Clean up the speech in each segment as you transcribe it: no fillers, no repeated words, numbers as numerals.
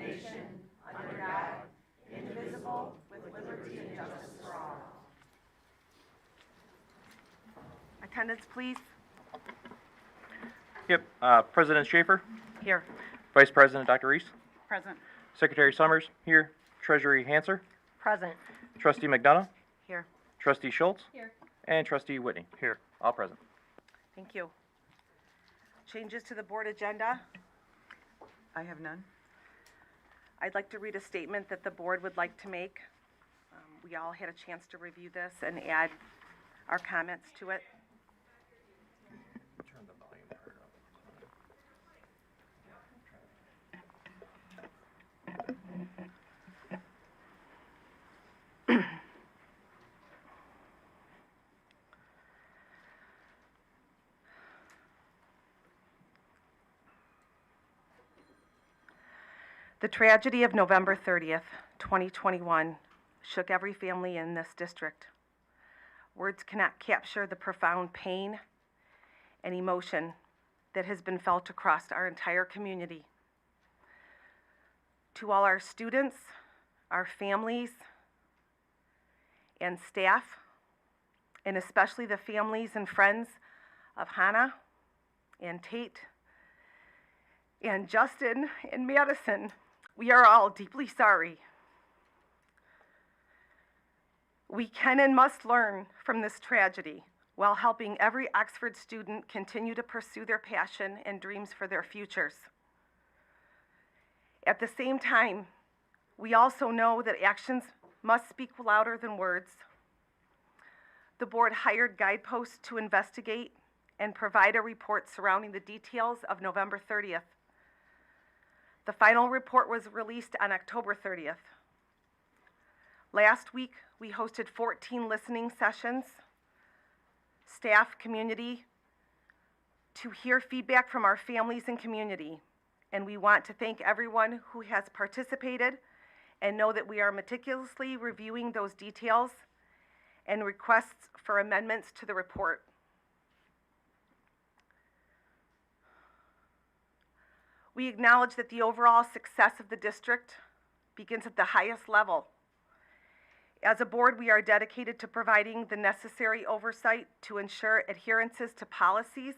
nation, under God, indivisible, with liberty and justice for all. Attendance, please. Yep. President Schaefer, Here. Vice President Dr. Reese, Present. Secretary Summers here, Treasury Hanser, Present. Trustee McDonough, Here. Trustee Schultz, Here. and Trustee Whitney. Here. All present. Thank you. Changes to the board agenda. I have none. I'd like to read a statement that the board would like to make. We all had a chance to review this and add our comments to it. Turn the volume part up. The tragedy of November 30th, 2021 shook every family in this district. Words cannot capture the profound pain and emotion that has been felt across our entire community. To all our students, our families, and staff, and especially the families and friends of Hannah and Tate and Justin and Madison, we are all deeply sorry. We can and must learn from this tragedy while helping every Oxford student continue to pursue their passion and dreams for their futures. At the same time, we also know that actions must speak louder than words. The board hired guideposts to investigate and provide a report surrounding the details of November 30th. The final report was released on October 30th. Last week, we hosted 14 listening sessions, staff, community, to hear feedback from our families and community. And we want to thank everyone who has participated and know that we are meticulously reviewing those details and requests for amendments to the report. We acknowledge that the overall success of the district begins at the highest level. As a board, we are dedicated to providing the necessary oversight to ensure adherences to policies,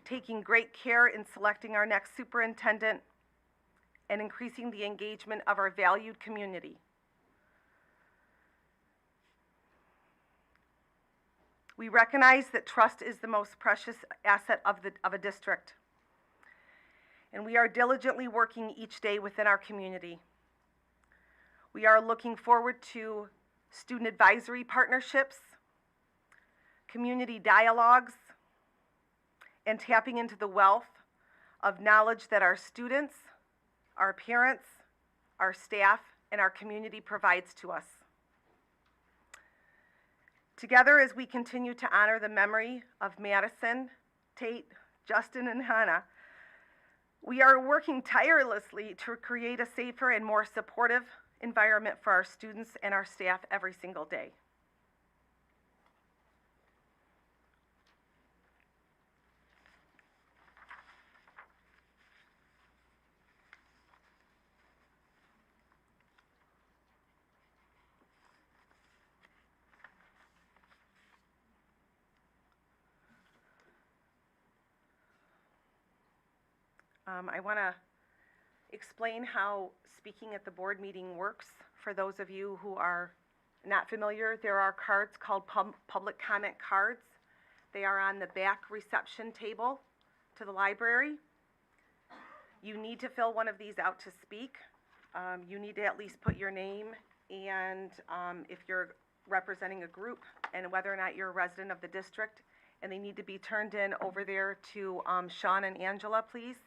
taking great care in selecting our next superintendent, and increasing the engagement of our valued community. We recognize that trust is the most precious asset of a district, and we are diligently working each day within our community. We are looking forward to student advisory partnerships, community dialogues, and tapping into the wealth of knowledge that our students, our parents, our staff, and our community provides to us. Together, as we continue to honor the memory of Madison, Tate, Justin, and Hannah, we are working tirelessly to create a safer and more supportive environment for our students and our staff every single day. I want to explain how speaking at the board meeting works. For those of you who are not familiar, there are cards called public comment cards. They are on the back reception table to the library. You need to fill one of these out to speak. You need to at least put your name and if you're representing a group and whether or not you're a resident of the district, and they need to be turned in over there to Sean and Angela, please.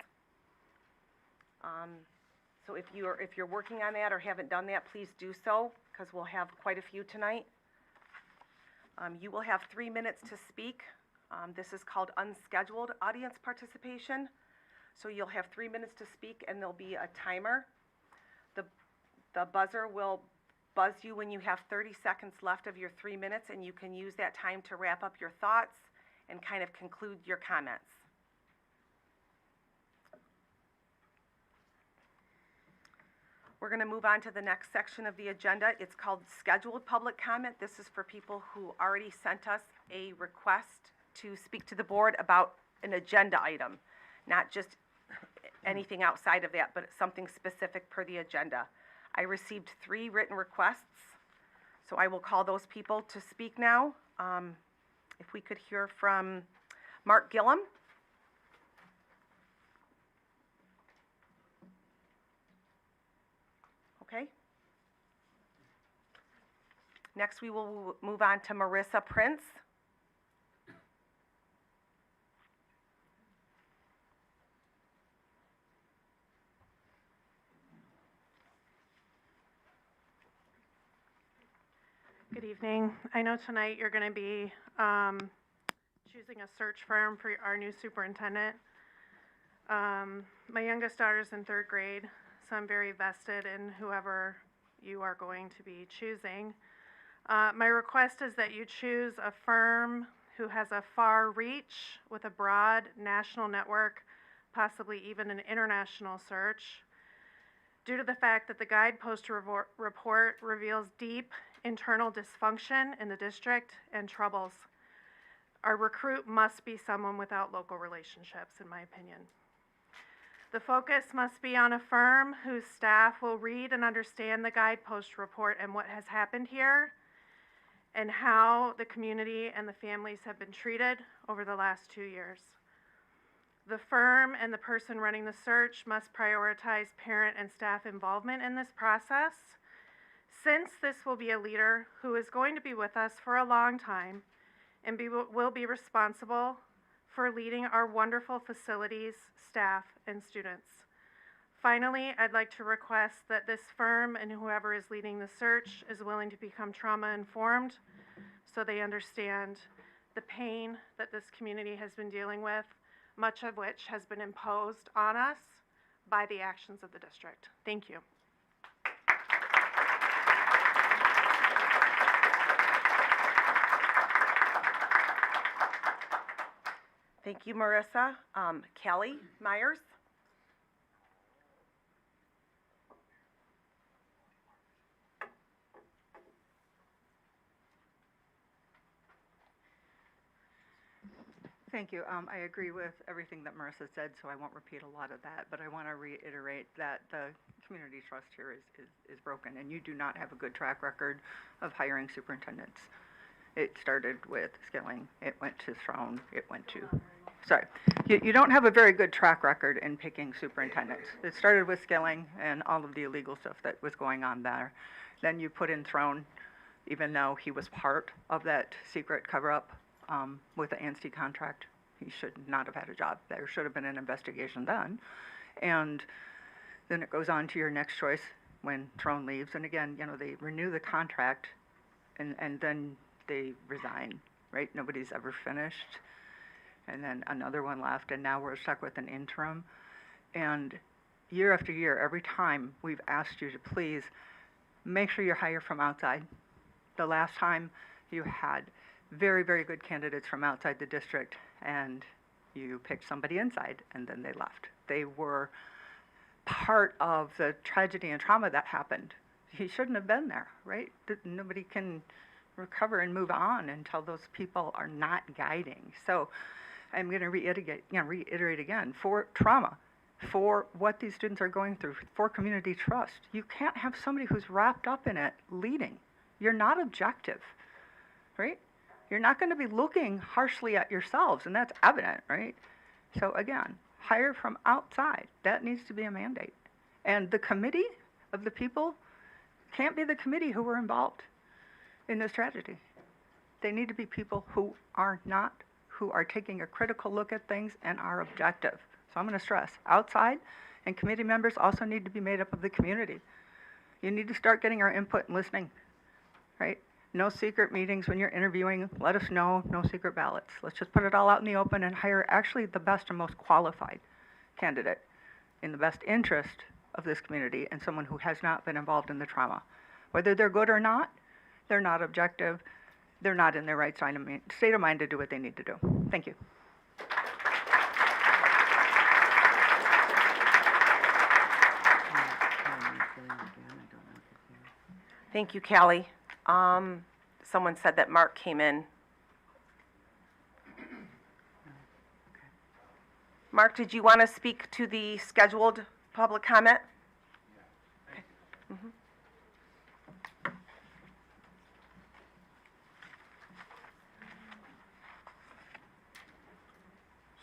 So if you're working on that or haven't done that, please do so, because we'll have quite a few tonight. You will have 3 minutes to speak. This is called unscheduled audience participation. So you'll have 3 minutes to speak, and there'll be a timer. The buzzer will buzz you when you have 30 seconds left of your 3 minutes, and you can use that time to wrap up your thoughts and kind of conclude your comments. We're going to move on to the next section of the agenda. It's called scheduled public comment. This is for people who already sent us a request to speak to the board about an agenda item, not just anything outside of that, but something specific per the agenda. I received 3 written requests, so I will call those people to speak now. If we could hear from Mark Gillum. Okay. Next, we will move on to Marissa Prince. Good evening. I know tonight you're going to be choosing a search firm for our new superintendent. My youngest daughter's in 3rd grade, so I'm very vested in whoever you are going to be choosing. My request is that you choose a firm who has a far reach with a broad national network, possibly even an international search. Due to the fact that the guidepost report reveals deep internal dysfunction in the district and troubles, our recruit must be someone without local relationships, in my opinion. The focus must be on a firm whose staff will read and understand the guidepost report and what has happened here, and how the community and the families have been treated over the last 2 years. The firm and the person running the search must prioritize parent and staff involvement in this process. Since this will be a leader who is going to be with us for a long time and will be responsible for leading our wonderful facilities, staff, and students. Finally, I'd like to request that this firm and whoever is leading the search is willing to become trauma-informed so they understand the pain that this community has been dealing with, much of which has been imposed on us by the actions of the district. Thank you. Thank you, Marissa. Kelly Myers. Thank you. I agree with everything that Marissa said, so I won't repeat a lot of that, but I want to reiterate that the community trust here is broken, and you do not have a good track record of hiring superintendents. It started with Skilling, it went to Throne, it went to, sorry. You don't have a very good track record in picking superintendents. It started with Skilling and all of the illegal stuff that was going on there. Then you put in Throne, even though he was part of that secret cover-up with the Anstey contract. He should not have had a job. There should have been an investigation done. And then it goes on to your next choice when Throne leaves. And again, you know, they renew the contract and then they resign, right? Nobody's ever finished. And then another one left, and now we're stuck with an interim. And year after year, every time we've asked you to please make sure you hire from outside. The last time you had very, very good candidates from outside the district, and you picked somebody inside, and then they left. They were part of the tragedy and trauma that happened. He shouldn't have been there, right? Nobody can recover and move on until those people are not guiding. So I'm going to reiterate again, for trauma, for what these students are going through, for community trust, you can't have somebody who's wrapped up in it leading. You're not objective, right? You're not going to be looking harshly at yourselves, and that's evident, right? So again, hire from outside. That needs to be a mandate. And the committee of the people can't be the committee who were involved in this tragedy. They need to be people who are not, who are taking a critical look at things and are objective. So I'm going to stress, outside and committee members also need to be made up of the community. You need to start getting our input and listening, right? No secret meetings when you're interviewing. Let us know. No secret ballots. Let's just put it all out in the open and hire actually the best and most qualified candidate in the best interest of this community and someone who has not been involved in the trauma. Whether they're good or not, they're not objective. They're not in their right state of mind to do what they need to do. Thank you. Thank you, Callie. Someone said that Mark came in. Mark, did you want to speak to the scheduled public comment? Okay. Mhm.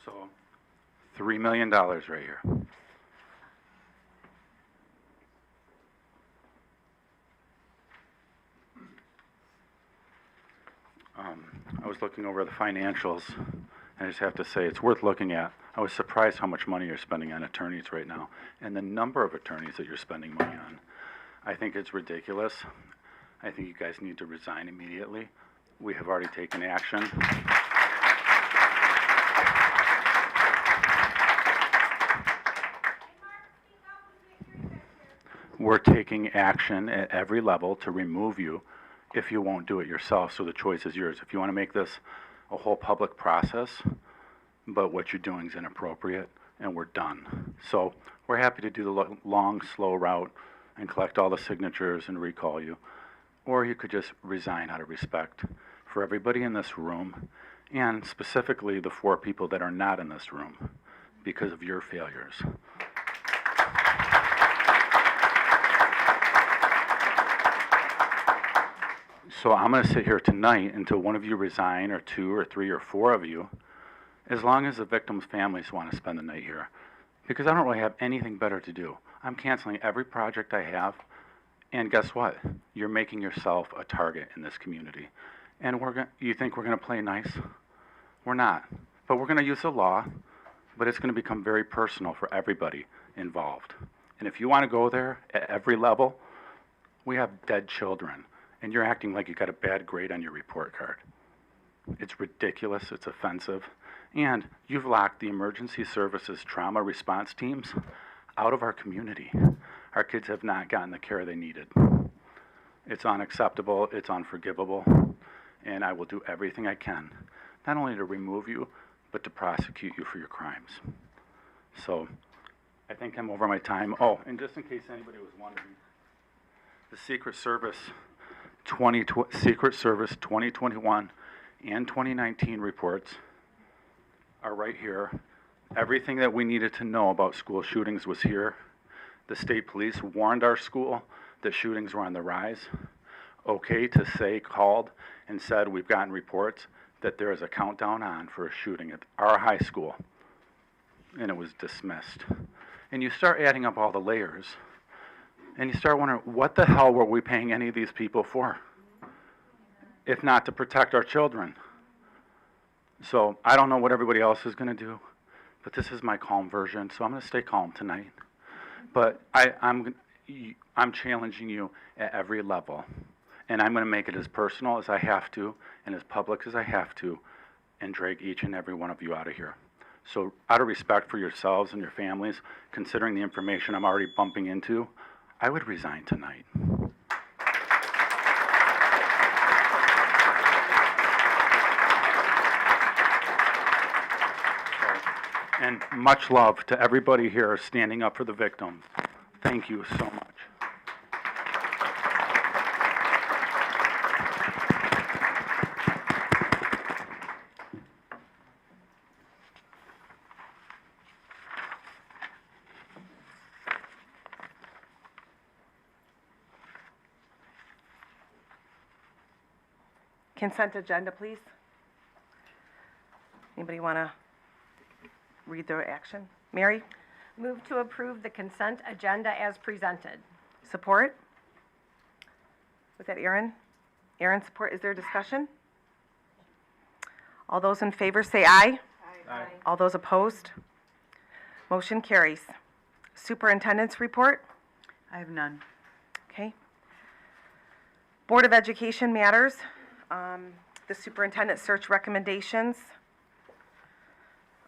So, $3 million right here. I was looking over the financials, and I just have to say, it's worth looking at. I was surprised how much money you're spending on attorneys right now, and the number of attorneys that you're spending money on. I think it's ridiculous. I think you guys need to resign immediately. We have already taken action. We're taking action at every level to remove you if you won't do it yourself, so the choice is yours. If you want to make this a whole public process, but what you're doing is inappropriate, and we're done. So we're happy to do the long, slow route and collect all the signatures and recall you. Or you could just resign out of respect for everybody in this room, and specifically the 4 people that are not in this room because of your failures. So I'm going to sit here tonight until one of you resign, or 2 or 3 or 4 of you, as long as the victims' families want to spend the night here. Because I don't really have anything better to do. I'm canceling every project I have, and guess what? You're making yourself a target in this community. And you think we're going to play nice? We're not. But we're going to use the law, but it's going to become very personal for everybody involved. And if you want to go there at every level, we have dead children. And you're acting like you got a bad grade on your report card. It's ridiculous, it's offensive, and you've locked the emergency services trauma response teams out of our community. Our kids have not gotten the care they needed. It's unacceptable, it's unforgivable, and I will do everything I can, not only to remove you, but to prosecute you for your crimes. So, I think I'm over my time. Oh, and just in case anybody was wondering, the Secret Service 2021 and 2019 reports are right here. Everything that we needed to know about school shootings was here. The state police warned our school that shootings were on the rise. OK to say called and said we've gotten reports that there is a countdown on for a shooting at our high school, and it was dismissed. And you start adding up all the layers, and you start wondering, what the hell were we paying any of these people for, if not to protect our children? So I don't know what everybody else is going to do, but this is my calm version, so I'm going to stay calm tonight. But I'm challenging you at every level, and I'm going to make it as personal as I have to and as public as I have to, and drag each and every one of you out of here. So out of respect for yourselves and your families, considering the information I'm already bumping into, I would resign tonight. And much love to everybody here standing up for the victims. Thank you so much. Consent agenda, please. Anybody want to read the action? Mary? Move to approve the consent agenda as presented. Support? Was that Aaron? Aaron, support. Is there discussion? All those in favor say aye. Aye. All those opposed? Motion carries. Superintendent's report? I have none. Okay. Board of Education matters. The superintendent search recommendations.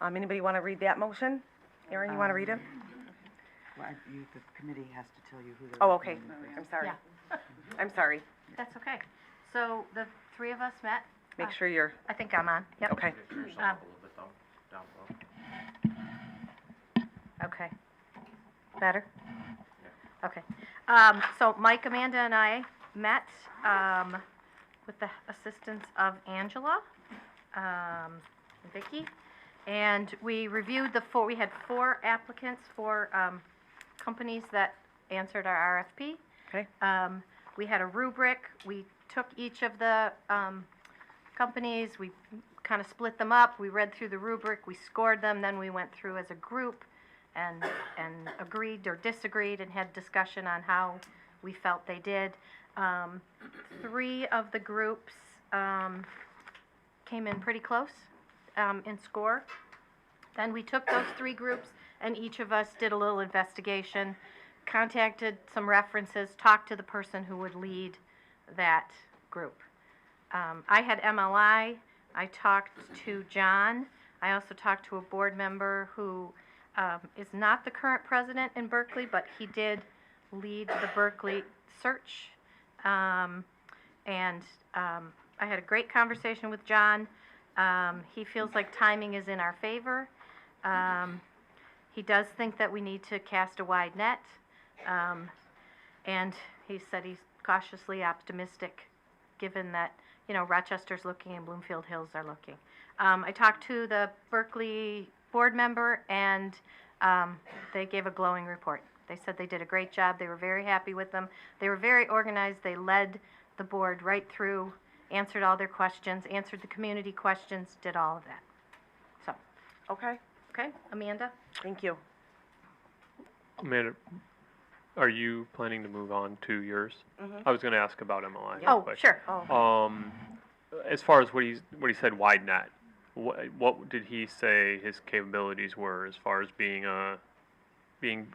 Anybody want to read that motion? Aaron, you want to read it? Well, the committee has to tell you who they're. Oh, okay. recommending. I'm sorry. Yeah. I'm sorry. That's okay. So the 3 of us met. Make sure you're, I think I'm on. Yep. okay. Okay. Better? Okay. So Mike, Amanda, and I met with the assistance of Angela, Vicky, and we reviewed we had 4 applicants for companies that answered our RFP. Okay. We had a rubric. We took each of the companies, we kind of split them up, we read through the rubric, we scored them, then we went through as a group and agreed or disagreed and had discussion on how we felt they did. 3 of the groups came in pretty close in score. Then we took those 3 groups and each of us did a little investigation, contacted some references, talked to the person who would lead that group. I had MLI. I talked to John. I also talked to a board member who is not the current president in Berkeley, but he did lead the Berkeley search. I had a great conversation with John. He feels like timing is in our favor. He does think that we need to cast a wide net. And he said he's cautiously optimistic, given that, you know, Rochester's looking and Bloomfield Hills are looking. I talked to the Berkeley board member, and they gave a glowing report. They said they did a great job. They were very happy with them. They were very organized. They led the board right through, answered all their questions, answered the community questions, did all of that. So, Okay, okay, Amanda? thank you. Amanda, are you planning to move on to yours? Mhm. I was going to ask about MLI. Oh, real quick. sure. As far as what he said, wide net. What did he say his capabilities were as far as being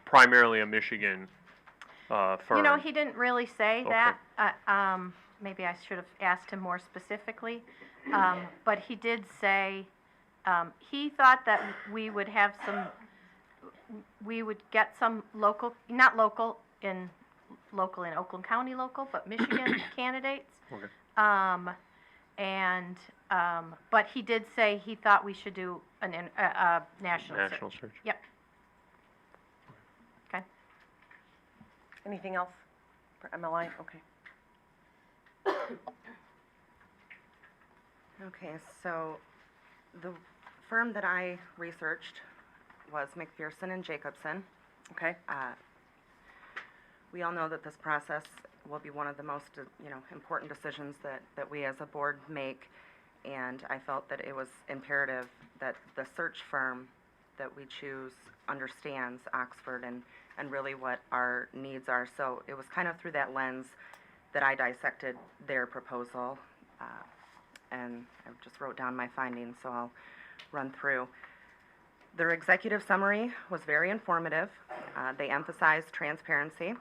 primarily a Michigan firm? You know, he didn't really say Okay. that. Maybe I should have asked him more specifically. But he did say he thought that we would get some local, not local in Oakland County local, but Michigan candidates. Okay. But he did say he thought we should do a national search. National search. Yep. Okay. Anything else for MLI? Okay. Okay, so the firm that I researched was McPherson and Jacobson. Okay. We all know that this process will be one of the most, important decisions that we as a board make, and I felt that it was imperative that the search firm that we choose understands Oxford and really what our needs are. So it was kind of through that lens that I dissected their proposal, and I just wrote down my findings, so I'll run through. Their executive summary was very informative. They emphasized transparency,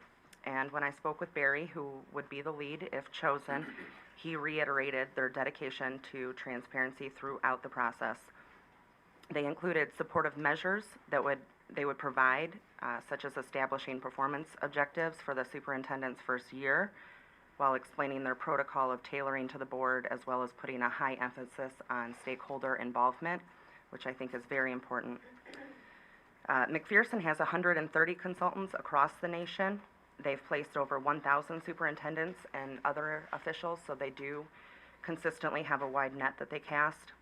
and when I spoke with Barry, who would be the lead if chosen, he reiterated their dedication to transparency throughout the process. They included supportive measures that they would provide, such as establishing performance objectives for the superintendent's first year, while explaining their protocol of tailoring to the board, as well as putting a high emphasis on stakeholder involvement, which I think is very important. McPherson has 130 consultants across the nation. They've placed over 1,000 superintendents and other officials, so they do consistently have a wide net that they cast.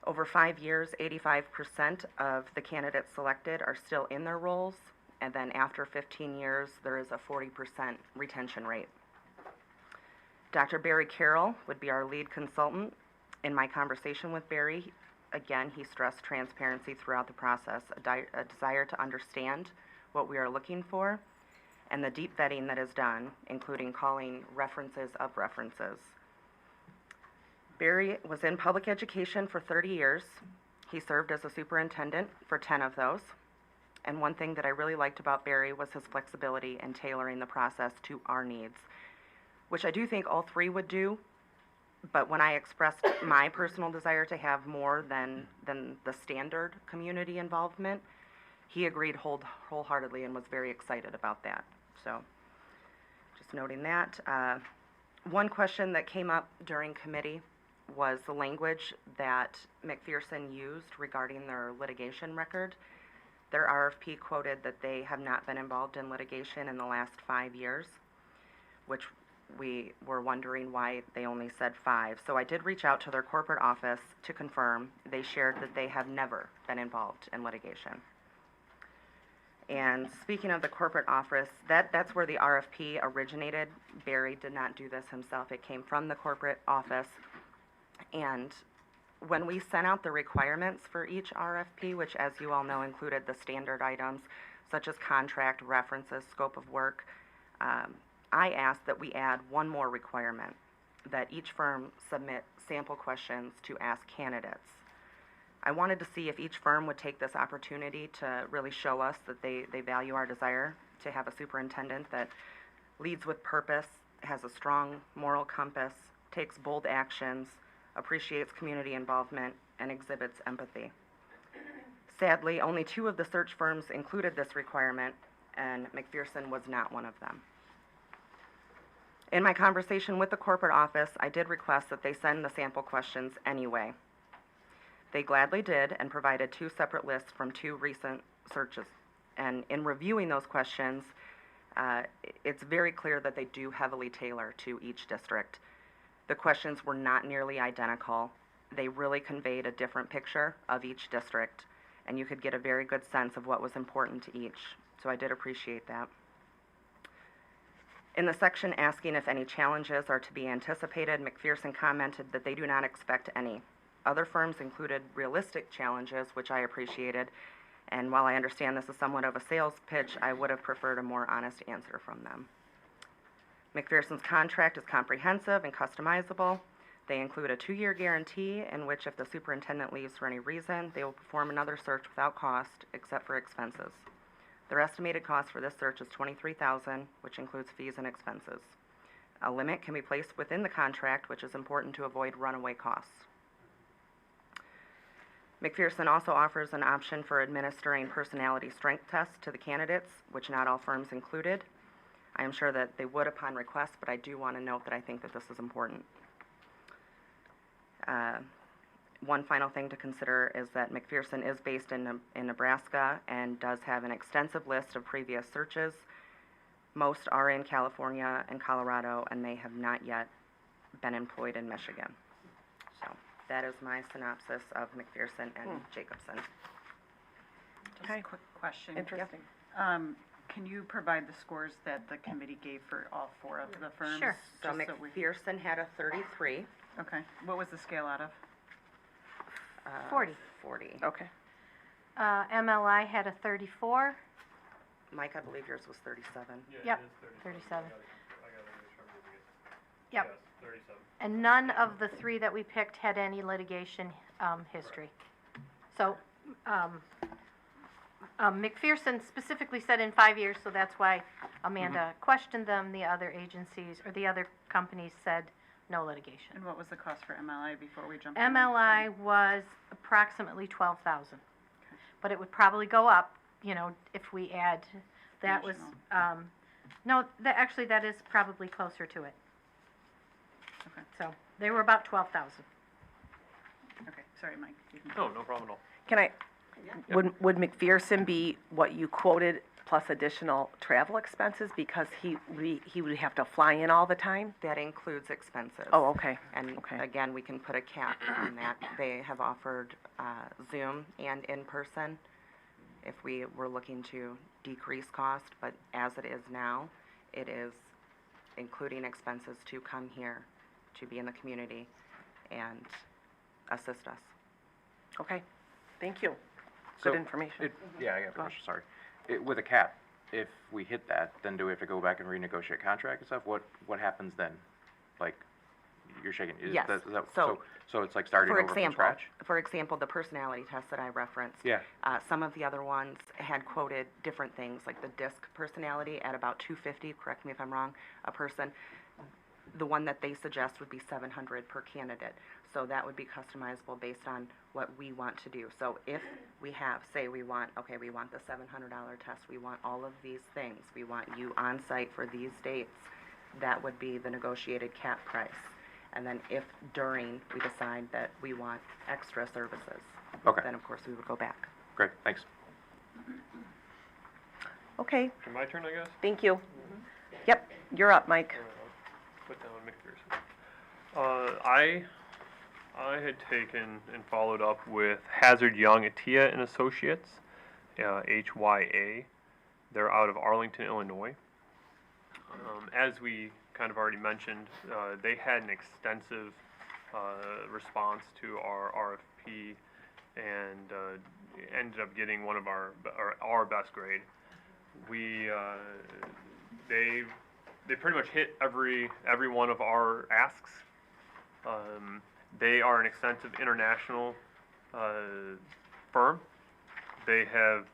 Over 5 years, 85% of the candidates selected are still in their roles, and then after 15 years, there is a 40% retention rate. Dr. Barry Carroll would be our lead consultant. In my conversation with Barry, again, he stressed transparency throughout the process, a desire to understand what we are looking for, and the deep vetting that is done, including calling references of references. Barry was in public education for 30 years. He served as a superintendent for 10 of those. And one thing that I really liked about Barry was his flexibility in tailoring the process to our needs, which I do think all 3 would do. But when I expressed my personal desire to have more than the standard community involvement, he agreed wholeheartedly and was very excited about that. So just noting that. One question that came up during committee was the language that McPherson used regarding their litigation record. Their RFP quoted that they have not been involved in litigation in the last 5 years, which we were wondering why they only said 5. So I did reach out to their corporate office to confirm. They shared that they have never been involved in litigation. And speaking of the corporate office, that's where the RFP originated. Barry did not do this himself. It came from the corporate office. And when we sent out the requirements for each RFP, which as you all know included the standard items such as contract, references, scope of work, I asked that we add one more requirement, that each firm submit sample questions to ask candidates. I wanted to see if each firm would take this opportunity to really show us that they value our desire to have a superintendent that leads with purpose, has a strong moral compass, takes bold actions, appreciates community involvement, and exhibits empathy. Sadly, only 2 of the search firms included this requirement, and McPherson was not one of them. In my conversation with the corporate office, I did request that they send the sample questions anyway. They gladly did and provided 2 separate lists from 2 recent searches. And in reviewing those questions, it's very clear that they do heavily tailor to each district. The questions were not nearly identical. They really conveyed a different picture of each district, and you could get a very good sense of what was important to each. So I did appreciate that. In the section asking if any challenges are to be anticipated, McPherson commented that they do not expect any. Other firms included realistic challenges, which I appreciated, and while I understand this is somewhat of a sales pitch, I would have preferred a more honest answer from them. McPherson's contract is comprehensive and customizable. They include a 2-year guarantee in which if the superintendent leaves for any reason, they will perform another search without cost except for expenses. Their estimated cost for this search is $23,000, which includes fees and expenses. A limit can be placed within the contract, which is important to avoid runaway costs. McPherson also offers an option for administering personality strength tests to the candidates, which not all firms included. I am sure that they would upon request, but I do want to note that I think that this is important. One final thing to consider is that McPherson is based in Nebraska and does have an extensive list of previous searches. Most are in California and Colorado, and they have not yet been employed in Michigan. So that is my synopsis of McPherson and Jacobson. Just a quick question. Interesting. Can you provide the scores that the committee gave for all 4 of the firms? Sure. So Just we- McPherson had a 33. Okay, what was the scale out of? 40. 40. Okay. MLI had a 34. Mike, I believe yours was 37. Yep, 37. Yep. And none of the 3 that we picked had any litigation history. So McPherson specifically said in 5 years, so that's why Amanda questioned them. The other agencies, or the other companies said no litigation. And what was the cost for MLI before we jumped in? MLI was approximately 12,000. But it would probably go up, you know, if we add, that was, no, actually that is probably closer to it. Okay. So they were about 12,000. Okay, sorry, Mike. You can- No, no problem at all. Can I, would McPherson be what you quoted plus additional travel expenses because he would have to fly in all the time? That includes expenses. Oh, okay. And Okay. again, we can put a cap on that. They have offered Zoom and in-person if we were looking to decrease cost, but as it is now, it is including expenses to come here, to be in the community and assist us. Okay, thank you. So Good information. Yeah, I got a question, sorry. With a cap, if we hit that, then do we have to go back and renegotiate contract and stuff? What happens then? Like, you're shaking, Yes. is that, So- so it's like starting over from scratch? For example, the personality test that I referenced. Yeah. Some of the other ones had quoted different things, like the DISC personality at about $250, correct me if I'm wrong, a person. The one that they suggest would be $700 per candidate. So that would be customizable based on what we want to do. So if we have, say we want the $700 test, we want all of these things, we want you on site for these dates, that would be the negotiated cap price. And then if during we decide that we want extra services, Okay. then of course we would go back. Great, thanks. Okay, My turn, I guess? thank you. Yep, you're up, Mike. I had taken and followed up with Hazard Young Atia and Associates, HYA. They're out of Arlington, Illinois. As we kind of already mentioned, they had an extensive response to our RFP and ended up getting one of our best grade. They pretty much hit every one of our asks. They are an extensive international firm. They have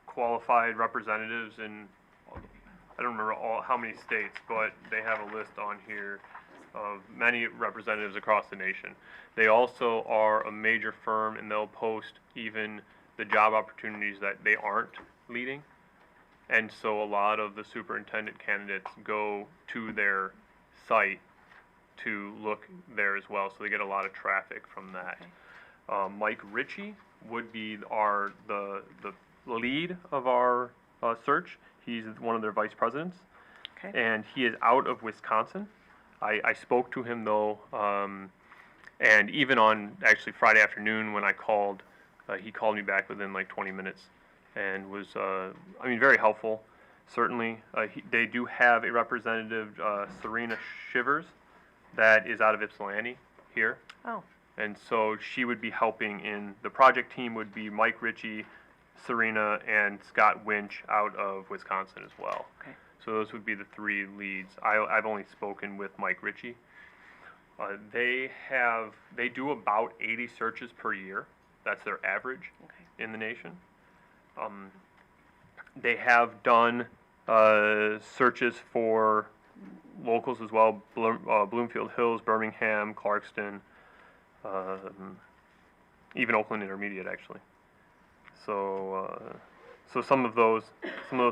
qualified representatives in, I don't remember how many states, but they have a list on here of many representatives across the nation. They also are a major firm, and they'll post even the job opportunities that they aren't leading. And so a lot of the superintendent candidates go to their site to look there as well, so they get a lot of traffic from that. Okay. Mike Ritchie would be the lead of our search. He's one of their vice presidents. Okay. And he is out of Wisconsin. I spoke to him though, and even on actually Friday afternoon when I called, he called me back within like 20 minutes and was, very helpful, certainly. They do have a representative, Serena Shivers, that is out of Ypsilanti here. Oh. And so she would be helping in, the project team would be Mike Ritchie, Serena, and Scott Winch out of Wisconsin as well. Okay. So those would be the three leads. I've only spoken with Mike Ritchie. They do about 80 searches per year. That's their average in the nation. They have done searches for locals as well, Bloomfield Hills, Birmingham, Clarkston, even Oakland Intermediate actually. So some of those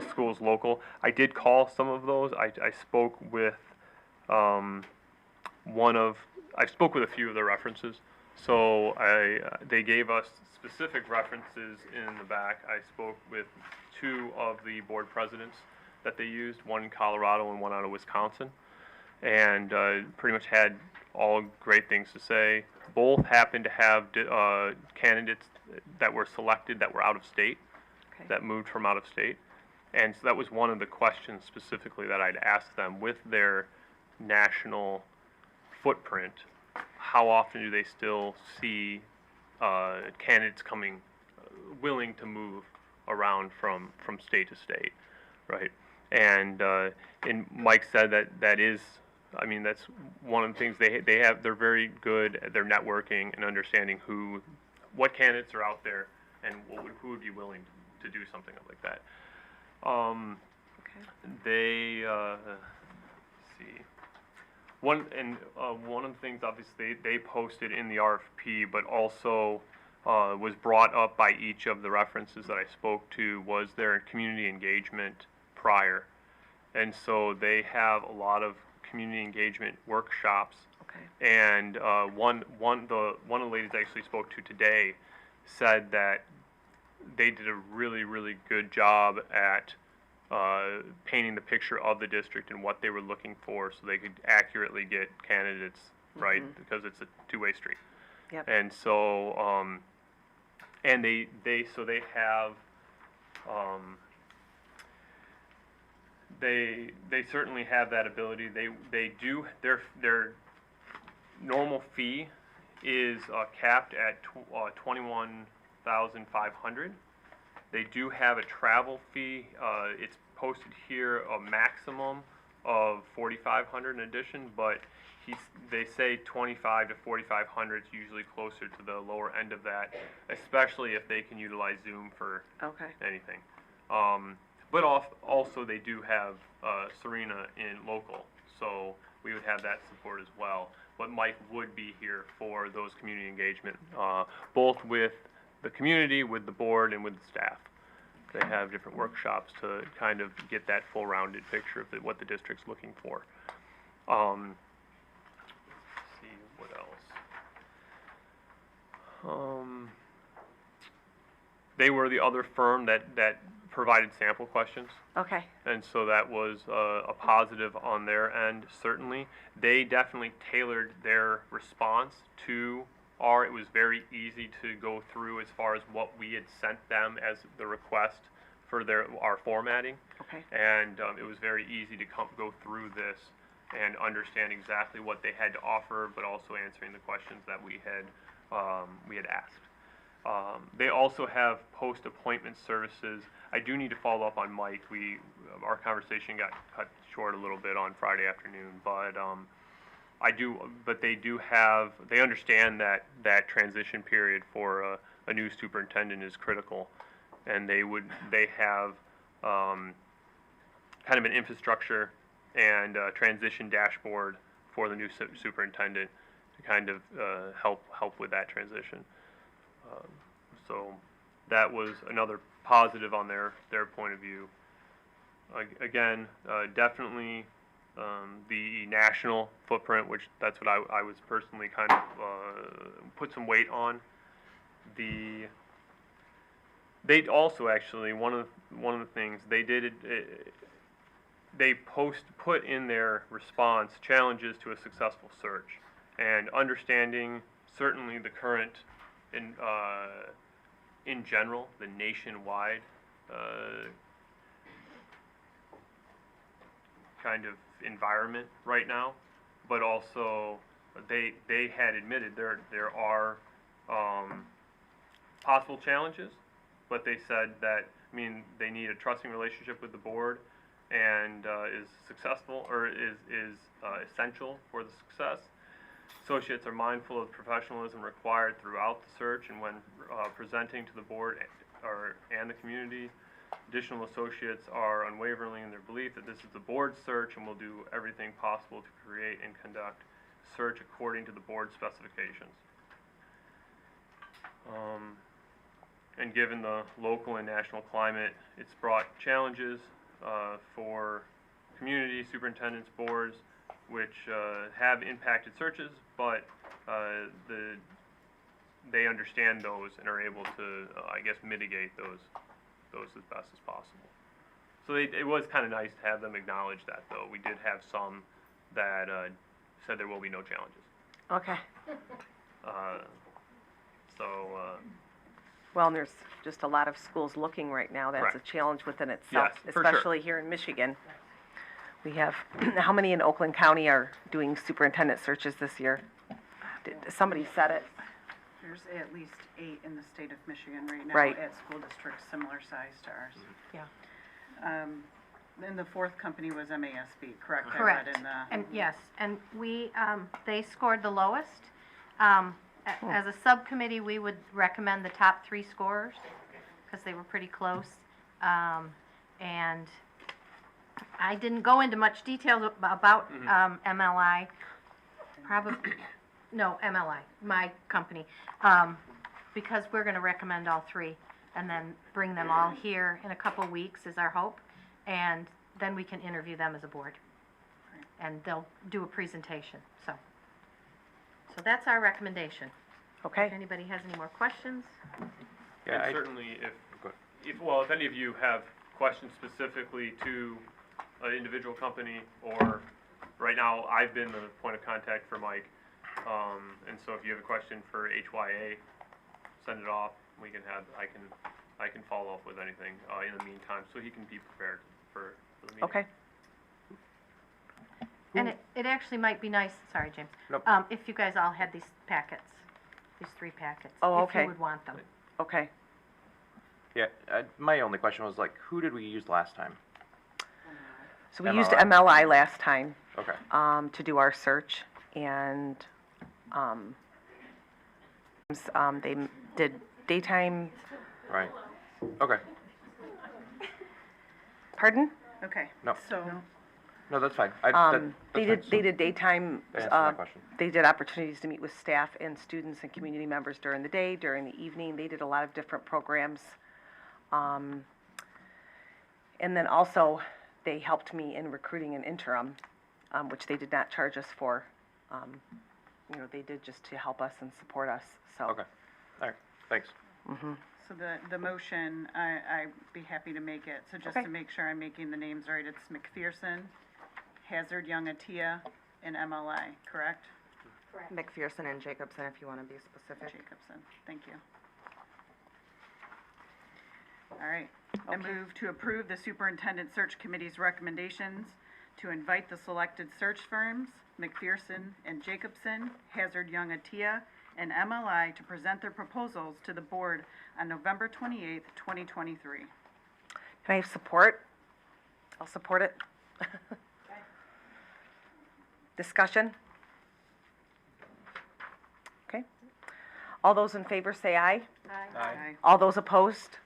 schools local. I did call some of those. I spoke with I spoke with a few of their references. So they gave us specific references in the back. I spoke with two of the board presidents that they used, one in Colorado and one out of Wisconsin, and pretty much had all great things to say. Both happened to have candidates that were selected that were out of state, that moved from out of state. And so that was one of the questions specifically that I'd asked them with their national footprint. How often do they still see candidates coming, willing to move around from state to state, right? And Mike said that is, that's one of the things they have. They're very good at their networking and understanding what candidates are out there and who would be willing to do something like that. They let's see. One of the things, obviously, they posted in the RFP, but also was brought up by each of the references that I spoke to, was their community engagement prior. And so they have a lot of community engagement workshops. And one of the ladies I actually spoke to today said that they did a really, really good job at painting the picture of the district and what they were looking for, so they could accurately get candidates right, because it's a two-way street. Yep. And so, and they have, they certainly have that ability. They do, their normal fee is capped at $21,500. They do have a travel fee. It's posted here a maximum of $4,500 in addition, but they say $2,500 to $4,500 is usually closer to the lower end of that, especially if they can utilize Zoom for anything. But also they do have Serena in local, so we would have that support as well. But Mike would be here for those community engagement, both with the community, with the board, and with the staff. They have different workshops to kind of get that full rounded picture of what the district's looking for. Let's see what else. They were the other firm that provided sample questions. Okay, And so that was a positive on their end, certainly. They definitely tailored their response to it was very easy to go through as far as what we had sent them as the request for our formatting. okay, And it was very easy to go through this and understand exactly what they had to offer, but also answering the questions that we had asked. They also have post-appointment services. I do need to follow up on Mike. Our conversation got cut short a little bit on Friday afternoon, but they understand that transition period for a new superintendent is critical, and they have kind of an infrastructure and transition dashboard for the new superintendent to kind of help with that transition. So that was another positive on their point of view. Again, definitely the national footprint, which that's what I was personally kind of put some weight on. They also actually one of the things they did they put in their response challenges to a successful search, and understanding certainly the current in general, the nationwide kind of environment right now, but also they had admitted there are possible challenges, but they said that, they need a trusting relationship with the board, and is successful or is essential for the success. Associates are mindful of professionalism required throughout the search and when presenting to the board and the community. Additional associates are unwavering in their belief that this is the board's search and will do everything possible to create and conduct search according to the board's specifications. And given the local and national climate, it's brought challenges for community superintendents, boards, which have impacted searches, but they understand those and are able to, mitigate those as best as possible. So it was kind of nice to have them acknowledge that, though. We did have some that said there will be no challenges. okay. So, Well, and there's just a lot of schools looking right now. That's Correct. a challenge within itself, Yes, for sure. especially here in Michigan. We have, how many in Oakland County are doing superintendent searches this year? Somebody said it. There's at least 8 in the state of Michigan right now. Right. At school districts similar size to ours. Yeah. Then the fourth company was MASB, correct? I Correct. read in the. And yes, and they scored the lowest. As a subcommittee, we would recommend the top 3 scorers, because they were pretty close. And I didn't go into much detail about MLI, MLI, my company, because we're going to recommend all 3, and then bring them all here in a couple weeks is our hope, and then we can interview them as a board, and they'll do a presentation. So that's our recommendation. Okay. If anybody has any more questions? Yeah, and certainly if any of you have questions specifically to an individual company, or right now I've been the point of contact for Mike, and so if you have a question for HYA, send it off. I can follow up with anything in the meantime, so he can be prepared for the meeting. Okay. And it actually might be nice, sorry, James. Nope. If you guys all had these packets, these 3 packets. Oh, If okay. you would want them. Okay. Yeah, my only question was who did we use last time? So we used MLI. MLI last time Okay. to do our search, and they did daytime, Right. Okay. pardon? Okay. No. So, No, that's fine. They did daytime, That answers my question. they did opportunities to meet with staff and students and community members during the day, during the evening. They did a lot of different programs. And then also, they helped me in recruiting an interim, which they did not charge us for. They did just to help us and support us, so. Okay. All right. Thanks. So the motion, I'd be happy to make it. So just Okay. to make sure I'm making the names right, it's McPherson, Hazard, Young, Atia, and MLI, correct? McPherson and Jacobson, if you want to be specific. Jacobson, thank you. All right, I move to approve the Superintendent Search Committee's recommendations to invite the selected search firms, McPherson and Jacobson, Hazard, Young, Atia, and MLI to present their proposals to the board on November 28th, 2023. Can I have support? I'll support it. Discussion? Okay. All those in favor say aye. Aye. All those opposed?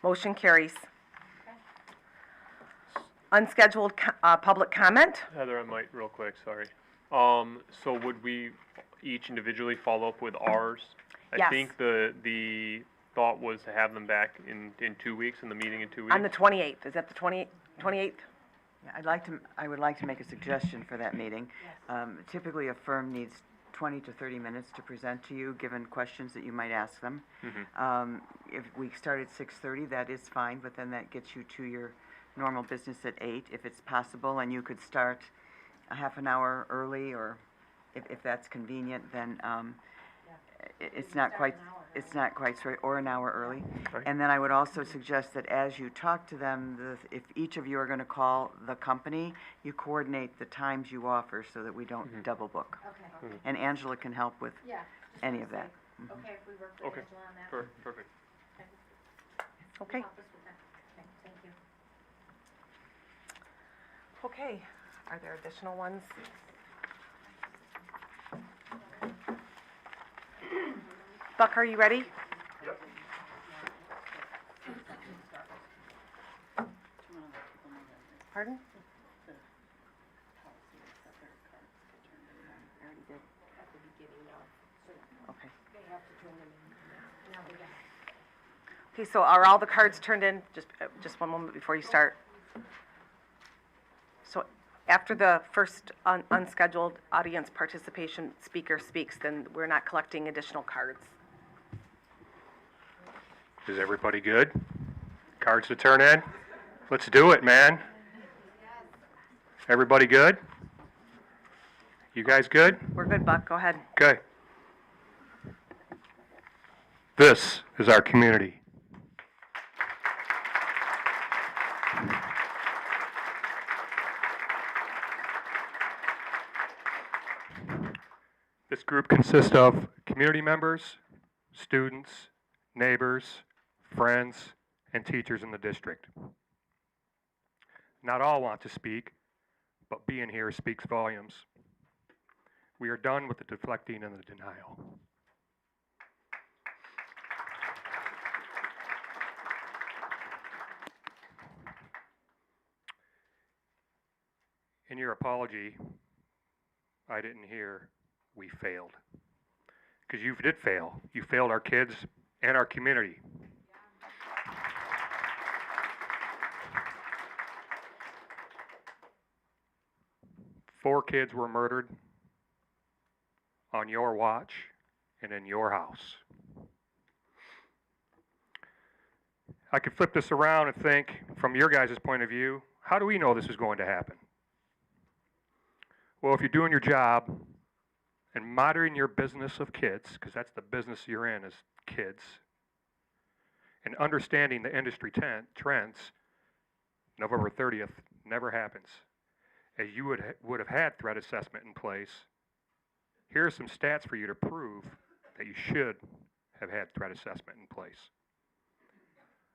Motion carries. Unscheduled public comment? Heather, I might real quick, sorry. So would we each individually follow up with ours? Yes. I think the thought was to have them back in 2 weeks, in the meeting in 2 weeks. On the 28th, is that the 28th? Yeah, I would like to make a suggestion for that meeting. Typically, a firm needs 20 to 30 minutes to present to you, given questions that you might ask them. If we start at 6:30, that is fine, but then that gets you to your normal business at 8, if it's possible, and you could start a half an hour early, or if that's convenient, then it's not quite straight, or an hour early. Right. And then I would also suggest that as you talk to them, if each of you are going to call the company, you coordinate the times you offer so that we don't double book. Okay, And Angela can help with yeah. any of that. Okay, if we work with Okay. Angela on that. Perfect. Okay. Help us with that. Okay, thank you. Okay. Are there additional ones? Buck, are you ready? Pardon? Okay. Okay, so are all the cards turned in? Just one moment before you start. So after the first unscheduled audience participation speaker speaks, then we're not collecting additional cards. Is everybody good? Cards to turn in? Let's do it, man. Everybody good? You guys good? We're good, Buck, go ahead. Okay. This is our community. This group consists of community members, students, neighbors, friends, and teachers in the district. Not all want to speak, but being here speaks volumes. We are done with the deflecting and the denial. In your apology, I didn't hear we failed. Because you did fail. You failed our kids and our community. Four kids were murdered on your watch and in your house. I could flip this around and think, from your guys' point of view, how do we know this is going to happen? Well, if you're doing your job and monitoring your business of kids, because that's the business you're in, is kids, and understanding the industry trends, November 30th never happens. As you would have had threat assessment in place, here are some stats for you to prove that you should have had threat assessment in place.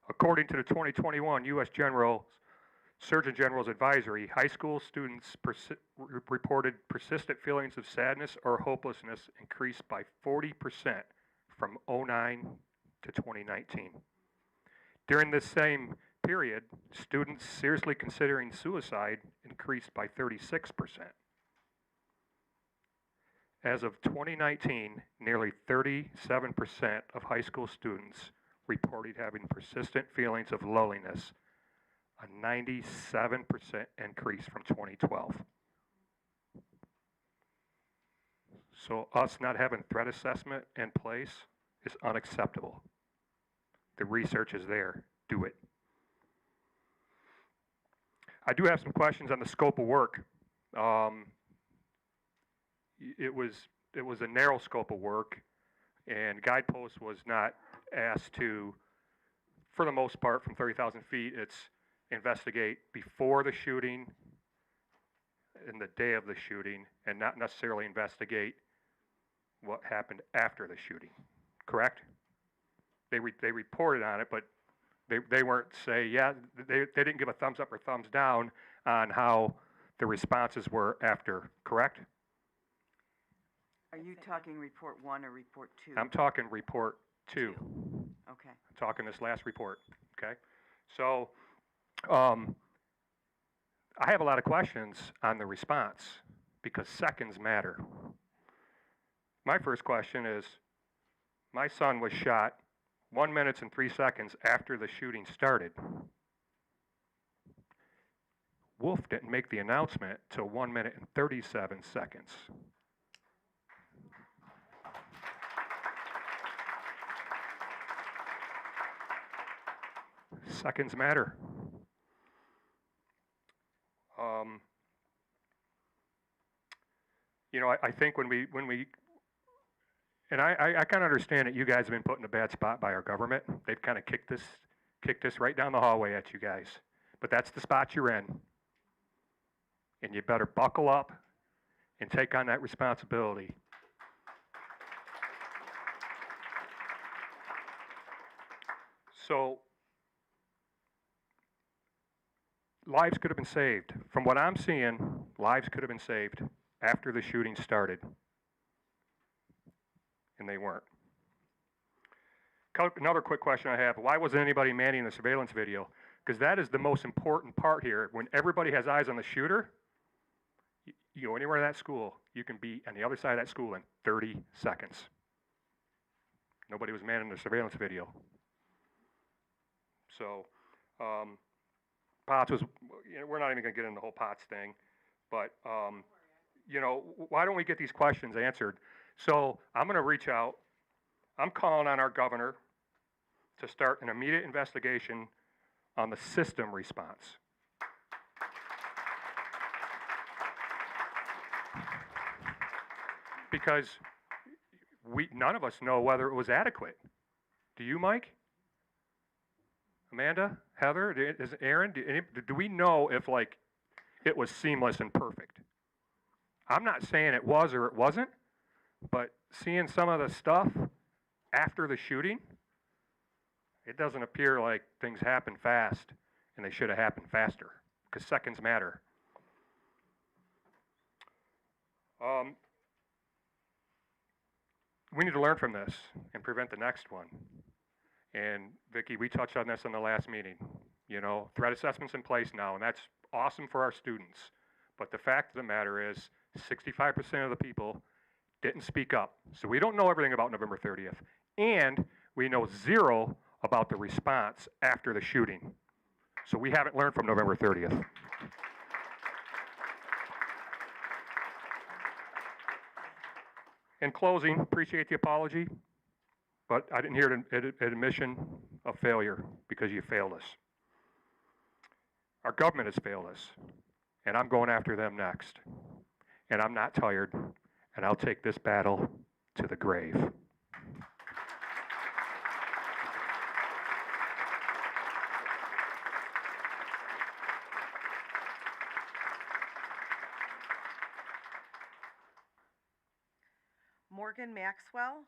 According to the 2021 U.S. Surgeon General's advisory, high school students reported persistent feelings of sadness or hopelessness increased by 40% from 2009 to 2019. During this same period, students seriously considering suicide increased by 36%. As of 2019, nearly 37% of high school students reported having persistent feelings of loneliness, a 97% increase from 2012. So us not having threat assessment in place is unacceptable. The research is there. Do it. I do have some questions on the scope of work. It was a narrow scope of work, and Guidepost was not asked to, for the most part, from 30,000 feet, it's investigate before the shooting and the day of the shooting, and not necessarily investigate what happened after the shooting, correct? They reported on it, but they weren't say, yeah, they didn't give a thumbs up or thumbs down on how the responses were after, correct? Are you talking report 1 or report 2? I'm talking report 2. Okay. I'm talking this last report, okay? So, I have a lot of questions on the response because seconds matter. My first question is, my son was shot 1 minute and 3 seconds after the shooting started. Wolf didn't make the announcement till 1 minute and 37 seconds. Seconds matter. You know, I think when we, and I kind of understand that you guys have been put in a bad spot by our government. They've kind of kicked this right down the hallway at you guys. But that's the spot you're in. And you better buckle up and take on that responsibility. So, lives could have been saved. From what I'm seeing, lives could have been saved after the shooting started. And they weren't. Another quick question I have, why wasn't anybody manning the surveillance video? Because that is the most important part here. When everybody has eyes on the shooter, you go anywhere in that school, you can be on the other side of that school in 30 seconds. Nobody was manning the surveillance video. So, Potts was, you know, we're not even going to get into the whole Potts thing, but, you know, why don't we get these questions answered? So I'm going to reach out. I'm calling on our governor to start an immediate investigation on the system response. Because none of us know whether it was adequate. Do you, Mike? Amanda? Heather? Aaron? Do we know if, like, it was seamless and perfect? I'm not saying it was or it wasn't, but seeing some of the stuff after the shooting, it doesn't appear like things happen fast, and they should have happened faster, because seconds matter. We need to learn from this and prevent the next one. And Vicki, we touched on this in the last meeting. You know, threat assessment's in place now, and that's awesome for our students. But the fact of the matter is, 65% of the people didn't speak up. So we don't know everything about November 30th. And we know zero about the response after the shooting. So we haven't learned from November 30th. In closing, appreciate the apology, but I didn't hear an admission of failure because you failed us. Our government has failed us, and I'm going after them next. And I'm not tired, and I'll take this battle to the grave. Morgan Maxwell.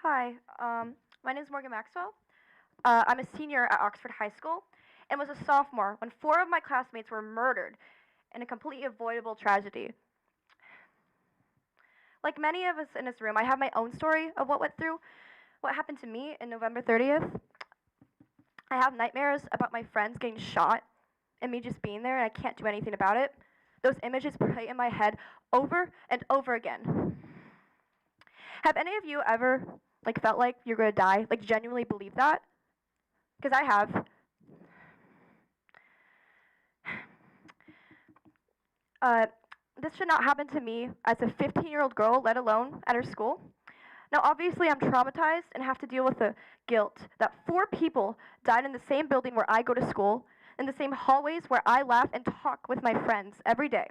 Hi, my name is Morgan Maxwell. I'm a senior at Oxford High School and was a sophomore when 4 of my classmates were murdered in a completely avoidable tragedy. Like many of us in this room, I have my own story of what happened to me in November 30th. I have nightmares about my friends getting shot and me just being there and I can't do anything about it. Those images play in my head over and over again. Have any of you ever felt like you're gonna die? Like genuinely believe that? Because I have. this should not happen to me as a 15-year-old girl, let alone at her school. Now, obviously, I'm traumatized and have to deal with the guilt that 4 people died in the same building where I go to school, in the same hallways where I laugh and talk with my friends every day.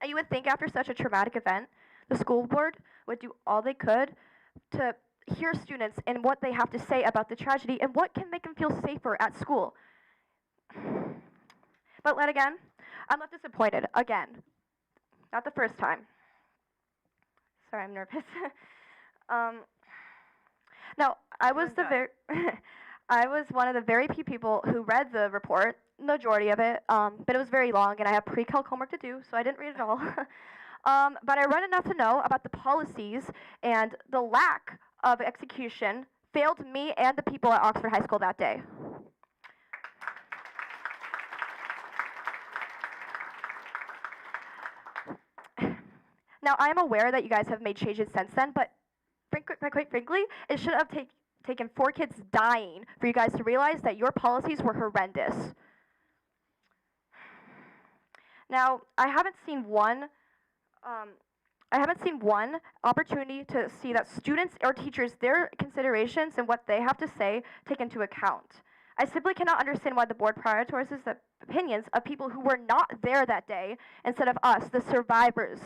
And you would think after such a traumatic event, the school board would do all they could to hear students and what they have to say about the tragedy and what can make them feel safer at school. But yet again, I'm left disappointed again. Not the first time. Sorry, I'm nervous. Now, I was I was one of the very few people who read the report, majority of it, but it was very long, and I had pre-calc homework to do, so I didn't read it all. But I read enough to know about the policies, and the lack of execution failed me and the people at Oxford High School that day. Now, I am aware that you guys have made changes since then, but quite frankly, it should have taken 4 kids dying for you guys to realize that your policies were horrendous. Now, I haven't seen one opportunity to see that students or teachers, their considerations and what they have to say, take into account. I simply cannot understand why the board prioritizes the opinions of people who were not there that day instead of us, the survivors.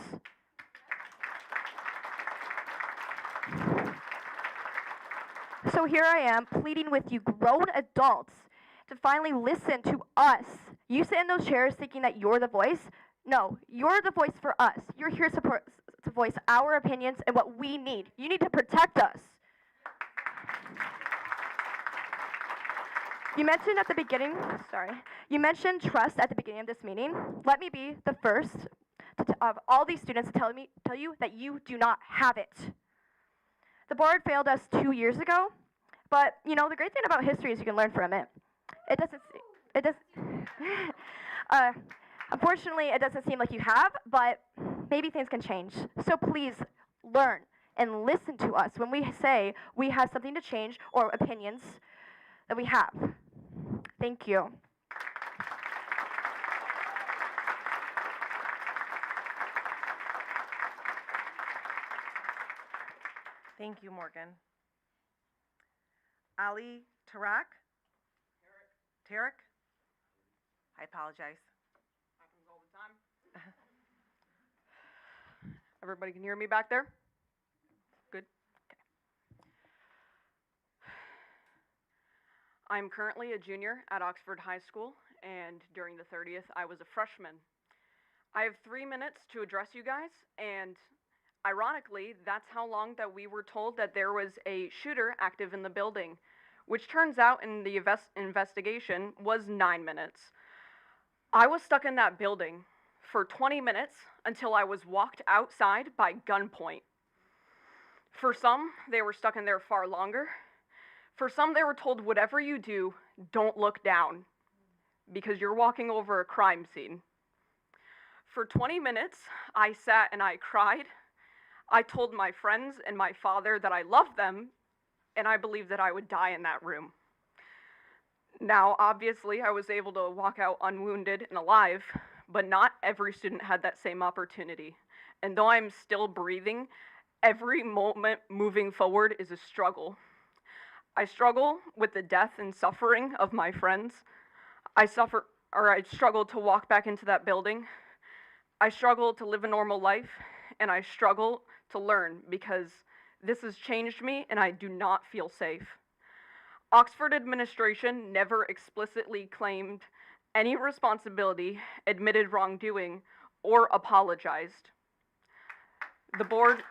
So here I am pleading with you grown adults to finally listen to us. You sit in those chairs thinking that you're the voice. No, you're the voice for us. You're here to voice our opinions and what we need. You need to protect us. You mentioned at the beginning, you mentioned trust at the beginning of this meeting. Let me be the first of all these students to tell you that you do not have it. The board failed us 2 years ago, but you know the great thing about history is you can learn from it. Unfortunately, it doesn't seem like you have, but maybe things can change. So please learn and listen to us when we say we have something to change or opinions that we have. Thank you. Thank you, Morgan. Ali Tarak? Tarek? I apologize. Happens all the time. Everybody can hear me back there? Good? Okay. I'm currently a junior at Oxford High School, and during the 30th, I was a freshman. I have 3 minutes to address you guys, and ironically, that's how long that we were told that there was a shooter active in the building, which turns out in the investigation was 9 minutes. I was stuck in that building for 20 minutes until I was walked outside by gunpoint. For some, they were stuck in there far longer. For some, they were told, whatever you do, don't look down, because you're walking over a crime scene. For 20 minutes, I sat and I cried. I told my friends and my father that I loved them, and I believed that I would die in that room. Now, obviously, I was able to walk out unwounded and alive, but not every student had that same opportunity. And though I'm still breathing, every moment moving forward is a struggle. I struggle with the death and suffering of my friends. I struggle to walk back into that building. I struggle to live a normal life, and I struggle to learn because this has changed me and I do not feel safe. Oxford administration never explicitly claimed any responsibility, admitted wrongdoing, or apologized. The board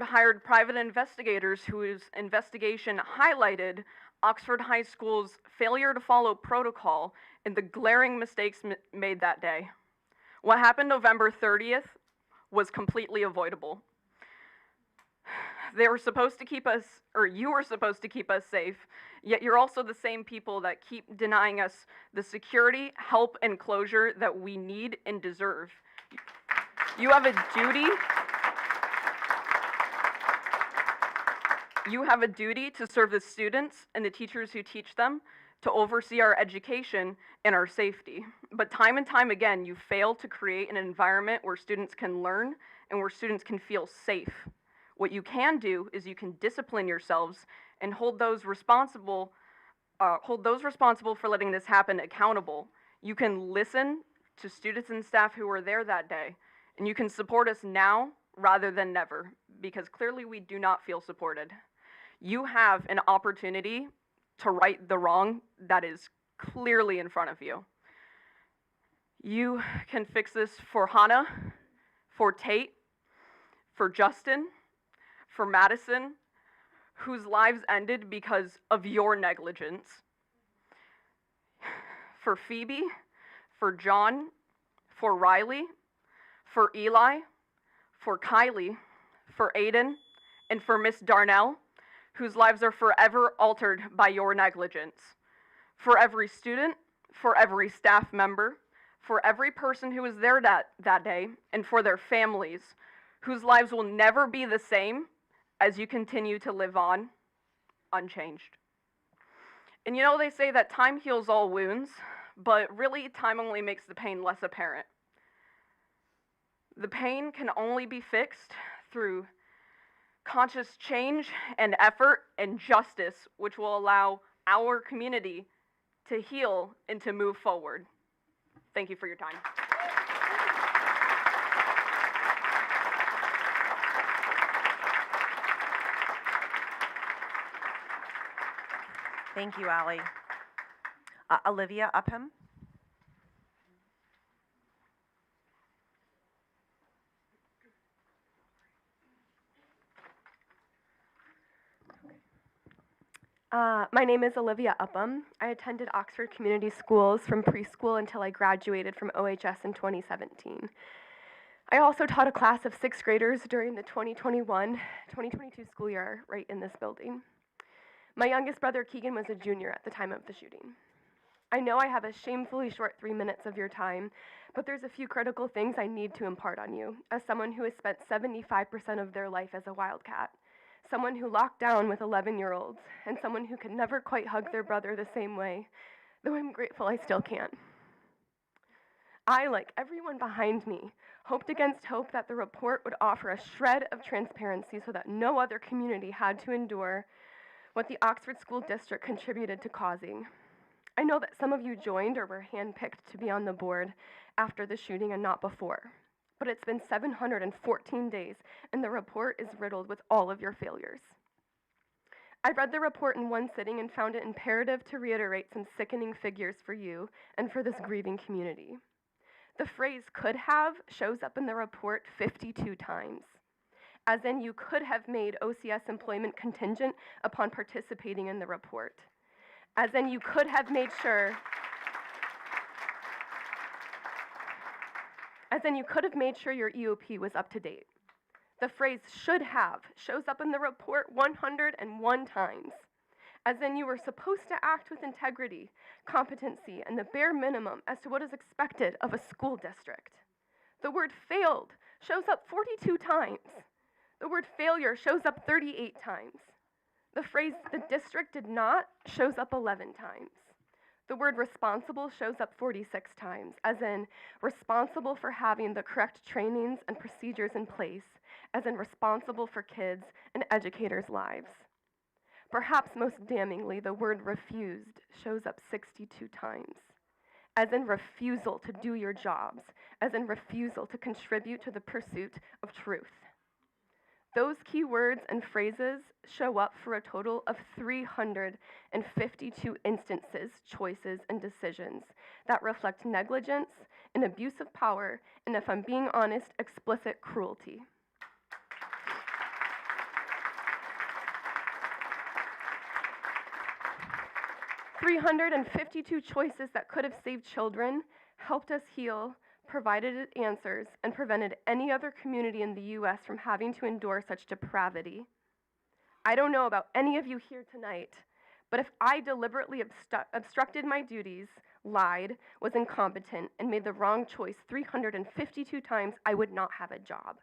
hired private investigators whose investigation highlighted Oxford High School's failure to follow protocol and the glaring mistakes made that day. What happened November 30th was completely avoidable. They were supposed to keep us, or you were supposed to keep us safe, yet you're also the same people that keep denying us the security, help, and closure that we need and deserve. You have a duty. You have a duty to serve the students and the teachers who teach them, to oversee our education and our safety. But time and time again, you fail to create an environment where students can learn and where students can feel safe. What you can do is you can discipline yourselves and hold those responsible for letting this happen accountable. You can listen to students and staff who were there that day, and you can support us now rather than never, because clearly we do not feel supported. You have an opportunity to right the wrong that is clearly in front of you. You can fix this for Hannah, for Tate, for Justin, for Madison, whose lives ended because of your negligence, for Phoebe, for John, for Riley, for Eli, for Kylie, for Aiden, and for Miss Darnell, whose lives are forever altered by your negligence. For every student, for every staff member, for every person who was there that day, and for their families, whose lives will never be the same as you continue to live on, unchanged. And you know, they say that time heals all wounds, but really, time only makes the pain less apparent. The pain can only be fixed through conscious change and effort and justice, which will allow our community to heal and to move forward. Thank you for your time. Thank you, Allie. Olivia Upham. My name is Olivia Upham. I attended Oxford Community Schools from preschool until I graduated from OHS in 2017. I also taught a class of 6th graders during the 2021-2022 school year right in this building. My youngest brother, Keegan, was a junior at the time of the shooting. I know I have a shamefully short 3 minutes of your time, but there's a few critical things I need to impart on you, as someone who has spent 75% of their life as a wildcat, someone who locked down with 11-year-olds, and someone who could never quite hug their brother the same way, though I'm grateful I still can't. I, like everyone behind me, hoped against hope that the report would offer a shred of transparency so that no other community had to endure what the Oxford School District contributed to causing. I know that some of you joined or were handpicked to be on the board after the shooting and not before, but it's been 714 days and the report is riddled with all of your failures. I read the report in one sitting and found it imperative to reiterate some sickening figures for you and for this grieving community. The phrase could have shows up in the report 52 times, as in you could have made OCS employment contingent upon participating in the report, as in you could have made sure your EOP was up to date. The phrase should have shows up in the report 101 times, as in you were supposed to act with integrity, competency, and the bare minimum as to what is expected of a school district. The word failed shows up 42 times. The word failure shows up 38 times. The phrase the district did not shows up 11 times. The word responsible shows up 46 times, as in responsible for having the correct trainings and procedures in place, as in responsible for kids and educators' lives. Perhaps most damningly, the word refused shows up 62 times, as in refusal to do your jobs, as in refusal to contribute to the pursuit of truth. Those key words and phrases show up for a total of 352 instances, choices, and decisions that reflect negligence, an abuse of power, and if I'm being honest, explicit cruelty. 352 choices that could have saved children, helped us heal, provided answers, and prevented any other community in the U.S. from having to endure such depravity. I don't know about any of you here tonight, but if I deliberately obstructed my duties, lied, was incompetent, and made the wrong choice 352 times, I would not have a job.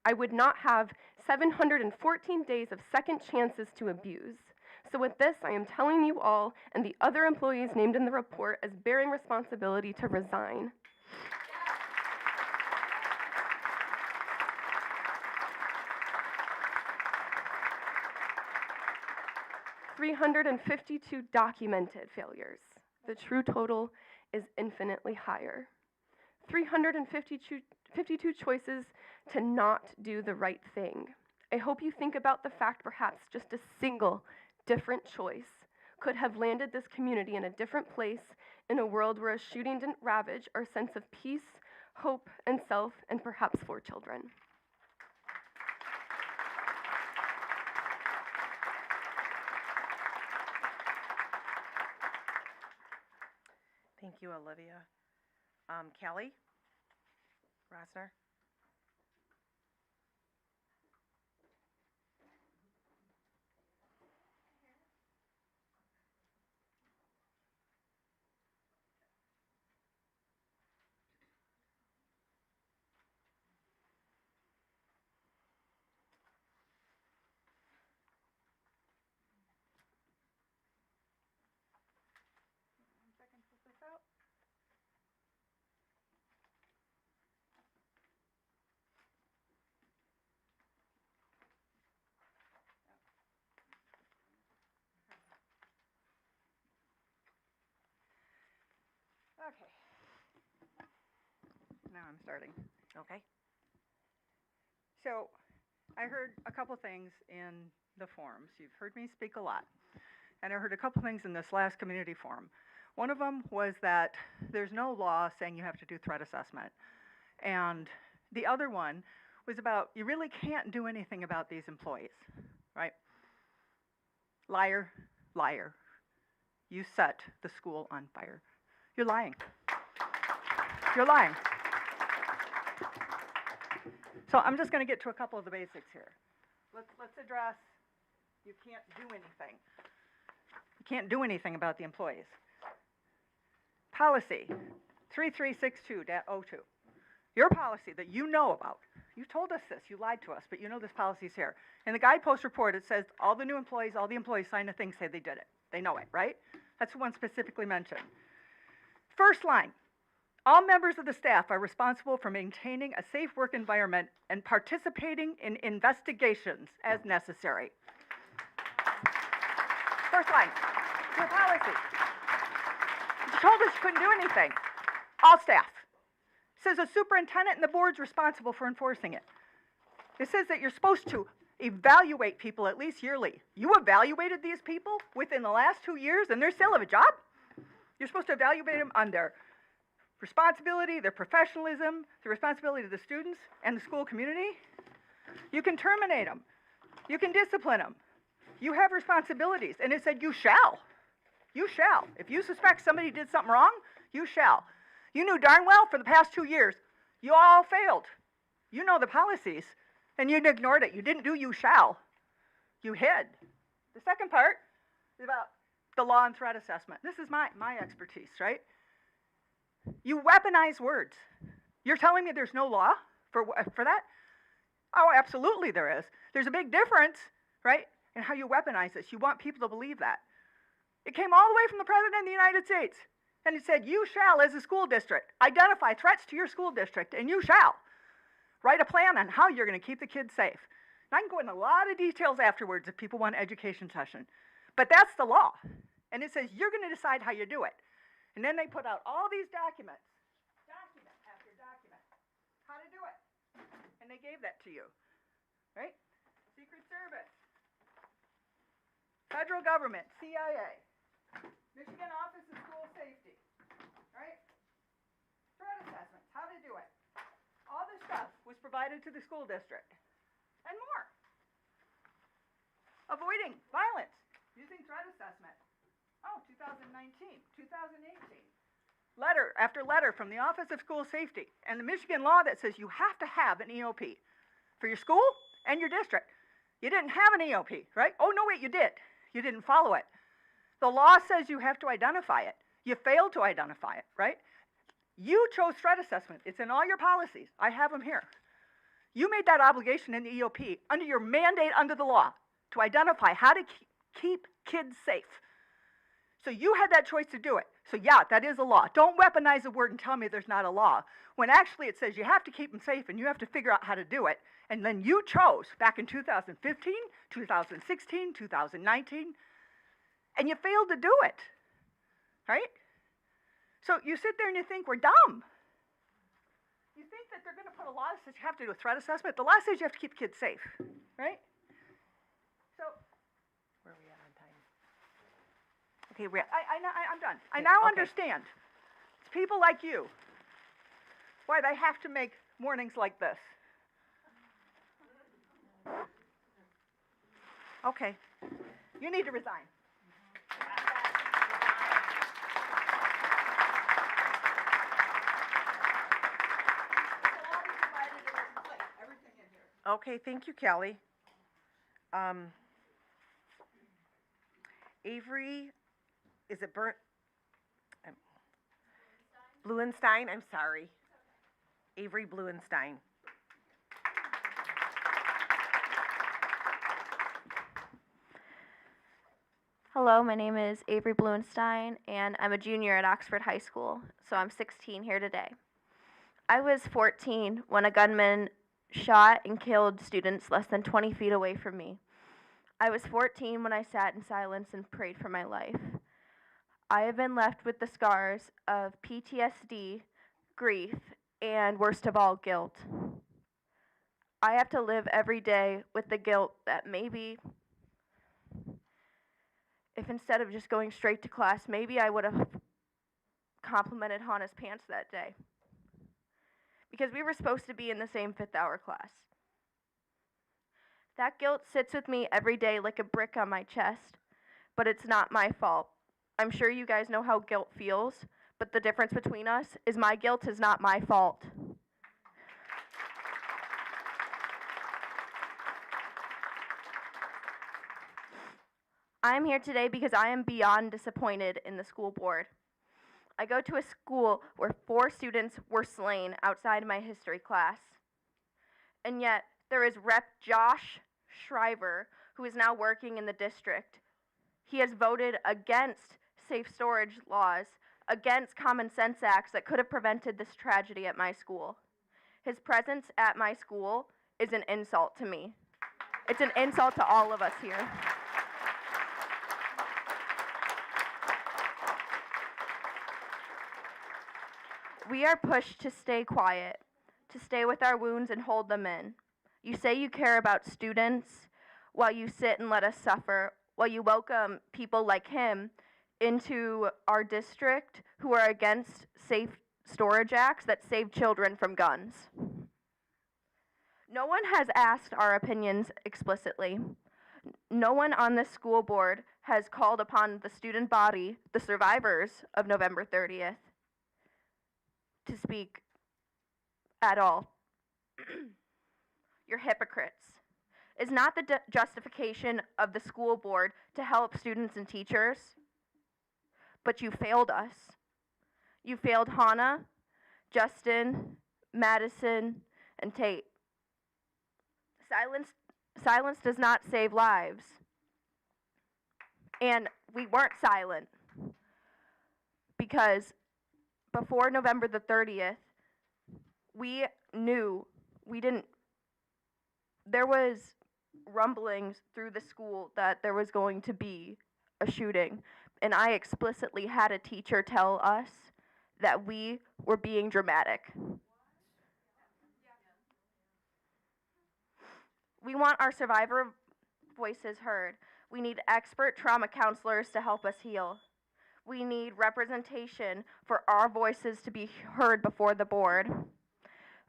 I would not have 714 days of second chances to abuse, So with this, I am telling you all and the other employees named in the report as bearing responsibility to resign. 352 documented failures. The true total is infinitely higher. 352 choices to not do the right thing. I hope you think about the fact perhaps just a single different choice could have landed this community in a different place in a world where a shooting didn't ravage our sense of peace, hope, and self, and perhaps 4 children. Thank you, Olivia. Callie Rosner. Okay. Now I'm starting. Okay. So, I heard a couple things in the forums. You've heard me speak a lot. And I heard a couple things in this last community forum. One of them was that there's no law saying you have to do threat assessment. And the other one was about you really can't do anything about these employees, right? Liar, liar. You set the school on fire. You're lying. You're lying. So I'm just going to get to a couple of the basics here. Let's address you can't do anything. You can't do anything about the employees. Policy 3362.02. Your policy that you know about. You told us this. You lied to us, but you know this policy's here. In the guidepost report, it says all the new employees, all the employees sign a thing, say they did it. They know it, right? That's the one specifically mentioned. First line, all members of the staff are responsible for maintaining a safe work environment and participating in investigations as necessary. First line, your policy. You told us you couldn't do anything. All staff. It says the superintendent and the board's responsible for enforcing it. It says that you're supposed to evaluate people at least yearly. You evaluated these people within the last 2 years and they still have a job? You're supposed to evaluate them on their responsibility, their professionalism, the responsibility to the students and the school community. You can terminate them. You can discipline them. You have responsibilities. And it said you shall. You shall. If you suspect somebody did something wrong, you shall. You knew darn well for the past 2 years, you all failed. You know the policies, and you ignored it. You didn't do you shall. You hid. The second part is about the law and threat assessment. This is my expertise, right? You weaponize words. You're telling me there's no law for that? Oh, absolutely there is. There's a big difference, right, in how you weaponize this. You want people to believe that. It came all the way from the President of the United States. And it said, you shall, as a school district, identify threats to your school district, and you shall write a plan on how you're going to keep the kids safe. And I can go into a lot of details afterwards if people want an education session. But that's the law. And it says you're going to decide how you do it. And then they put out all these documents, document after document, how to do it. And they gave that to you, right? Secret Service, federal government, CIA, Michigan Office of School Safety, right? Threat assessments, how to do it. All this stuff was provided to the school district. And more. Avoiding violence using threat assessment. Oh, 2019, 2018. Letter after letter from the Office of School Safety and the Michigan law that says you have to have an EOP for your school and your district. You didn't have an EOP, right? Oh, no, wait, you did. You didn't follow it. The law says you have to identify it. You failed to identify it, right? You chose threat assessment. It's in all your policies. I have them here. You made that obligation in the EOP under your mandate under the law to identify how to keep kids safe. So you had that choice to do it. So yeah, that is a law. Don't weaponize the word and tell me there's not a law, when actually it says you have to keep them safe and you have to figure out how to do it. And then you chose back in 2015, 2016, 2019, and you failed to do it, right? So you sit there and you think we're dumb. You think that they're going to put a law that says you have to do a threat assessment. The law says you have to keep kids safe, right? So, Where are we at on time? okay, I'm done. I Yeah, now okay. understand. It's people like you why they have to make mornings like this. Okay, you need to resign. Okay, thank you, Kelly. Avery, is it Bluenstein? I'm sorry. Avery Bluenstein. Hello, my name is Avery Bluenstein, and I'm a junior at Oxford High School, so I'm 16 here today. I was 14 when a gunman shot and killed students less than 20 feet away from me. I was 14 when I sat in silence and prayed for my life. I have been left with the scars of PTSD, grief, and worst of all, guilt. I have to live every day with the guilt that maybe, if instead of just going straight to class, maybe I would have complimented Hannah's pants that day. Because we were supposed to be in the same 5th hour class. That guilt sits with me every day like a brick on my chest, but it's not my fault. I'm sure you guys know how guilt feels, but the difference between us is my guilt is not my fault. I am here today because I am beyond disappointed in the school board. I go to a school where 4 students were slain outside my history class. And yet, there is Rep. Josh Shriver, who is now working in the district. He has voted against safe storage laws, against common sense acts that could have prevented this tragedy at my school. His presence at my school is an insult to me. It's an insult to all of us here. We are pushed to stay quiet, to stay with our wounds and hold them in. You say you care about students while you sit and let us suffer, while you welcome people like him into our district who are against safe storage acts that save children from guns. No one has asked our opinions explicitly. No one on this school board has called upon the student body, the survivors of November 30th, to speak at all. You're hypocrites. Is not the justification of the school board to help students and teachers, but you failed us. You failed Hannah, Justin, Madison, and Tate. Silence does not save lives. And we weren't silent because before November the 30th, we knew there was rumblings through the school that there was going to be a shooting. And I explicitly had a teacher tell us that we were being dramatic. We want our survivor voices heard. We need expert trauma counselors to help us heal. We need representation for our voices to be heard before the board.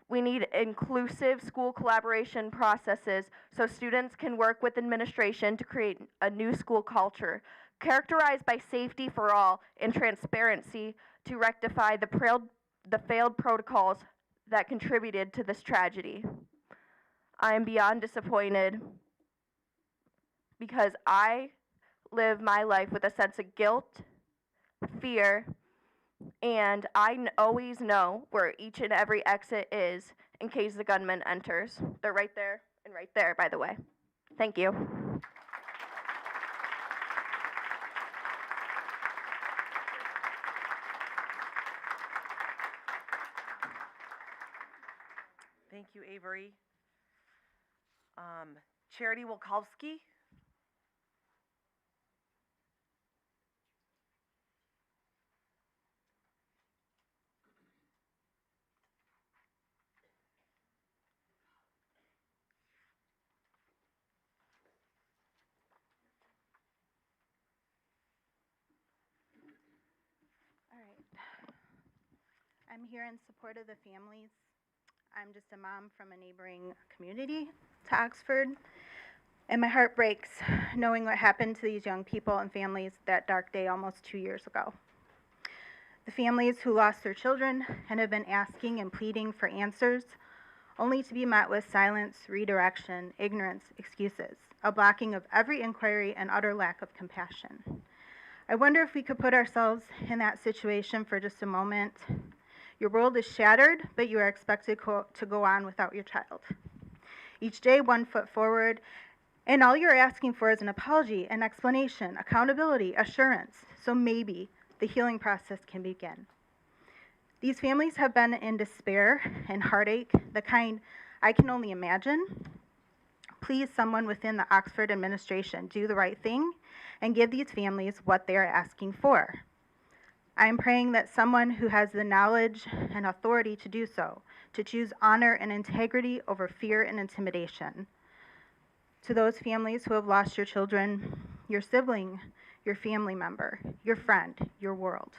We need inclusive school collaboration processes so students can work with administration to create a new school culture, characterized by safety for all and transparency to rectify the failed protocols that contributed to this tragedy. I am beyond disappointed because I live my life with a sense of guilt, fear, and I always know where each and every exit is in case the gunman enters. They're right there and right there, by the way. Thank you. Thank you, Avery. Charity Wilkowski. All right. I'm here in support of the families. I'm just a mom from a neighboring community to Oxford, and my heart breaks knowing what happened to these young people and families that dark day almost 2 years ago. The families who lost their children and have been asking and pleading for answers, only to be met with silence, redirection, ignorance, excuses, a blocking of every inquiry, and utter lack of compassion. I wonder if we could put ourselves in that situation for just a moment. Your world is shattered, but you are expected to go on without your child. Each day, 1 foot forward, and all you're asking for is an apology, an explanation, accountability, assurance, so maybe the healing process can begin. These families have been in despair and heartache, the kind I can only imagine. Please, someone within the Oxford administration, do the right thing and give these families what they are asking for. I am praying that someone who has the knowledge and authority to do so, to choose honor and integrity over fear and intimidation. To those families who have lost your children, your sibling, your family member, your friend, your world,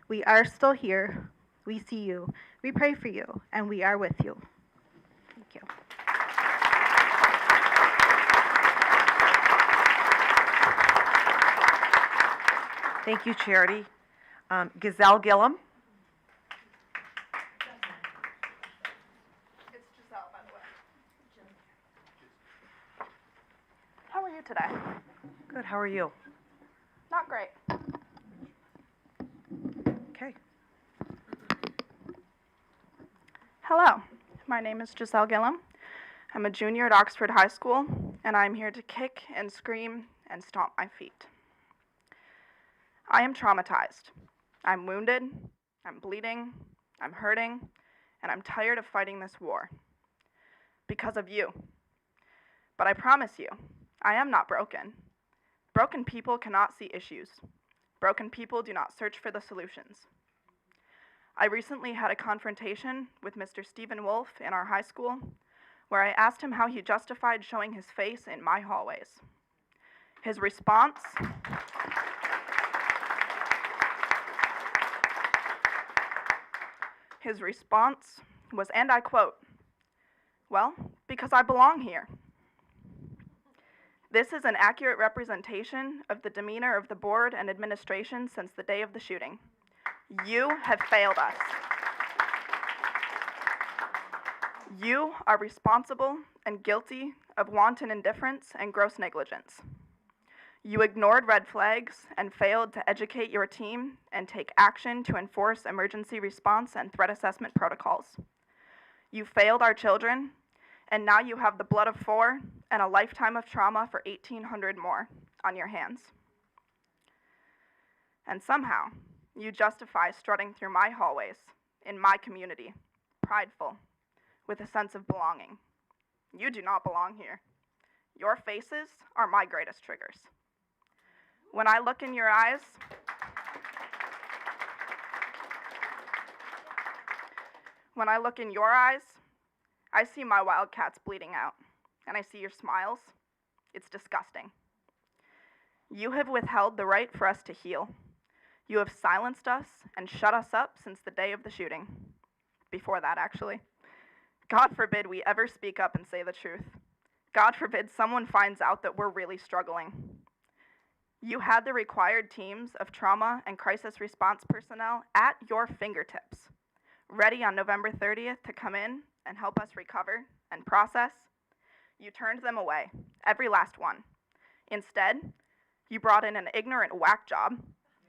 we are still here. We see you. We pray for you, and we are with you. Thank you. Thank you, Charity. Gazelle Gillum. It's Giselle, by the way. How are you today? Good, how are you? Not great. Okay. Hello, my name is Giselle Gillum. I'm a junior at Oxford High School, and I'm here to kick and scream and stomp my feet. I am traumatized. I'm wounded, I'm bleeding, I'm hurting, and I'm tired of fighting this war. Because of you. But I promise you, I am not broken. Broken people cannot see issues. Broken people do not search for the solutions. I recently had a confrontation with Mr. Stephen Wolf in our high school, where I asked him how he justified showing his face in my hallways. His response was, and I quote, "Well, because I belong here." This is an accurate representation of the demeanor of the board and administration since the day of the shooting. You have failed us. You are responsible and guilty of wanton indifference and gross negligence. You ignored red flags and failed to educate your team and take action to enforce emergency response and threat assessment protocols. You failed our children, and now you have the blood of 4 and a lifetime of trauma for 1,800 more on your hands. And somehow, you justify strutting through my hallways in my community, prideful, with a sense of belonging. You do not belong here. Your faces are my greatest triggers. When I look in your eyes, I see my wildcats bleeding out, and I see your smiles. It's disgusting. You have withheld the right for us to heal. You have silenced us and shut us up since the day of the shooting. Before that, actually. God forbid we ever speak up and say the truth. God forbid someone finds out that we're really struggling. You had the required teams of trauma and crisis response personnel at your fingertips, ready on November 30th to come in and help us recover and process. You turned them away, every last one. Instead, you brought in an ignorant whack job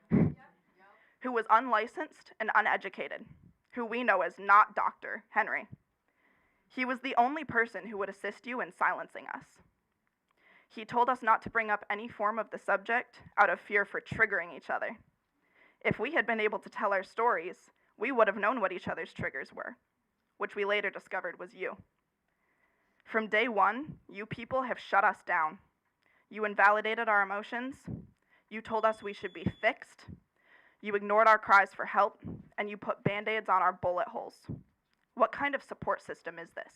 who was unlicensed and uneducated, who we know as not Dr. Henry. He was the only person who would assist you in silencing us. He told us not to bring up any form of the subject out of fear for triggering each other. If we had been able to tell our stories, we would have known what each other's triggers were. which we later discovered was you. From day one, you people have shut us down. You invalidated our emotions. You told us we should be fixed. You ignored our cries for help, and you put Band-Aids on our bullet holes. What kind of support system is this?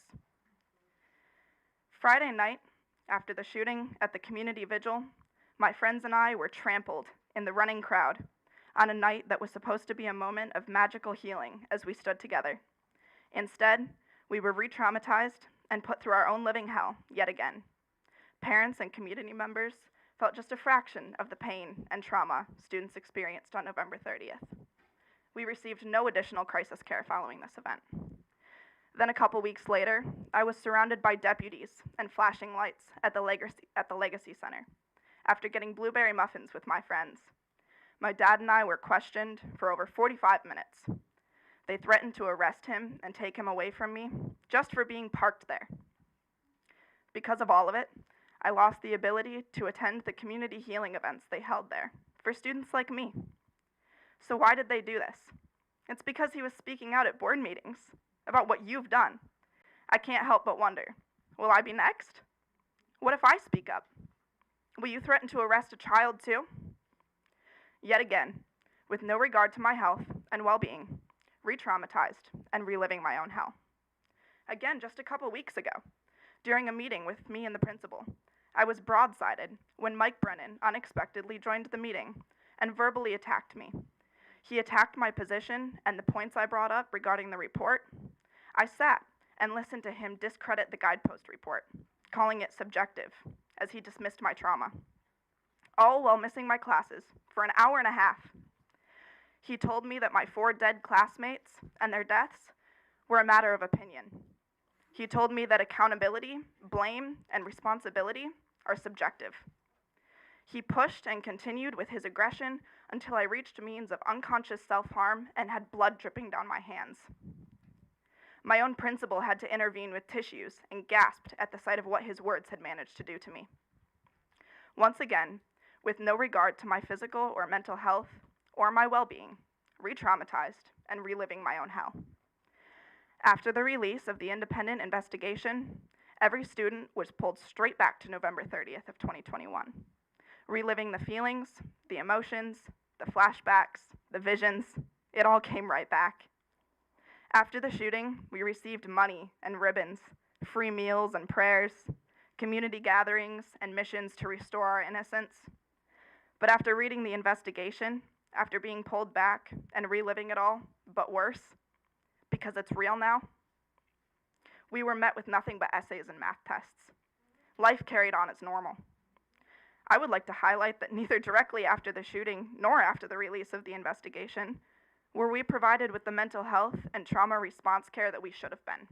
Friday night, after the shooting at the community vigil, my friends and I were trampled in the running crowd on a night that was supposed to be a moment of magical healing as we stood together. Instead, we were re-traumatized and put through our own living hell yet again. Parents and community members felt just a fraction of the pain and trauma students experienced on November 30th. We received no additional crisis care following this event. Then a couple weeks later, I was surrounded by deputies and flashing lights at the Legacy Center after getting blueberry muffins with my friends. My dad and I were questioned for over 45 minutes. They threatened to arrest him and take him away from me just for being parked there. Because of all of it, I lost the ability to attend the community healing events they held there for students like me. So why did they do this? It's because he was speaking out at board meetings about what you've done. I can't help but wonder, will I be next? What if I speak up? Will you threaten to arrest a child too? Yet again, with no regard to my health and well-being, re-traumatized and reliving my own hell. Again, just a couple weeks ago, during a meeting with me and the principal, I was broadsided when Mike Brennan unexpectedly joined the meeting and verbally attacked me. He attacked my position and the points I brought up regarding the report. I sat and listened to him discredit the guidepost report, calling it subjective, as he dismissed my trauma, all while missing my classes for an hour and a half. He told me that my 4 dead classmates and their deaths were a matter of opinion. He told me that accountability, blame, and responsibility are subjective. He pushed and continued with his aggression until I reached means of unconscious self-harm and had blood dripping down my hands. My own principal had to intervene with tissues and gasped at the sight of what his words had managed to do to me. Once again, with no regard to my physical or mental health or my well-being, re-traumatized and reliving my own hell. After the release of the independent investigation, every student was pulled straight back to November 30th of 2021, reliving the feelings, the emotions, the flashbacks, the visions. It all came right back. After the shooting, we received money and ribbons, free meals and prayers, community gatherings, and missions to restore our innocence. But after reading the investigation, after being pulled back and reliving it all, but worse, because it's real now, we were met with nothing but essays and math tests. Life carried on as normal. I would like to highlight that neither directly after the shooting nor after the release of the investigation were we provided with the mental health and trauma response care that we should have been.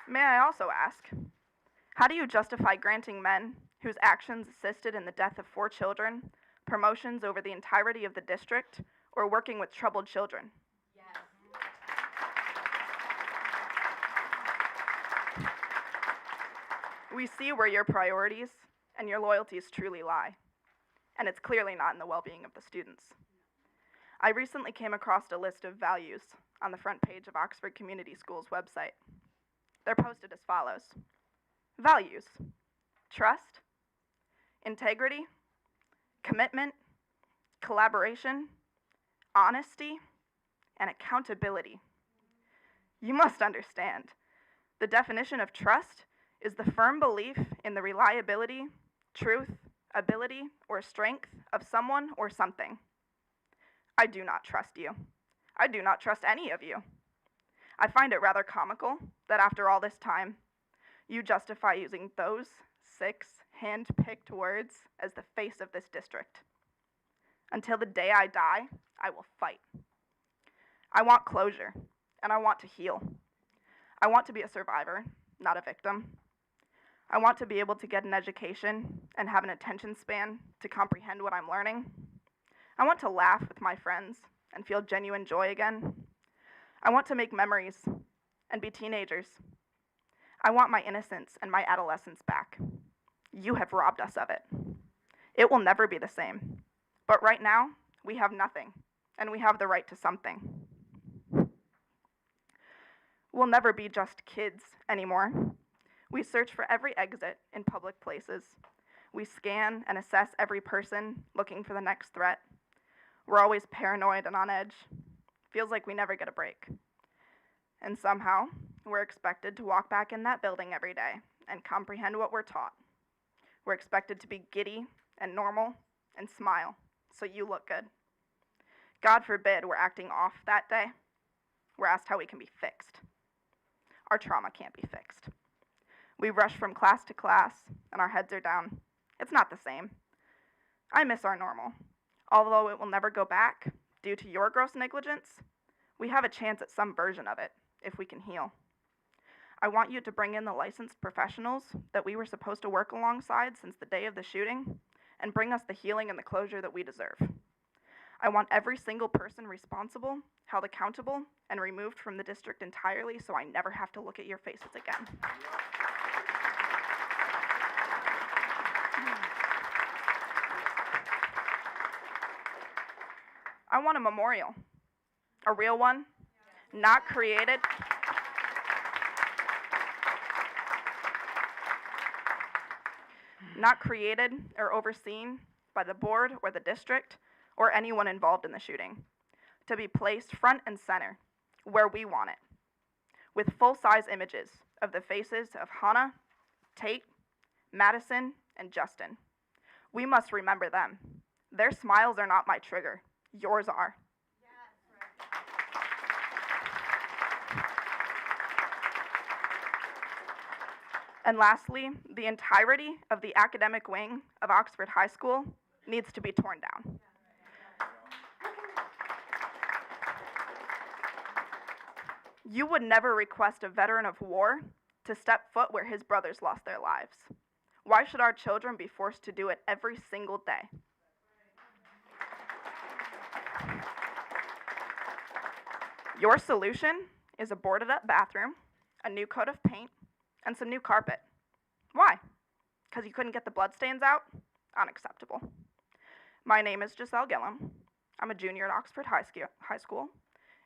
May I also ask, how do you justify granting men whose actions assisted in the death of 4 children promotions over the entirety of the district or working with troubled children? We see where your priorities and your loyalties truly lie, and it's clearly not in the well-being of the students. I recently came across a list of values on the front page of Oxford Community Schools' website. They're posted as follows. Values: trust, integrity, commitment, collaboration, honesty, and accountability. You must understand, the definition of trust is the firm belief in the reliability, truth, ability, or strength of someone or something. I do not trust you. I do not trust any of you. I find it rather comical that after all this time, you justify using those 6 hand-picked words as the face of this district. Until the day I die, I will fight. I want closure, and I want to heal. I want to be a survivor, not a victim. I want to be able to get an education and have an attention span to comprehend what I'm learning. I want to laugh with my friends and feel genuine joy again. I want to make memories and be teenagers. I want my innocence and my adolescence back. You have robbed us of it. It will never be the same. But right now, we have nothing, and we have the right to something. We'll never be just kids anymore. We search for every exit in public places. We scan and assess every person looking for the next threat. We're always paranoid and on edge. Feels like we never get a break. And somehow, we're expected to walk back in that building every day and comprehend what we're taught. We're expected to be giddy and normal and smile so you look good. God forbid we're acting off that day. We're asked how we can be fixed. Our trauma can't be fixed. We rush from class to class and our heads are down. It's not the same. I miss our normal. Although it will never go back due to your gross negligence, we have a chance at some version of it if we can heal. I want you to bring in the licensed professionals that we were supposed to work alongside since the day of the shooting and bring us the healing and the closure that we deserve. I want every single person responsible, held accountable, and removed from the district entirely so I never have to look at your faces again. I want a memorial, a real one, not created. Not created or overseen by the board or the district or anyone involved in the shooting, to be placed front and center where we want it, with full-size images of the faces of Hannah, Tate, Madison, and Justin. We must remember them. Their smiles are not my trigger. Yours are. And lastly, the entirety of the academic wing of Oxford High School needs to be torn down. You would never request a veteran of war to step foot where his brothers lost their lives. Why should our children be forced to do it every single day? Your solution is a boarded up bathroom, a new coat of paint, and some new carpet. Why? Because you couldn't get the bloodstains out? Unacceptable. My name is Giselle Gillum. I'm a junior at Oxford High School,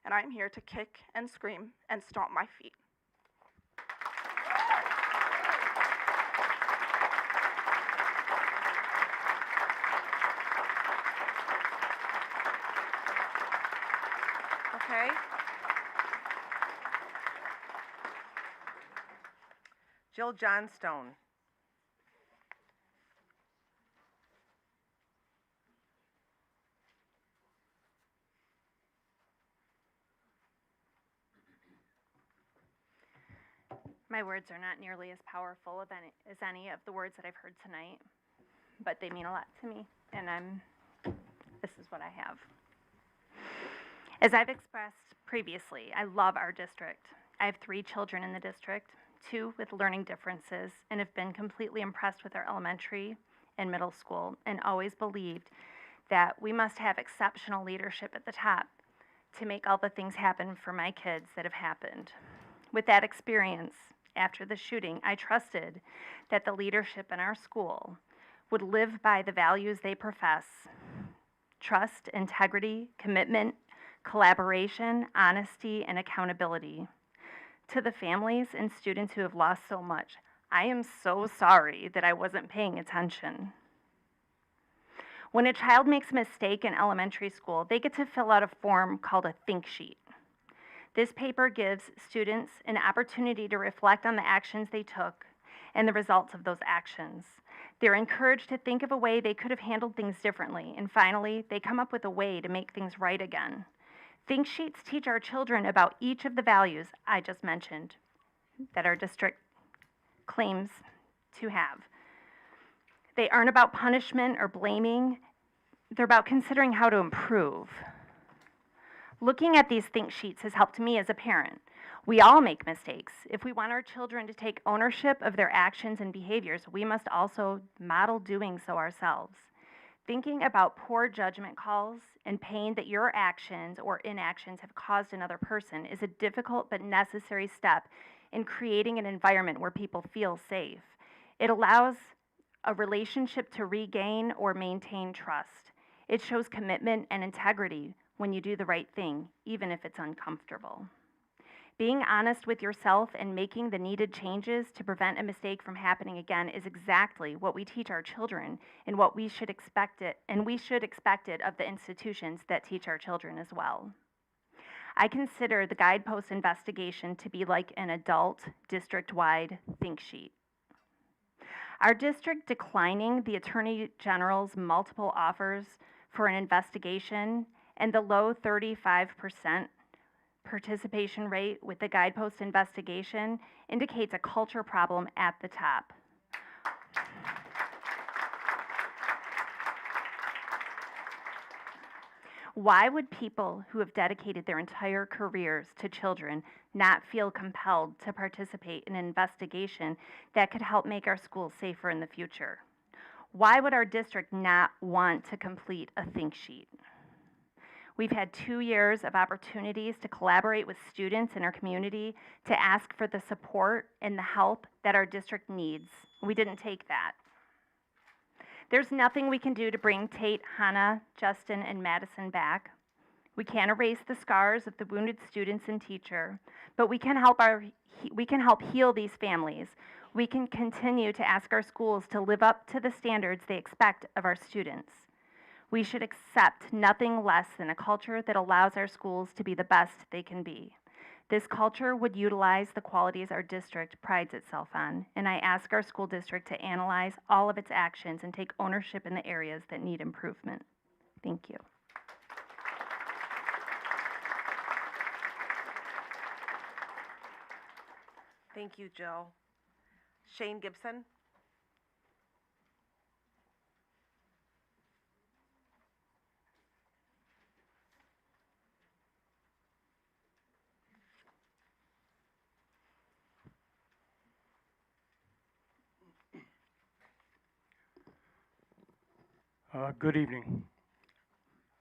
and I'm here to kick and scream and stomp my feet. Okay. Jill Johnstone. My words are not nearly as powerful as any of the words that I've heard tonight, but they mean a lot to me, and this is what I have. As I've expressed previously, I love our district. I have 3 children in the district, 2 with learning differences, and have been completely impressed with our elementary and middle school, and always believed that we must have exceptional leadership at the top to make all the things happen for my kids that have happened. With that experience, after the shooting, I trusted that the leadership in our school would live by the values they profess: trust, integrity, commitment, collaboration, honesty, and accountability. To the families and students who have lost so much, I am so sorry that I wasn't paying attention. When a child makes a mistake in elementary school, they get to fill out a form called a think sheet. This paper gives students an opportunity to reflect on the actions they took and the results of those actions. They're encouraged to think of a way they could have handled things differently, and finally, they come up with a way to make things right again. Think sheets teach our children about each of the values I just mentioned that our district claims to have. They aren't about punishment or blaming. They're about considering how to improve. Looking at these think sheets has helped me as a parent. We all make mistakes. If we want our children to take ownership of their actions and behaviors, we must also model doing so ourselves. Thinking about poor judgment calls and pain that your actions or inactions have caused another person is a difficult but necessary step in creating an environment where people feel safe. It allows a relationship to regain or maintain trust. It shows commitment and integrity when you do the right thing, even if it's uncomfortable. Being honest with yourself and making the needed changes to prevent a mistake from happening again is exactly what we teach our children and what we should expect it, and we should expect it of the institutions that teach our children as well. I consider the guidepost investigation to be like an adult district-wide think sheet. Our district declining the Attorney General's multiple offers for an investigation and the low 35% participation rate with the guidepost investigation indicates a culture problem at the top. Why would people who have dedicated their entire careers to children not feel compelled to participate in an investigation that could help make our schools safer in the future? Why would our district not want to complete a think sheet? We've had 2 years of opportunities to collaborate with students in our community to ask for the support and the help that our district needs. We didn't take that. There's nothing we can do to bring Tate, Hannah, Justin, and Madison back. We can't erase the scars of the wounded students and teacher, but we can help heal these families. We can continue to ask our schools to live up to the standards they expect of our students. We should accept nothing less than a culture that allows our schools to be the best they can be. This culture would utilize the qualities our district prides itself on, and I ask our school district to analyze all of its actions and take ownership in the areas that need improvement. Thank you. Thank you, Jill. Shane Gibson? Good evening.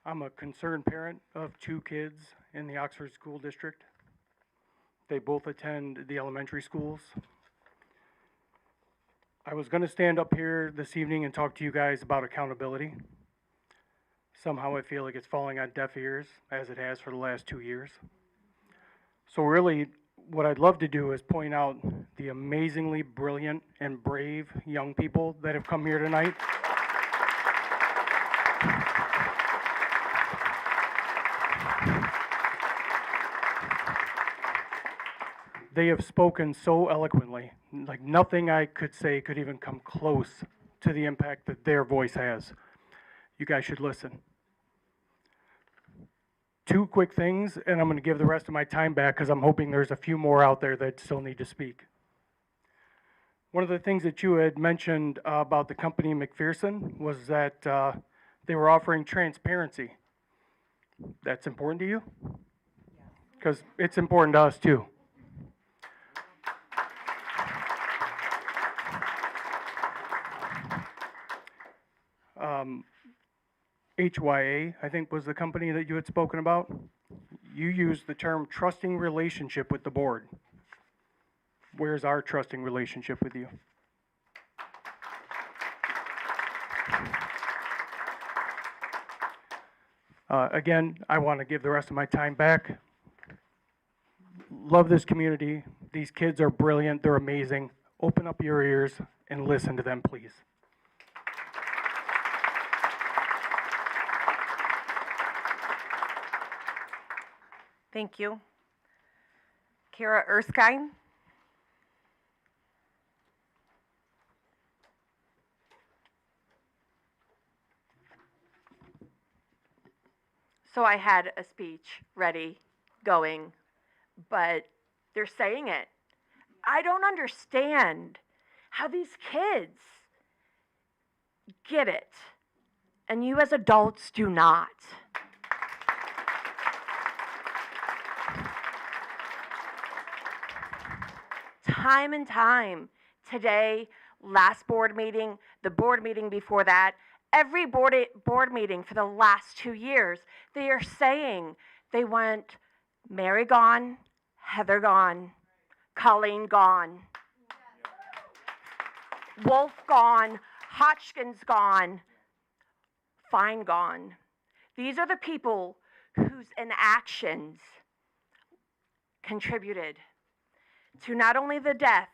I'm a concerned parent of 2 kids in the Oxford School District. They both attend the elementary schools. I was going to stand up here this evening and talk to you guys about accountability. Somehow I feel like it's falling on deaf ears, as it has for the last 2 years. So really, what I'd love to do is point out the amazingly brilliant and brave young people that have come here tonight. They have spoken so eloquently, like nothing I could say could even come close to the impact that their voice has. You guys should listen. 2 quick things, and I'm going to give the rest of my time back because I'm hoping there's a few more out there that still need to speak. One of the things that you had mentioned about the company McPherson was that they were offering transparency. That's important to you? Because it's important to us too. HYA, I think, was the company that you had spoken about. You used the term trusting relationship with the board. Where's our trusting relationship with you? Again, I want to give the rest of my time back. Love this community. These kids are brilliant. They're amazing. Open up your ears and listen to them, please. Thank you. Kara Erskine? So I had a speech ready, going, but they're saying it. I don't understand how these kids get it, and you as adults do not. Time and time, today, last board meeting, the board meeting before that, every board meeting for the last 2 years, they are saying they want Mary gone, Heather gone, Colleen gone, Wolf gone, Hotchkins gone, Fine gone. These are the people whose inactions contributed to not only the death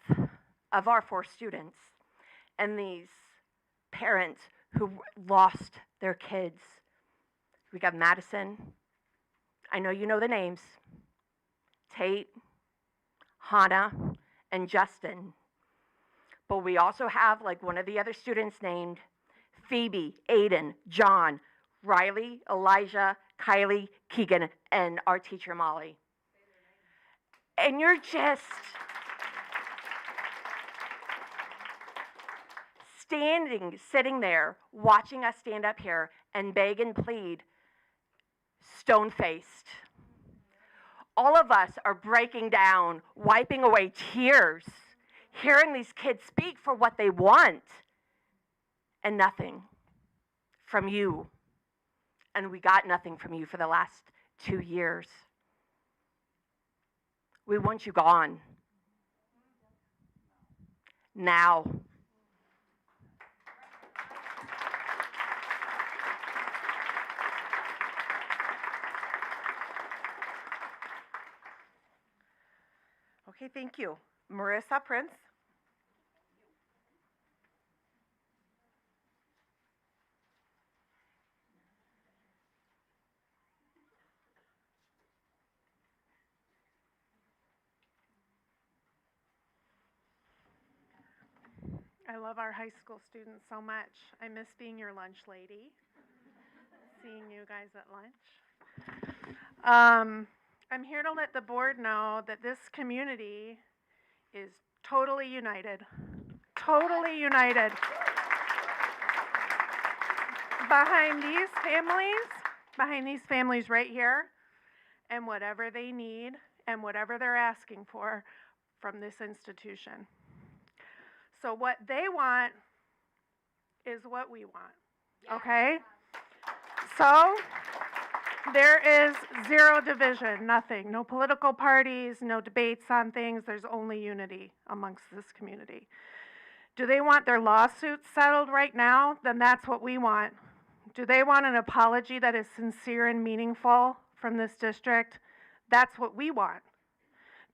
of our 4 students and these parents who lost their kids. We got Madison. I know you know the names. Tate, Hannah, and Justin. But we also have like one of the other students named Phoebe, Aiden, John, Riley, Elijah, Kylie, Keegan, and our teacher Molly. And you're just sitting there, watching us stand up here and beg and plead, stone-faced. All of us are breaking down, wiping away tears, hearing these kids speak for what they want, and nothing from you. And we got nothing from you for the last 2 years. We want you gone. Now. Okay, thank you. Marissa Prince. I love our high school students so much. I miss being your lunch lady, seeing you guys at lunch. I'm here to let the board know that this community is totally united. Totally united. Behind these families right here, and whatever they need and whatever they're asking for from this institution. So what they want is what we want, okay? So there is zero division, nothing, no political parties, no debates on things, there's only unity amongst this community. Do they want their lawsuits settled right now? Then that's what we want. Do they want an apology that is sincere and meaningful from this district? That's what we want.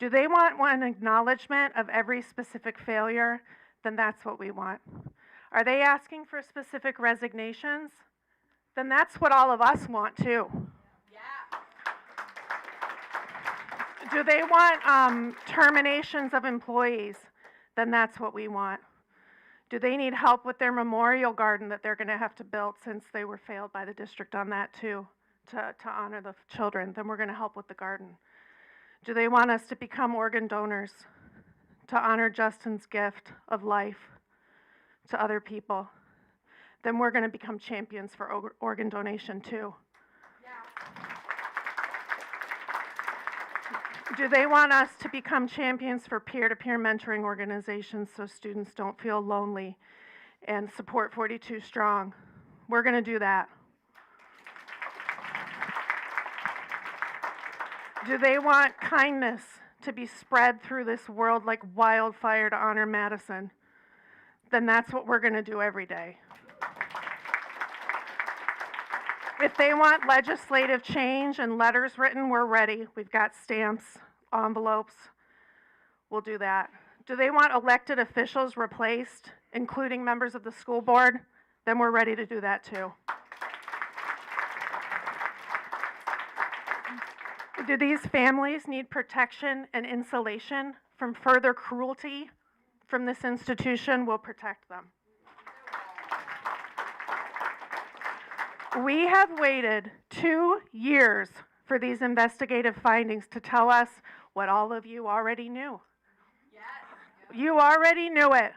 Do they want one acknowledgement of every specific failure? Then that's what we want. Are they asking for specific resignations? Then that's what all of us want too. Do they want terminations of employees? Then that's what we want. Do they need help with their memorial garden that they're going to have to build since they were failed by the district on that too, to honor the children? Then we're going to help with the garden. Do they want us to become organ donors to honor Justin's gift of life to other people? Then we're going to become champions for organ donation too. Do they want us to become champions for peer-to-peer mentoring organizations so students don't feel lonely and support 42 Strong? We're going to do that. Do they want kindness to be spread through this world like wildfire to honor Madison? Then that's what we're going to do every day. If they want legislative change and letters written, we're ready. We've got stamps, envelopes. We'll do that. Do they want elected officials replaced, including members of the school board? Then we're ready to do that too. Do these families need protection and insulation from further cruelty from this institution? We'll protect them. We have waited 2 years for these investigative findings to tell us what all of you already knew. You already knew it.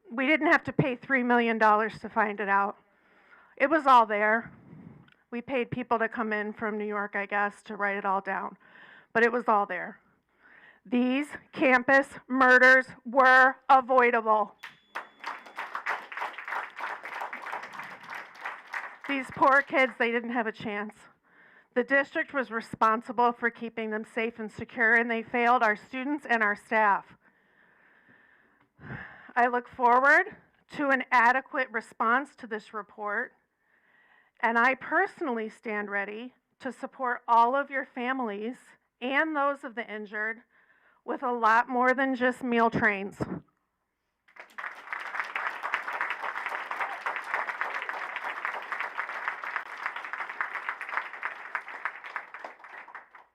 We didn't have to pay $3 million to find it out. It was all there. We paid people to come in from New York, I guess, to write it all down. But it was all there. These campus murders were avoidable. These poor kids, they didn't have a chance. The district was responsible for keeping them safe and secure, and they failed our students and our staff. I look forward to an adequate response to this report, and I personally stand ready to support all of your families and those of the injured with a lot more than just meal trains.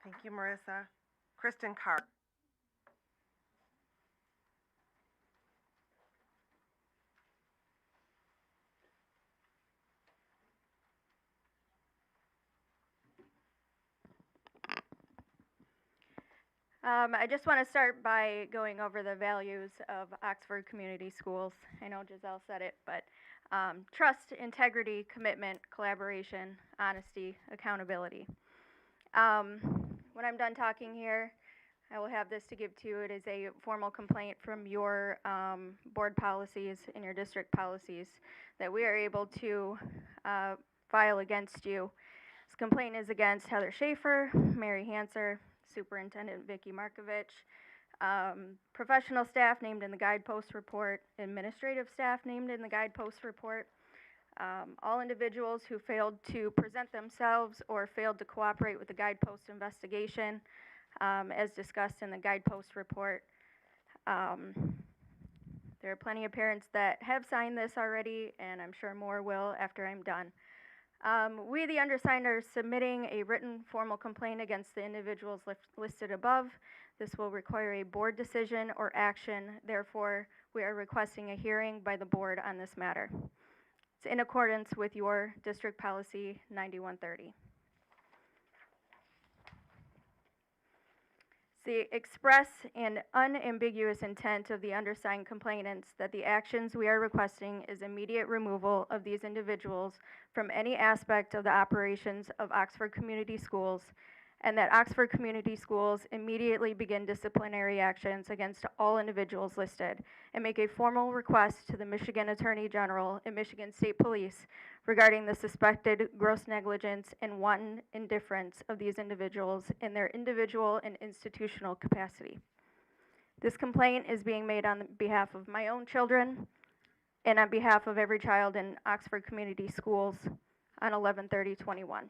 Thank you, Marissa. Kristen Carr. I just want to start by going over the values of Oxford Community Schools. I know Giselle said it, but trust, integrity, commitment, collaboration, honesty, accountability. When I'm done talking here, I will have this to give to you. It is a formal complaint from your board policies and your district policies that we are able to file against you. This complaint is against Heather Schaefer, Mary Hanser, Superintendent Vicki Markovich, professional staff named in the guidepost report, administrative staff named in the guidepost report, all individuals who failed to present themselves or failed to cooperate with the guidepost investigation, as discussed in the guidepost report. There are plenty of parents that have signed this already, and I'm sure more will after I'm done. We, the undersigned, are submitting a written formal complaint against the individuals listed above. This will require a board decision or action. Therefore, we are requesting a hearing by the board on this matter. It's in accordance with your district policy 9130. The express and unambiguous intent of the undersigned complainants that the actions we are requesting is immediate removal of these individuals from any aspect of the operations of Oxford Community Schools, and that Oxford Community Schools immediately begin disciplinary actions against all individuals listed, and make a formal request to the Michigan Attorney General and Michigan State Police regarding the suspected gross negligence and wanton indifference of these individuals in their individual and institutional capacity. This complaint is being made on behalf of my own children and on behalf of every child in Oxford Community Schools on 11/30/21.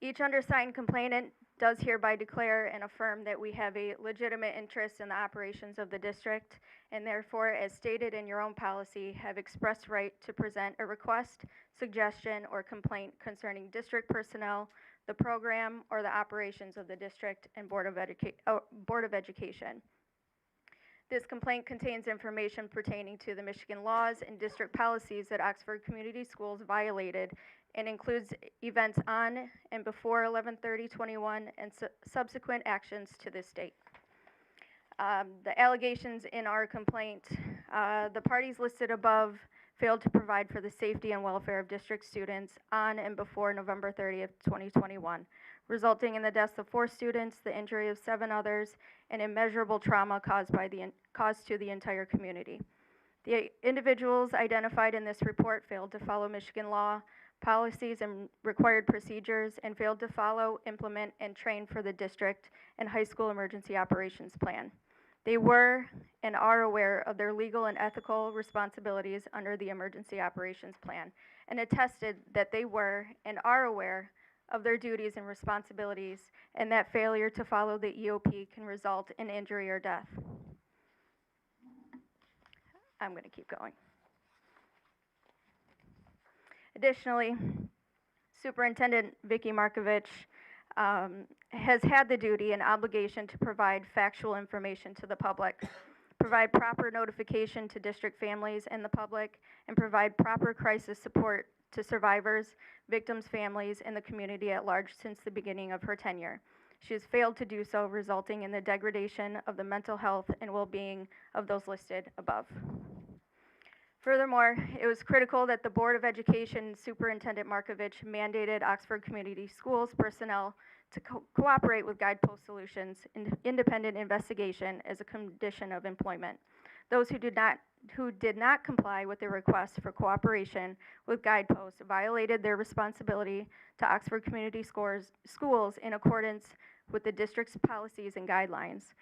Each undersigned complainant does hereby declare and affirm that we have a legitimate interest in the operations of the district, and therefore, as stated in your own policy, have express right to present a request, suggestion, or complaint concerning district personnel, the program, or the operations of the district and Board of Education. This complaint contains information pertaining to the Michigan laws and district policies that Oxford Community Schools violated, and includes events on and before 11/30/21 and subsequent actions to this date. The allegations in our complaint, the parties listed above failed to provide for the safety and welfare of district students on and before November 30th, 2021, resulting in the deaths of 4 students, the injury of 7 others, and immeasurable trauma caused to the entire community. The individuals identified in this report failed to follow Michigan law, policies, and required procedures, and failed to follow, implement, and train for the district and high school emergency operations plan. They were and are aware of their legal and ethical responsibilities under the emergency operations plan, and attested that they were and are aware of their duties and responsibilities, and that failure to follow the EOP can result in injury or death. I'm going to keep going. Additionally, Superintendent Vicki Markovich has had the duty and obligation to provide factual information to the public, provide proper notification to district families and the public, and provide proper crisis support to survivors, victims' families, and the community at large since the beginning of her tenure. She has failed to do so, resulting in the degradation of the mental health and well-being of those listed above. Furthermore, it was critical that the Board of Education Superintendent Markovich mandated Oxford Community Schools personnel to cooperate with Guidepost Solutions in independent investigation as a condition of employment. Those who did not comply with the request for cooperation with Guidepost violated their responsibility to Oxford Community Schools in accordance with the district's policies and guidelines.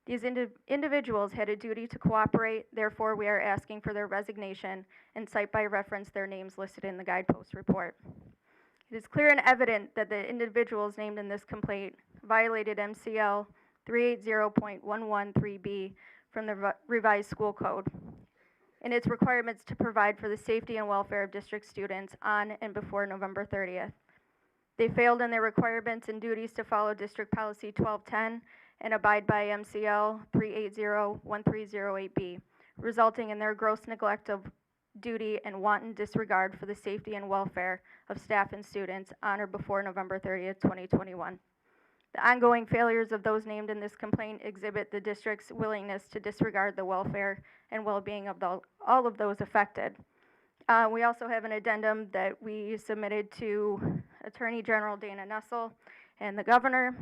These individuals had a duty to cooperate, therefore we are asking for their resignation and cite by reference their names listed in the guidepost report. It is clear and evident that the individuals named in this complaint violated MCL 380.113B from the revised school code and its requirements to provide for the safety and welfare of district students on and before November 30th. They failed in their requirements and duties to follow District Policy 1210 and abide by MCL 380.1308B, resulting in their gross neglect of duty and wanton disregard for the safety and welfare of staff and students on or before November 30th, 2021. The ongoing failures of those named in this complaint exhibit the district's willingness to disregard the welfare and well-being of all of those affected. We also have an addendum that we submitted to Attorney General Dana Nussel and the Governor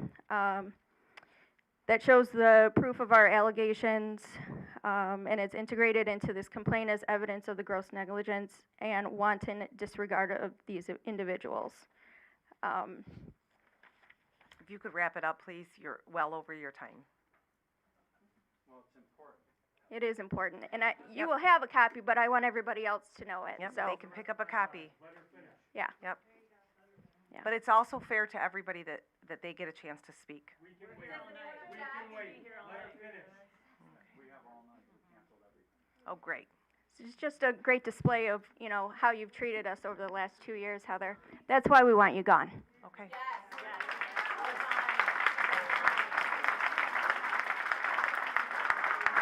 that shows the proof of our allegations, and it's integrated into this complaint as evidence of the gross negligence and wanton disregard of these individuals. If you could wrap it up, please, you're well over your time. It is important, and you will have a copy, but I want everybody else to know it. Yep, So they can pick up a copy. yeah. Yep. Yeah. But it's also fair to everybody that they get a chance to speak. Oh, great. It's just a great display of, how you've treated us over the last 2 years, Heather. That's why we want you gone. Okay.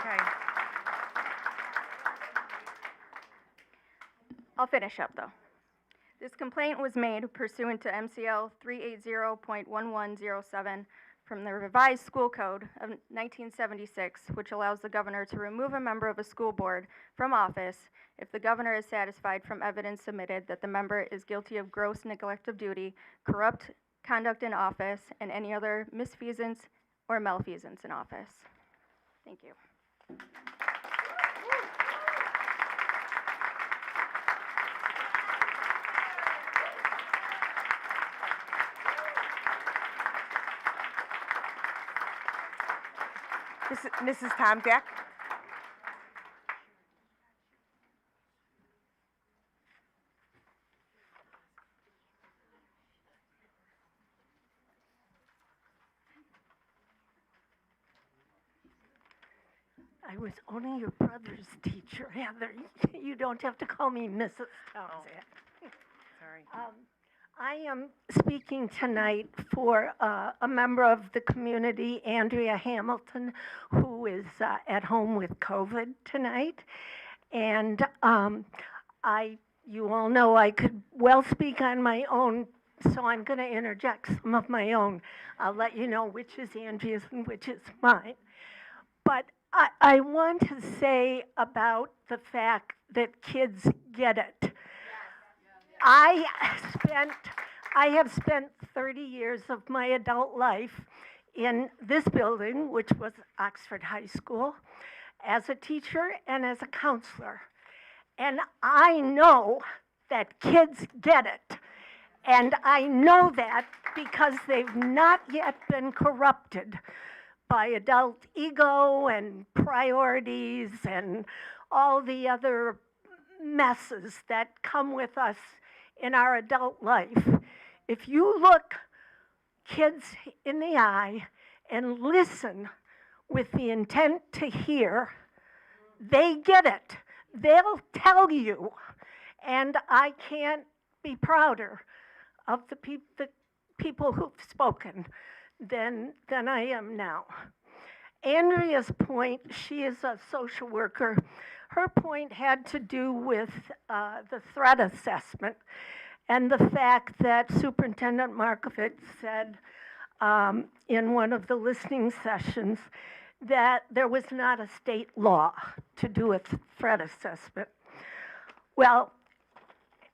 Okay. I'll finish up, though. This complaint was made pursuant to MCL 380.1107 from the revised school code of 1976, which allows the governor to remove a member of a school board from office if the governor is satisfied from evidence submitted that the member is guilty of gross neglect of duty, corrupt conduct in office, and any other misfeasance or malfeasance in office. Thank you. Mrs. Tomczak? I was only your brother's teacher, Heather. You don't have to call me Mrs. Tomczak. Sorry. I am speaking tonight for a member of the community, Andrea Hamilton, who is at home with COVID tonight. And you all know I could well speak on my own, so I'm going to interject some of my own. I'll let you know which is Andrea's and which is mine. But I want to say about the fact that kids get it. I have spent 30 years of my adult life in this building, which was Oxford High School, as a teacher and as a counselor. And I know that kids get it. And I know that because they've not yet been corrupted by adult ego and priorities and all the other messes that come with us in our adult life. If you look kids in the eye and listen with the intent to hear, they get it. They'll tell you. And I can't be prouder of the people who've spoken than I am now. Andrea's point, she is a social worker. Her point had to do with the threat assessment and the fact that Superintendent Markovich said in one of the listening sessions that there was not a state law to do a threat assessment. Well,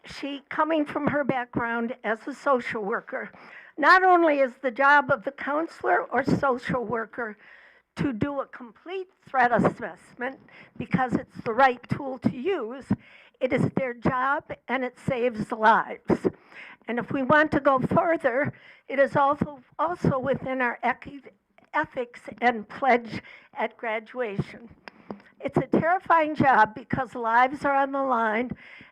she, coming from her background as a social worker, not only is the job of the counselor or social worker to do a complete threat assessment because it's the right tool to use, it is their job and it saves lives. And if we want to go further, it is also within our ethics and pledge at graduation. It's a terrifying job because lives are on the line,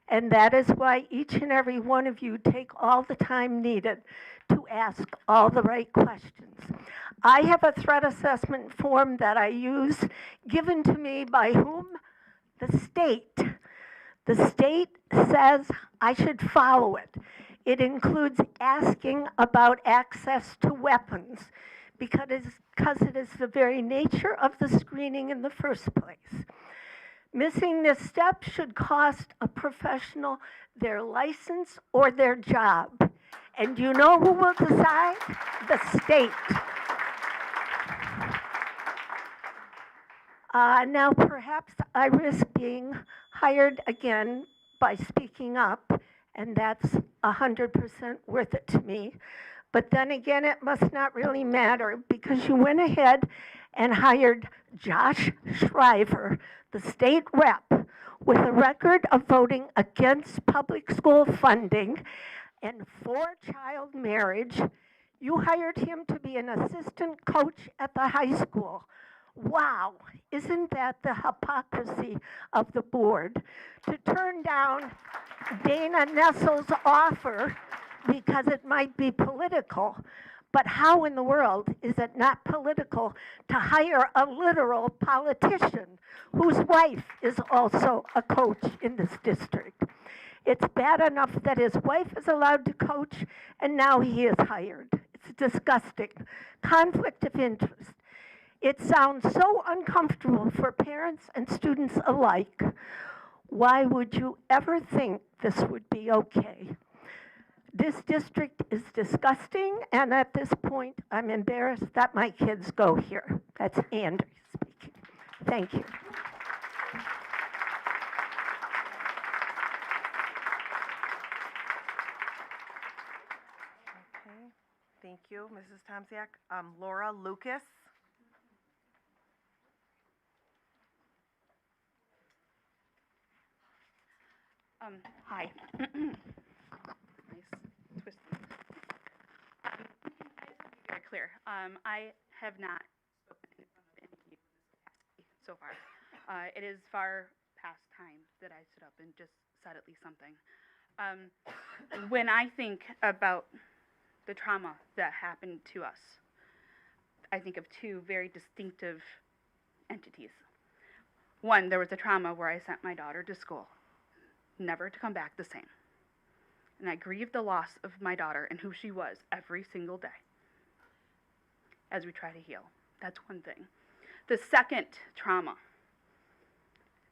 and that is why each and every one of you take all the time needed to ask all the right questions. I have a threat assessment form that I use, given to me by whom? The state. The state says I should follow it. It includes asking about access to weapons because it is the very nature of the screening in the first place. Missing this step should cost a professional their license or their job. And you know who will decide? The state. Now, perhaps I risk being hired again by speaking up, and that's 100% worth it to me. But then again, it must not really matter because you went ahead and hired Josh Shriver, the state rep, with a record of voting against public school funding and for child marriage. You hired him to be an assistant coach at the high school. Wow, isn't that the hypocrisy of the board? To turn down Dana Nessel's offer because it might be political, but how in the world is it not political to hire a literal politician whose wife is also a coach in this district? It's bad enough that his wife is allowed to coach, and now he is hired. It's disgusting. Conflict of interest. It sounds so uncomfortable for parents and students alike. Why would you ever think this would be okay? This district is disgusting, and at this point, I'm embarrassed that my kids go here. That's Andrea speaking. Thank you. Okay, thank you, Mrs. Tomsiak. Laura Lucas. Hi. Nice twist. Very clear. I have not spoken in front of any of you in this capacity so far. It is far past time that I stood up and just said at least something. When I think about the trauma that happened to us, I think of two very distinctive entities. One, there was a trauma where I sent my daughter to school, never to come back the same. And I grieved the loss of my daughter and who she was every single day as we try to heal. That's one thing. The second trauma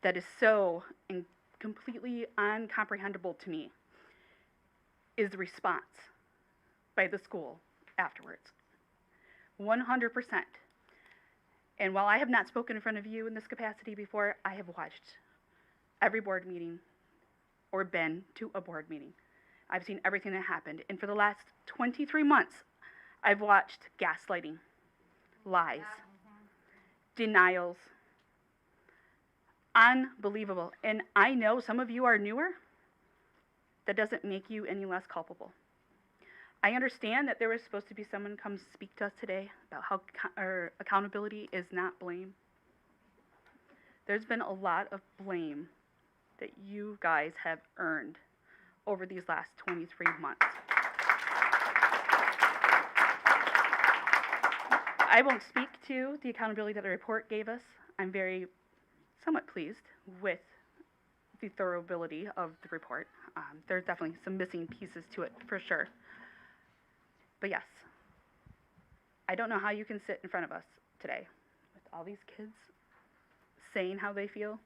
that is so completely uncomprehendable to me is the response by the school afterwards. 100%. And while I have not spoken in front of you in this capacity before, I have watched every board meeting or been to a board meeting. I've seen everything that happened. And for the last 23 months, I've watched gaslighting, lies, denials. Unbelievable. And I know some of you are newer. That doesn't make you any less culpable. I understand that there was supposed to be someone come speak to us today about how accountability is not blame. There's been a lot of blame that you guys have earned over these last 23 months. I won't speak to the accountability that the report gave us. I'm very somewhat pleased with the thoroughability of the report. There's definitely some missing pieces to it for sure. But yes, I don't know how you can sit in front of us today with all these kids saying how they feel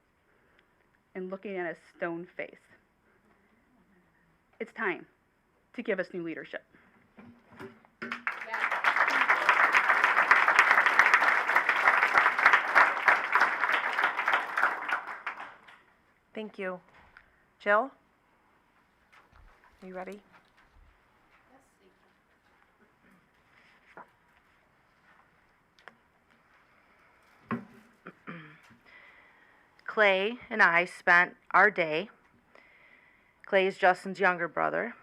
and looking at a stone face. It's time to give us new leadership. Thank you. Jill? Are you ready? Clay and I spent our day, Clay is Justin's younger brother,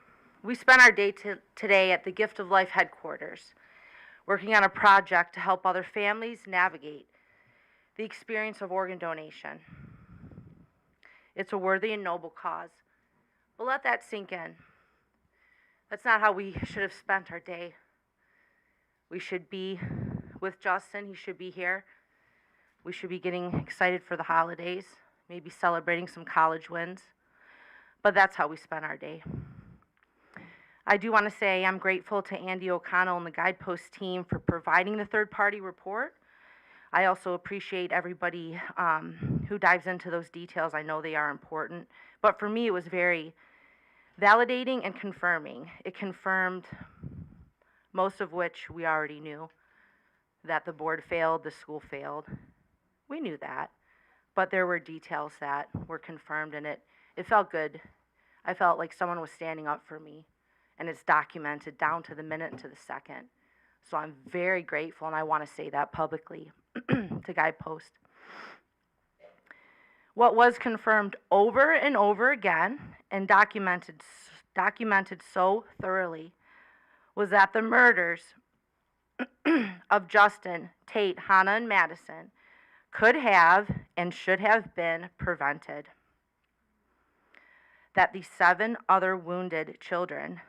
we spent our day today at the Gift of Life headquarters, working on a project to help other families navigate the experience of organ donation. It's a worthy and noble cause. But let that sink in. That's not how we should have spent our day. We should be with Justin. He should be here. We should be getting excited for the holidays, maybe celebrating some college wins. But that's how we spent our day. I do want to say I'm grateful to Andy O'Connell and the Guidepost team for providing the third-party report. I also appreciate everybody who dives into those details. I know they are important. But for me, it was very validating and confirming. It confirmed most of which we already knew, that the board failed, the school failed. We knew that. But there were details that were confirmed, and it felt good. I felt like someone was standing up for me, and it's documented down to the minute and to the second. So I'm very grateful, and I want to say that publicly to Guidepost. What was confirmed over and over again and documented so thoroughly was that the murders of Justin, Tate, Hannah, and Madison could have and should have been prevented. That the 7 other wounded children,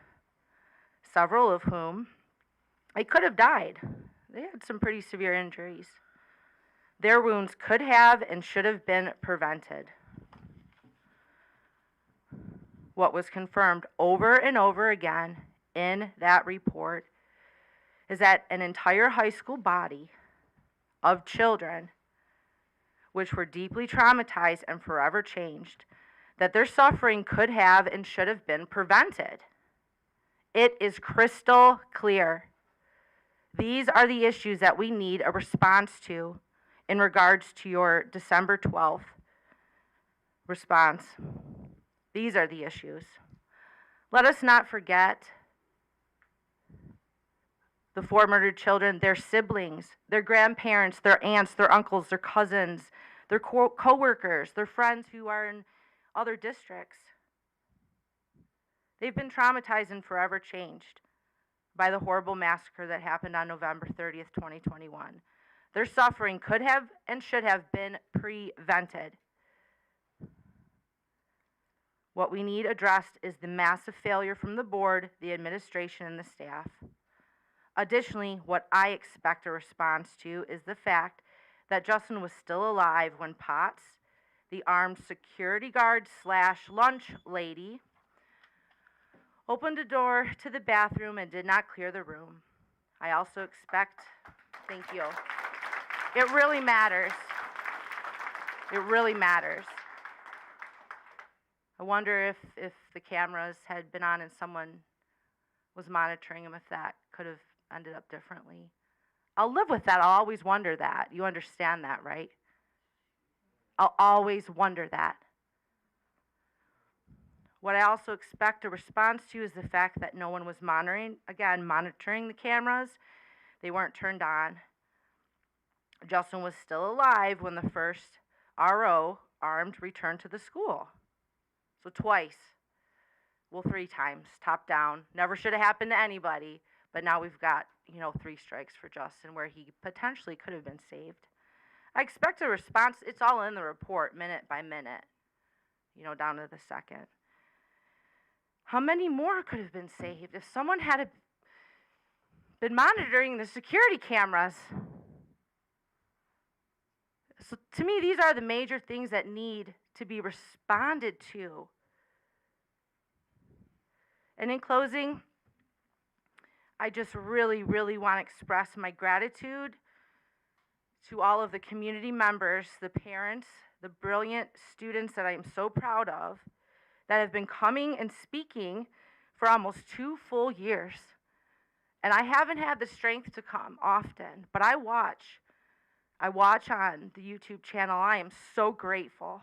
several of whom they could have died. They had some pretty severe injuries. Their wounds could have and should have been prevented. What was confirmed over and over again in that report is that an entire high school body of children, which were deeply traumatized and forever changed, that their suffering could have and should have been prevented. It is crystal clear. These are the issues that we need a response to in regards to your December 12th response. These are the issues. Let us not forget the 4 murdered children, their siblings, their grandparents, their aunts, their uncles, their cousins, their co-workers, their friends who are in other districts. They've been traumatized and forever changed by the horrible massacre that happened on November 30th, 2021. Their suffering could have and should have been prevented. What we need addressed is the massive failure from the board, the administration, and the staff. Additionally, what I expect a response to is the fact that Justin was still alive when Potts, the armed security guard / lunch lady, opened a door to the bathroom and did not clear the room. I also expect, thank you. It really matters. It really matters. I wonder if the cameras had been on and someone was monitoring him, if that could have ended up differently. I'll live with that. I'll always wonder that. You understand that, right? I'll always wonder that. What I also expect a response to is the fact that no one was monitoring the cameras. They weren't turned on. Justin was still alive when the first RO, armed, returned to the school. So twice. Well, 3 times, top down. Never should have happened to anybody, but now we've got, 3 strikes for Justin where he potentially could have been saved. I expect a response. It's all in the report, minute by minute, down to the second. How many more could have been saved if someone had been monitoring the security cameras? So to me, these are the major things that need to be responded to. And in closing, I just really, really want to express my gratitude to all of the community members, the parents, the brilliant students that I am so proud of, that have been coming and speaking for almost 2 full years. And I haven't had the strength to come often, but I watch on the YouTube channel. I am so grateful.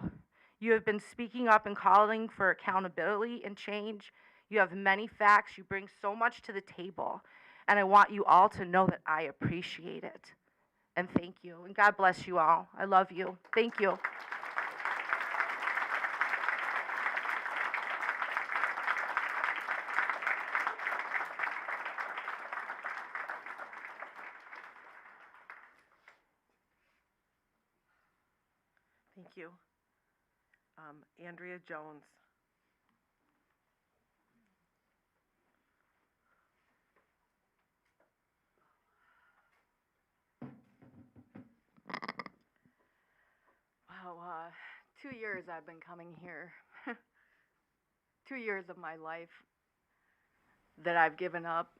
You have been speaking up and calling for accountability and change. You have many facts. You bring so much to the table. And I want you all to know that I appreciate it. And thank you. And God bless you all. I love you. Thank you. Thank you. Andrea Jones. Wow, 2 years I've been coming here. 2 years of my life that I've given up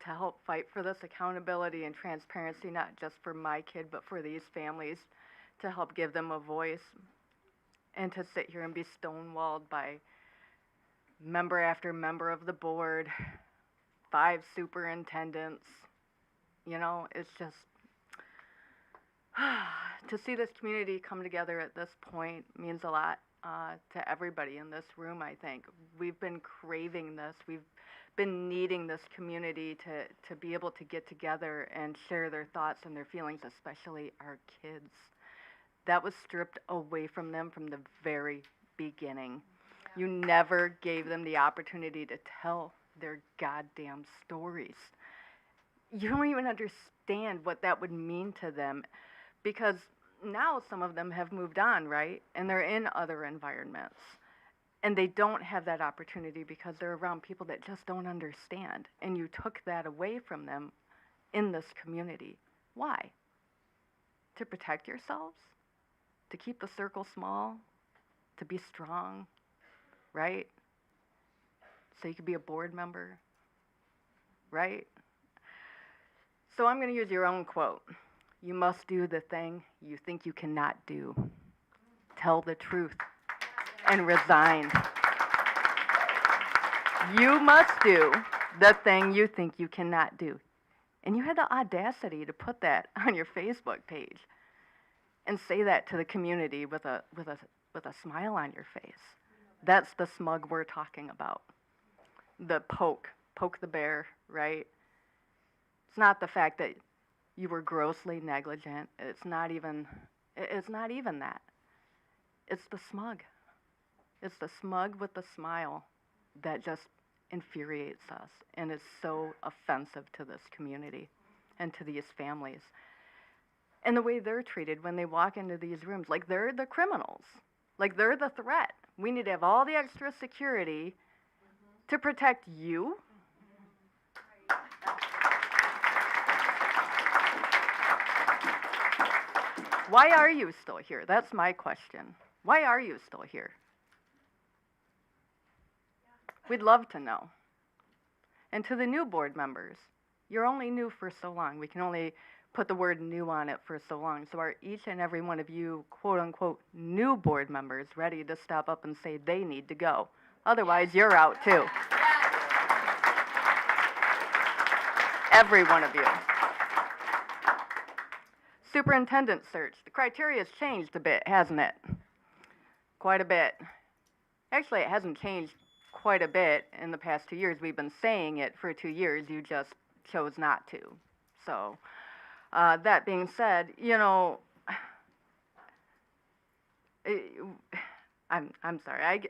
to help fight for this accountability and transparency, not just for my kid, but for these families, to help give them a voice, and to sit here and be stonewalled by member after member of the board, 5 superintendents. You know, it's just, to see this community come together at this point means a lot to everybody in this room, I think. We've been craving this. We've been needing this community to be able to get together and share their thoughts and their feelings, especially our kids. That was stripped away from them from the very beginning. You never gave them the opportunity to tell their goddamn stories. You don't even understand what that would mean to them, because now some of them have moved on, right? And they're in other environments. And they don't have that opportunity because they're around people that just don't understand. And you took that away from them in this community. Why? To protect yourselves? To keep the circle small? To be strong? Right? So you could be a board member? Right? So I'm going to use your own quote. You must do the thing you think you cannot do. Tell the truth and resign. You must do the thing you think you cannot do. And you had the audacity to put that on your Facebook page and say that to the community with a smile on your face. That's the smug we're talking about. The poke the bear, right? It's not the fact that you were grossly negligent. It's not even that. It's the smug. It's the smug with the smile that just infuriates us and is so offensive to this community and to these families. And the way they're treated when they walk into these rooms, like they're the criminals, like they're the threat. We need to have all the extra security to protect you. Why are you still here? That's my question. Why are you still here? We'd love to know. And to the new board members, you're only new for so long. We can only put the word new on it for so long. So are each and every one of you, quote unquote, new board members ready to step up and say they need to go? Otherwise, you're out too. Every one of you. Superintendent search. The criteria's changed a bit, hasn't it? Quite a bit. Actually, it hasn't changed quite a bit in the past 2 years. We've been saying it for 2 years. You just chose not to. So, that being said, you know, I'm sorry.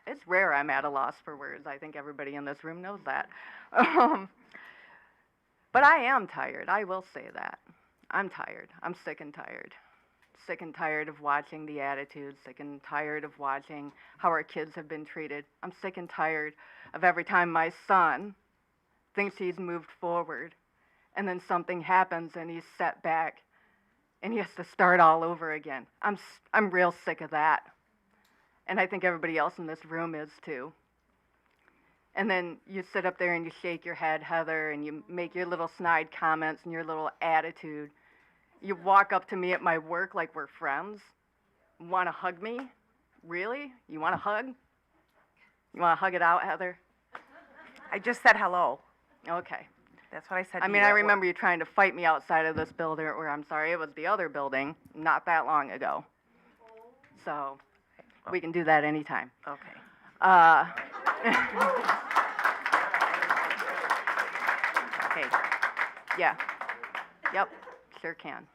It's rare I'm at a loss for words. I think everybody in this room knows that. But I am tired. I will say that. I'm tired. I'm sick and tired. Sick and tired of watching the attitudes, sick and tired of watching how our kids have been treated. I'm sick and tired of every time my son thinks he's moved forward and then something happens and he's set back and he has to start all over again. I'm real sick of that. And I think everybody else in this room is too. And then you sit up there and you shake your head, Heather, and you make your little snide comments and your little attitude. You walk up to me at my work like we're friends. Want to hug me? Really? You want to hug? You want to hug it out, Heather? I just said hello. Okay. That's what I said. I mean, I remember you trying to fight me outside of this building, or I'm sorry, it was the other building, not that long ago. So, we can do that anytime. Okay. Okay. Yeah. Yep. Sure can.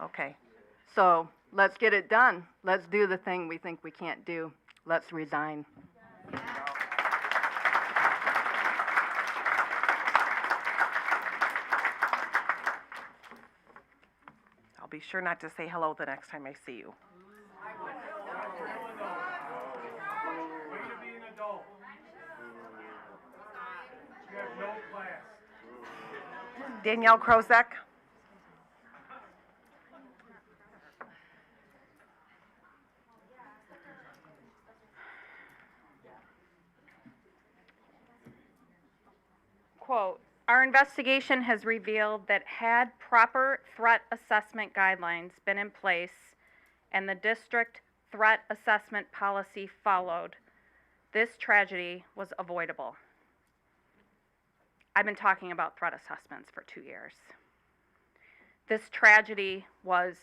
Okay. So, let's get it done. Let's do the thing we think we can't do. Let's resign. I'll be sure not to say hello the next time I see you. Way to be an adult. You have no class. Danielle Krozek. Quote, our investigation has revealed that had proper threat assessment guidelines been in place and the district threat assessment policy followed, this tragedy was avoidable. I've been talking about threat assessments for 2 years. This tragedy was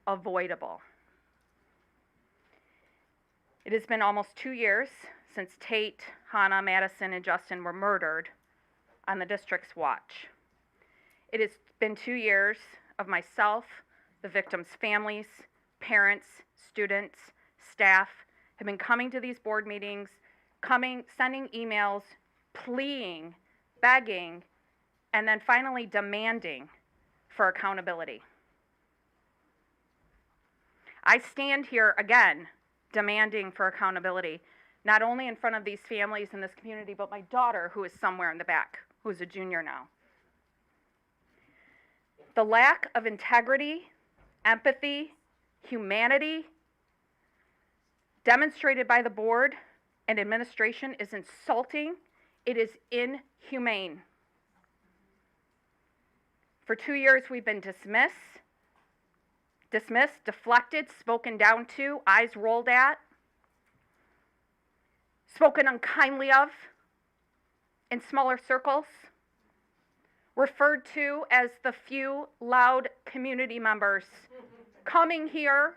avoidable. It has been almost 2 years since Tate, Hannah, Madison, and Justin were murdered on the district's watch. It has been 2 years of myself, the victims' families, parents, students, staff have been coming to these board meetings, sending emails, pleading, begging, and then finally demanding for accountability. I stand here again demanding for accountability, not only in front of these families in this community, but my daughter, who is somewhere in the back, who is a junior now. The lack of integrity, empathy, humanity demonstrated by the board and administration is insulting. It is inhumane. For 2 years, we've been dismissed, deflected, spoken down to, eyes rolled at, spoken unkindly of in smaller circles, referred to as the few loud community members coming here,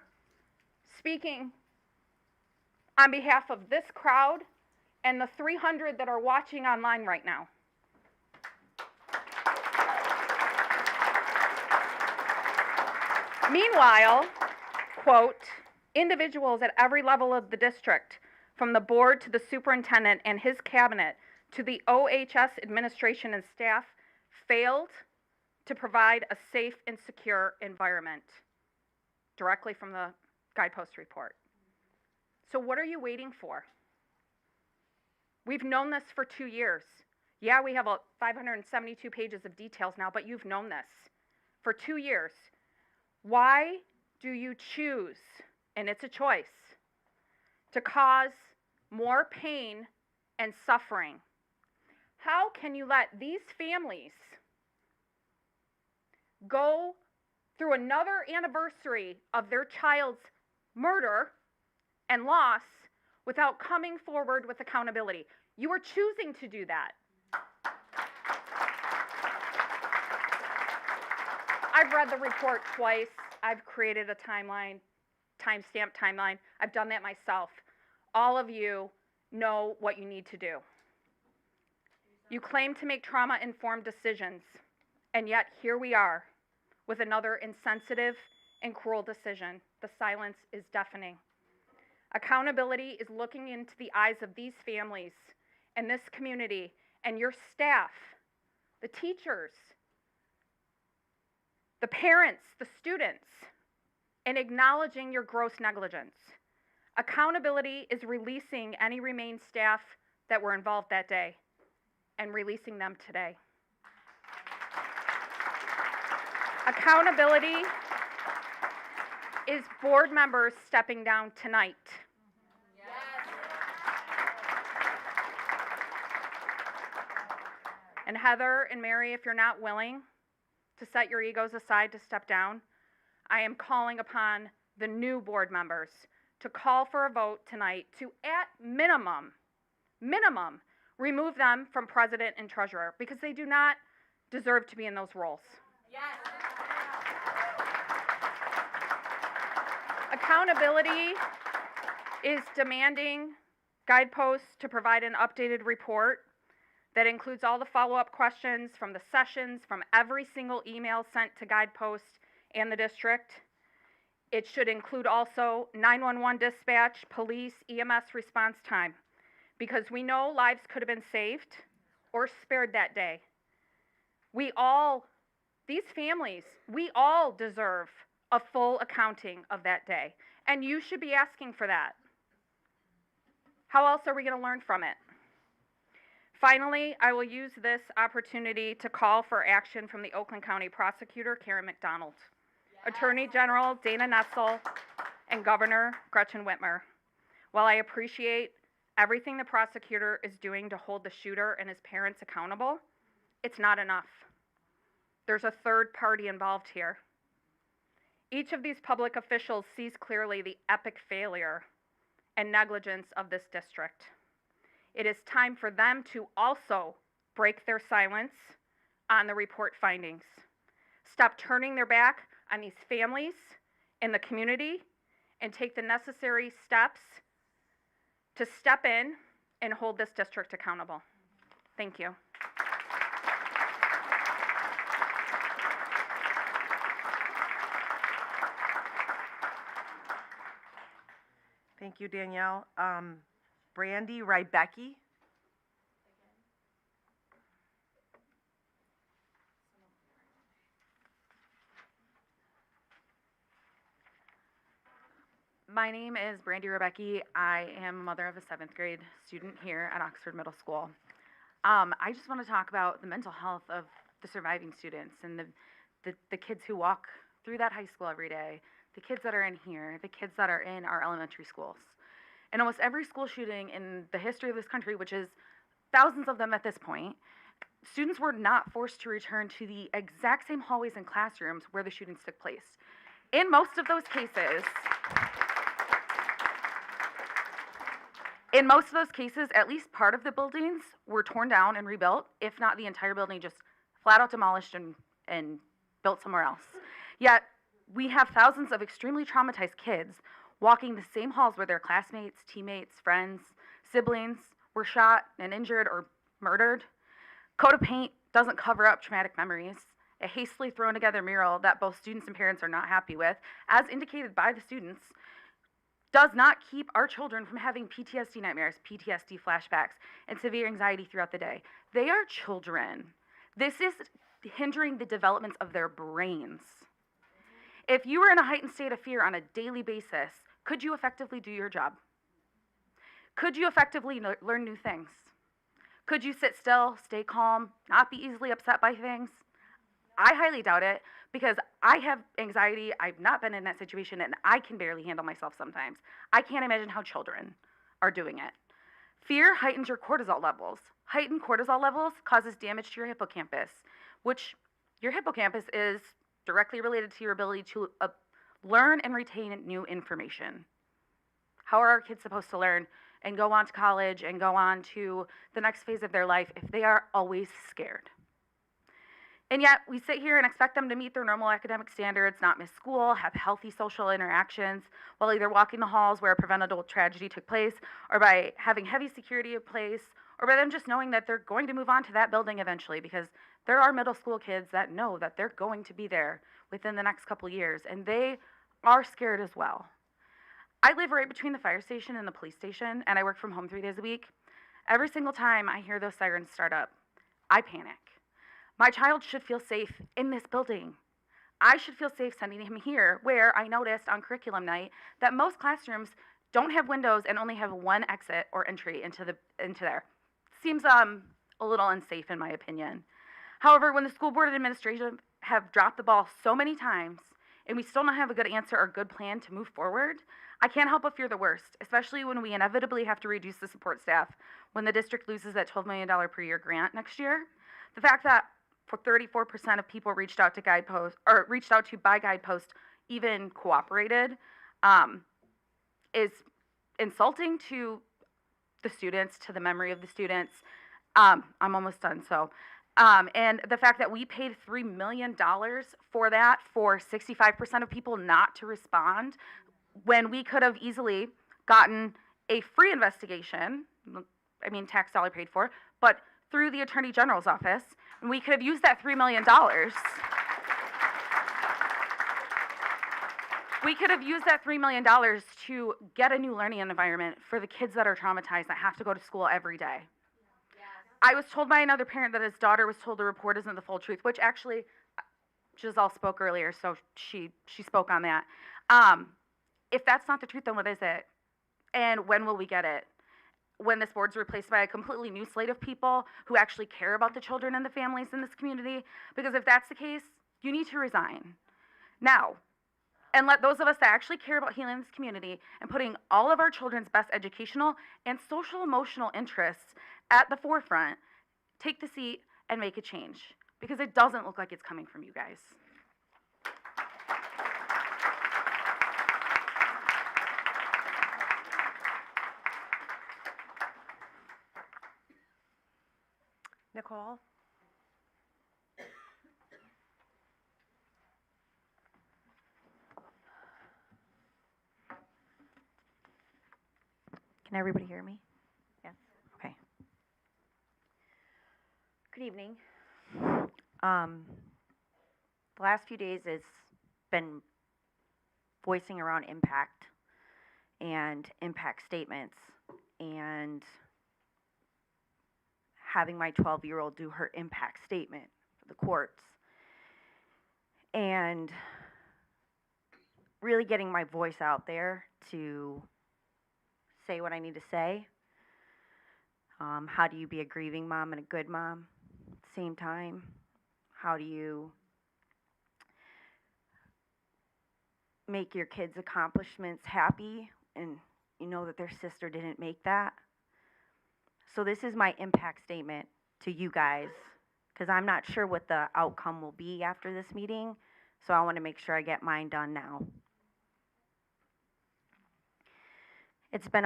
speaking on behalf of this crowd and the 300 that are watching online right now. Meanwhile, quote, individuals at every level of the district, from the board to the superintendent and his cabinet to the OHS administration and staff, failed to provide a safe and secure environment, directly from the Guidepost report. So what are you waiting for? We've known this for 2 years. Yeah, we have 572 pages of details now, but you've known this for 2 years. Why do you choose, and it's a choice, to cause more pain and suffering? How can you let these families go through another anniversary of their child's murder and loss without coming forward with accountability? You are choosing to do that. I've read the report twice. I've created a timeline, timestamp timeline. I've done that myself. All of you know what you need to do. You claim to make trauma-informed decisions, and yet here we are with another insensitive and cruel decision. The silence is deafening. Accountability is looking into the eyes of these families and this community and your staff, the teachers, the parents, the students, and acknowledging your gross negligence. Accountability is releasing any remained staff that were involved that day and releasing them today. Accountability is board members stepping down tonight. And Heather and Mary, if you're not willing to set your egos aside to step down, I am calling upon the new board members to call for a vote tonight to, at minimum, remove them from president and treasurer because they do not deserve to be in those roles. Yes. Accountability is demanding Guideposts to provide an updated report that includes all the follow-up questions from the sessions, from every single email sent to Guidepost and the district. It should include also 911 dispatch, police, EMS response time, because we know lives could have been saved or spared that day. These families, we all deserve a full accounting of that day, and you should be asking for that. How else are we going to learn from it? Finally, I will use this opportunity to call for action from the Oakland County Prosecutor, Karen McDonald, Attorney General Dana Nessel, and Governor Gretchen Whitmer. While I appreciate everything the prosecutor is doing to hold the shooter and his parents accountable, it's not enough. There's a third party involved here. Each of these public officials sees clearly the epic failure and negligence of this district. It is time for them to also break their silence on the report findings. Stop turning their back on these families in the community and take the necessary steps to step in and hold this district accountable. Thank you. Thank you, Danielle. Brandy Rybecki. My name is Brandy Rebecki. I am a mother of a 7th grade student here at Oxford Middle School. I just want to talk about the mental health of the surviving students and the kids who walk through that high school every day, the kids that are in here, the kids that are in our elementary schools. In almost every school shooting in the history of this country, which is thousands of them at this point, students were not forced to return to the exact same hallways and classrooms where the shootings took place. In most of those cases, at least part of the buildings were torn down and rebuilt, if not the entire building just flat out demolished and built somewhere else. Yet, we have thousands of extremely traumatized kids walking the same halls where their classmates, teammates, friends, siblings were shot and injured or murdered. Coat of paint doesn't cover up traumatic memories. A hastily thrown together mural that both students and parents are not happy with, as indicated by the students, does not keep our children from having PTSD nightmares, PTSD flashbacks, and severe anxiety throughout the day. They are children. This is hindering the development of their brains. If you were in a heightened state of fear on a daily basis, could you effectively do your job? Could you effectively learn new things? Could you sit still, stay calm, not be easily upset by things? I highly doubt it, because I have anxiety, I've not been in that situation, and I can barely handle myself sometimes. I can't imagine how children are doing it. Fear heightens your cortisol levels. Heightened cortisol levels causes damage to your hippocampus, which your hippocampus is directly related to your ability to learn and retain new information. How are our kids supposed to learn and go on to college and go on to the next phase of their life if they are always scared? And yet, we sit here and expect them to meet their normal academic standards, not miss school, have healthy social interactions, while either walking the halls where a preventable tragedy took place, or by having heavy security in place, or by them just knowing that they're going to move on to that building eventually, because there are middle school kids that know that they're going to be there within the next couple years, and they are scared as well. I live right between the fire station and the police station, and I work from home 3 days a week. Every single time I hear those sirens start up, I panic. My child should feel safe in this building. I should feel safe sending him here, where I noticed on curriculum night that most classrooms don't have windows and only have one exit or entry into there. Seems a little unsafe in my opinion. However, when the school board and administration have dropped the ball so many times and we still don't have a good answer or good plan to move forward, I can't help but fear the worst, especially when we inevitably have to reduce the support staff when the district loses that $12 million per year grant next year. The fact that for 34% of people reached out to by Guidepost even cooperated is insulting to the students, to the memory of the students. I'm almost done, so. And the fact that we paid $3 million for that, for 65% of people not to respond, when we could have easily gotten a free investigation, I mean, tax dollar paid for, but through the Attorney General's office, and we could have used that $3 million. We could have used that $3 million to get a new learning environment for the kids that are traumatized, that have to go to school every day. I was told by another parent that his daughter was told the report isn't the full truth, which actually, Giselle spoke earlier, so she spoke on that. If that's not the truth, then what is it? And when will we get it? when this board's replaced by a completely new slate of people who actually care about the children and the families in this community. Because if that's the case, you need to resign now. And let those of us that actually care about healing this community and putting all of our children's best educational and social emotional interests at the forefront take the seat and make a change. Because it doesn't look like it's coming from you guys. Nicole? Can everybody hear me? Yes? Okay. Good evening. The last few days has been voicing around impact and impact statements and having my 12-year-old do her impact statement for the courts and really getting my voice out there to say what I need to say. How do you be a grieving mom and a good mom at the same time? How do you make your kids' accomplishments happy and you know that their sister didn't make that? So this is my impact statement to you guys, because I'm not sure what the outcome will be after this meeting, so I want to make sure I get mine done now. It's been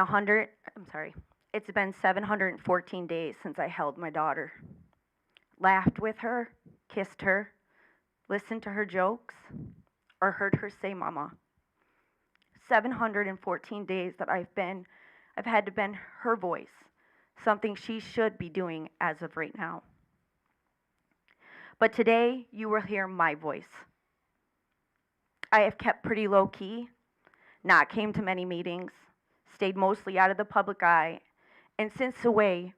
714 days since I held my daughter, laughed with her, kissed her, listened to her jokes, or heard her say mama. 714 days that I've had to bend her voice, something she should be doing as of right now. But today, you will hear my voice. I have kept pretty low key, not came to many meetings, stayed mostly out of the public eye, and since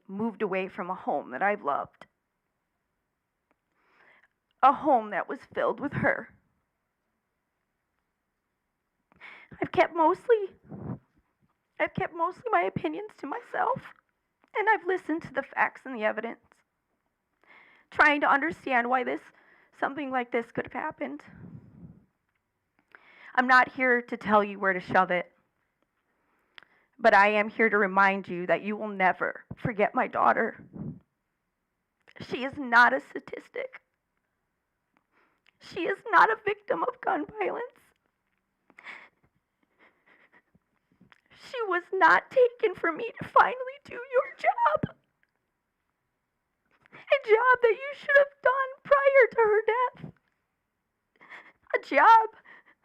moved away from a home that I've loved. A home that was filled with her. I've kept mostly my opinions to myself, and I've listened to the facts and the evidence, trying to understand why something like this could have happened. I'm not here to tell you where to shove it, but I am here to remind you that you will never forget my daughter. She is not a statistic. She is not a victim of gun violence. She was not taken for me to finally do your job. A job that you should have done prior to her death. A job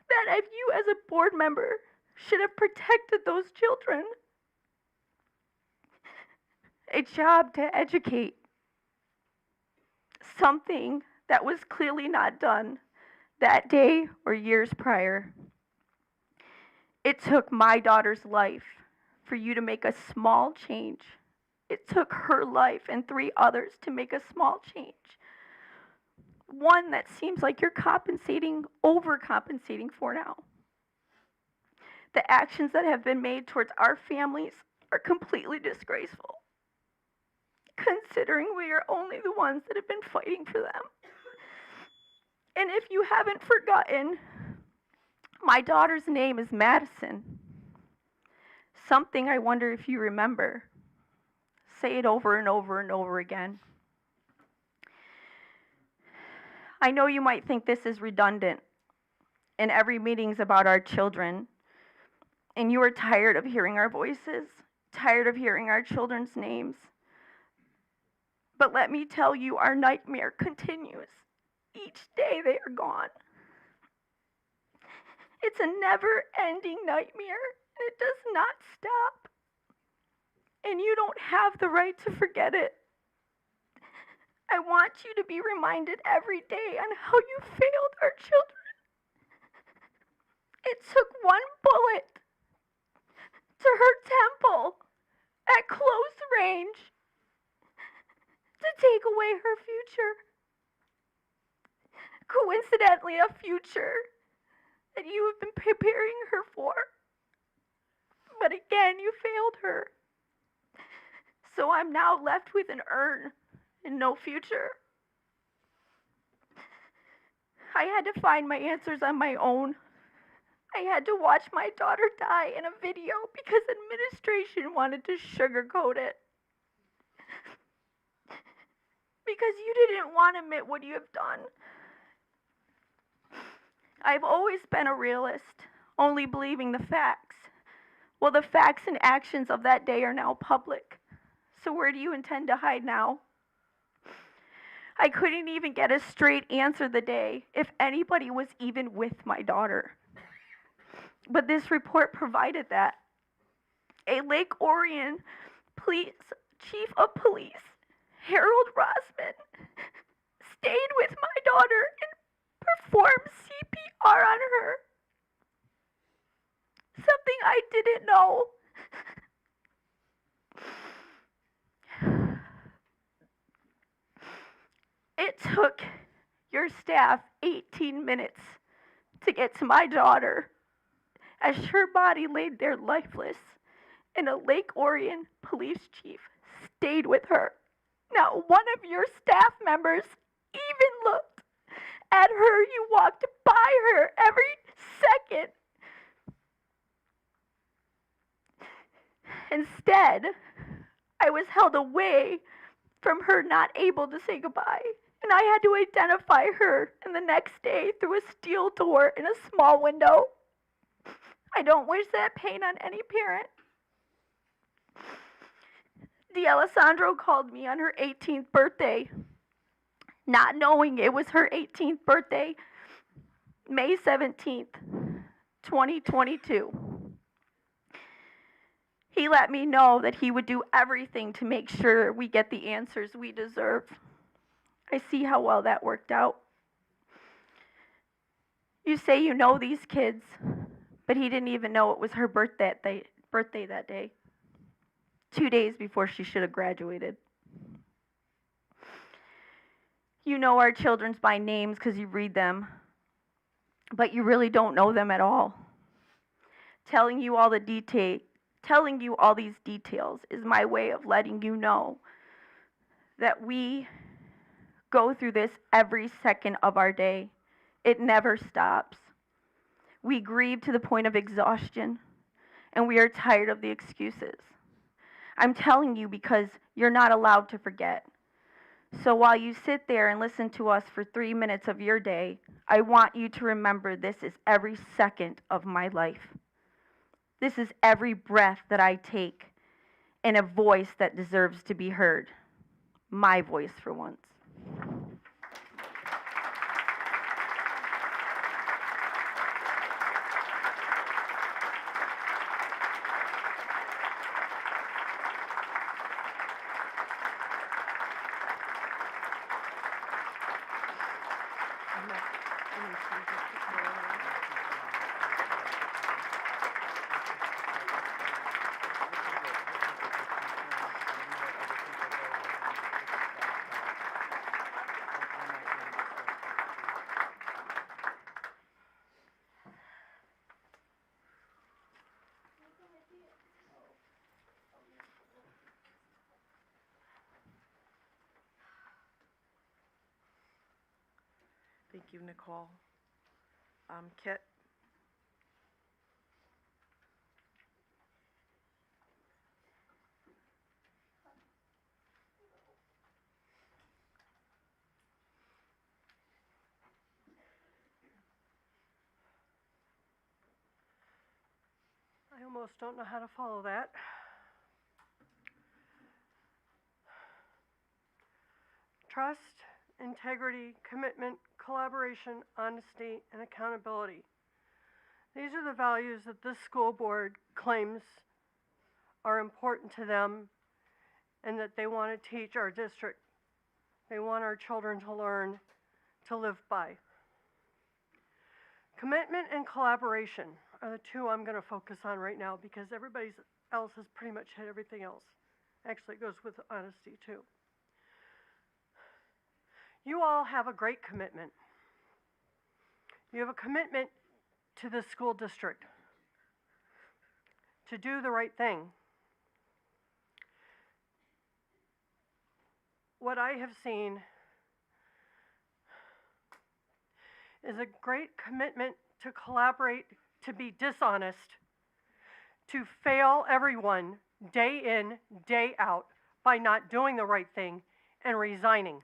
that if you as a board member should have protected those children. A job to educate. Something that was clearly not done that day or years prior. It took my daughter's life for you to make a small change. It took her life and 3 others to make a small change. One that seems like you're overcompensating for now. The actions that have been made towards our families are completely disgraceful, considering we are only the ones that have been fighting for them. And if you haven't forgotten, my daughter's name is Madison. Something I wonder if you remember. Say it over and over and over again. I know you might think this is redundant, and every meeting's about our children, and you are tired of hearing our voices, tired of hearing our children's names. But let me tell you, our nightmare continues. Each day they are gone. It's a never-ending nightmare, and it does not stop. And you don't have the right to forget it. I want you to be reminded every day on how you failed our children. It took one bullet to her temple at close range to take away her future. Coincidentally, a future that you have been preparing her for. But again, you failed her. So I'm now left with an urn and no future. I had to find my answers on my own. I had to watch my daughter die in a video because administration wanted to sugarcoat it. Because you didn't want to admit what you have done. I've always been a realist, only believing the facts. Well, the facts and actions of that day are now public. So where do you intend to hide now? I couldn't even get a straight answer the day if anybody was even with my daughter. But this report provided that. A Lake Orion chief of police, Harold Rossman, stayed with my daughter and performed CPR on her. Something I didn't know. It took your staff 18 minutes to get to my daughter as her body laid there lifeless, and a Lake Orion police chief stayed with her. Not one of your staff members even looked at her. You walked by her every second. Instead, I was held away from her, not able to say goodbye. And I had to identify her, and the next day through a steel door in a small window. I don't wish that pain on any parent. D'Alessandro called me on her 18th birthday, not knowing it was her 18th birthday, May 17th, 2022. He let me know that he would do everything to make sure we get the answers we deserve. I see how well that worked out. You say you know these kids, but he didn't even know it was her birthday that day, 2 days before she should have graduated. You know our children's by names because you read them, but you really don't know them at all. Telling you all these details is my way of letting you know that we go through this every second of our day. It never stops. We grieve to the point of exhaustion, and we are tired of the excuses. I'm telling you because you're not allowed to forget. So while you sit there and listen to us for 3 minutes of your day, I want you to remember this is every second of my life. This is every breath that I take, and a voice that deserves to be heard. My voice for once. Thank you, Nicole. Kit? I almost don't know how to follow that. Trust, integrity, commitment, collaboration, honesty, and accountability. These are the values that this school board claims are important to them and that they want to teach our district. They want our children to learn to live by. Commitment and collaboration are the two I'm going to focus on right now because everybody else has pretty much hit everything else. Actually, it goes with honesty too. You all have a great commitment. You have a commitment to the school district to do the right thing. what I have seen is a great commitment to collaborate, to be dishonest, to fail everyone day in, day out by not doing the right thing and resigning.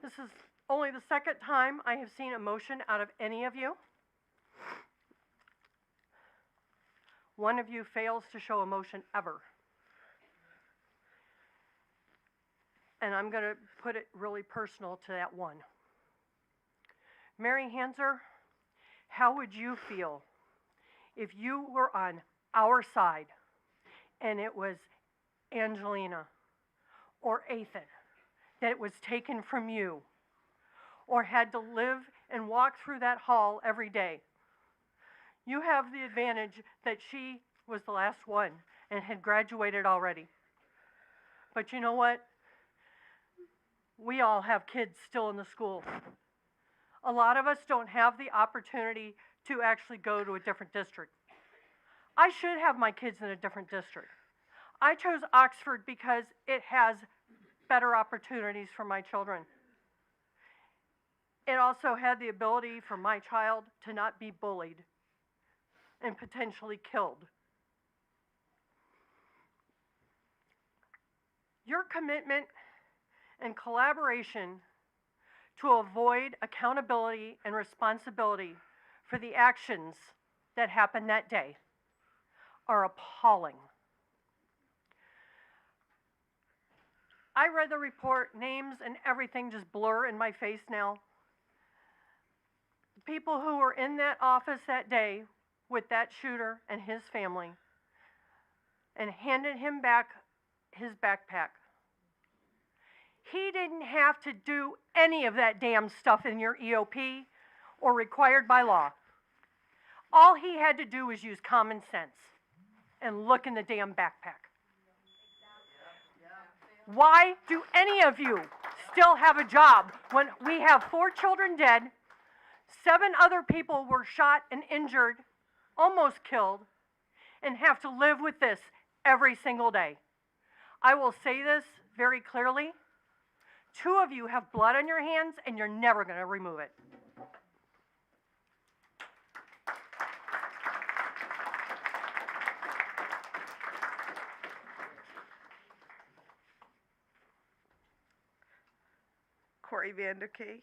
This is only the second time I have seen emotion out of any of you. One of you fails to show emotion ever. And I'm going to put it really personal to that one. Mary Hanser, how would you feel if you were on our side and it was Angelina or Ethan that was taken from you or had to live and walk through that hall every day? You have the advantage that she was the last one and had graduated already. But you know what? We all have kids still in the school. A lot of us don't have the opportunity to actually go to a different district. I should have my kids in a different district. I chose Oxford because it has better opportunities for my children. It also had the ability for my child to not be bullied and potentially killed. Your commitment and collaboration to avoid accountability and responsibility for the actions that happened that day are appalling. I read the report, names and everything just blur in my face now. The people who were in that office that day with that shooter and his family and handed him back his backpack. He didn't have to do any of that damn stuff in your EOP or required by law. All he had to do was use common sense and look in the damn backpack. Why do any of you still have a job when we have 4 children dead, 7 other people were shot and injured, almost killed, and have to live with this every single day? I will say this very clearly. 2 of you have blood on your hands and you're never going to remove it. Corey Vanderkay.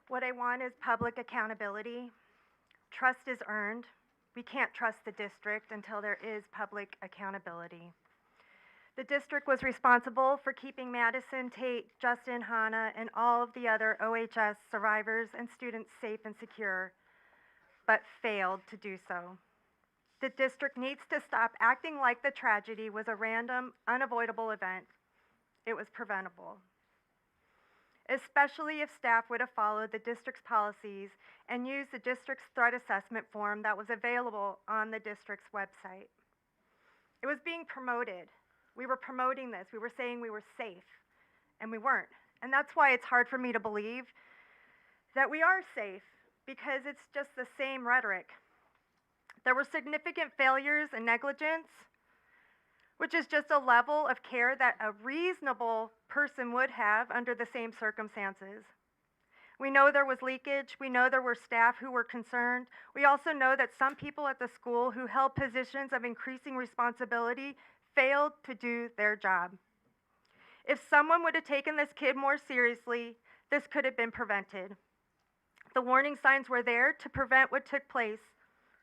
What I want is public accountability. Trust is earned. We can't trust the district until there is public accountability. The district was responsible for keeping Madison, Tate, Justin, Hannah, and all of the other OHS survivors and students safe and secure, but failed to do so. The district needs to stop acting like the tragedy was a random, unavoidable event. It was preventable. Especially if staff would have followed the district's policies and used the district's threat assessment form that was available on the district's website. It was being promoted. We were promoting this. We were saying we were safe, and we weren't. And that's why it's hard for me to believe that we are safe, because it's just the same rhetoric. There were significant failures and negligence, which is just a level of care that a reasonable person would have under the same circumstances. We know there was leakage. We know there were staff who were concerned. We also know that some people at the school who held positions of increasing responsibility failed to do their job. If someone would have taken this kid more seriously, this could have been prevented. The warning signs were there to prevent what took place.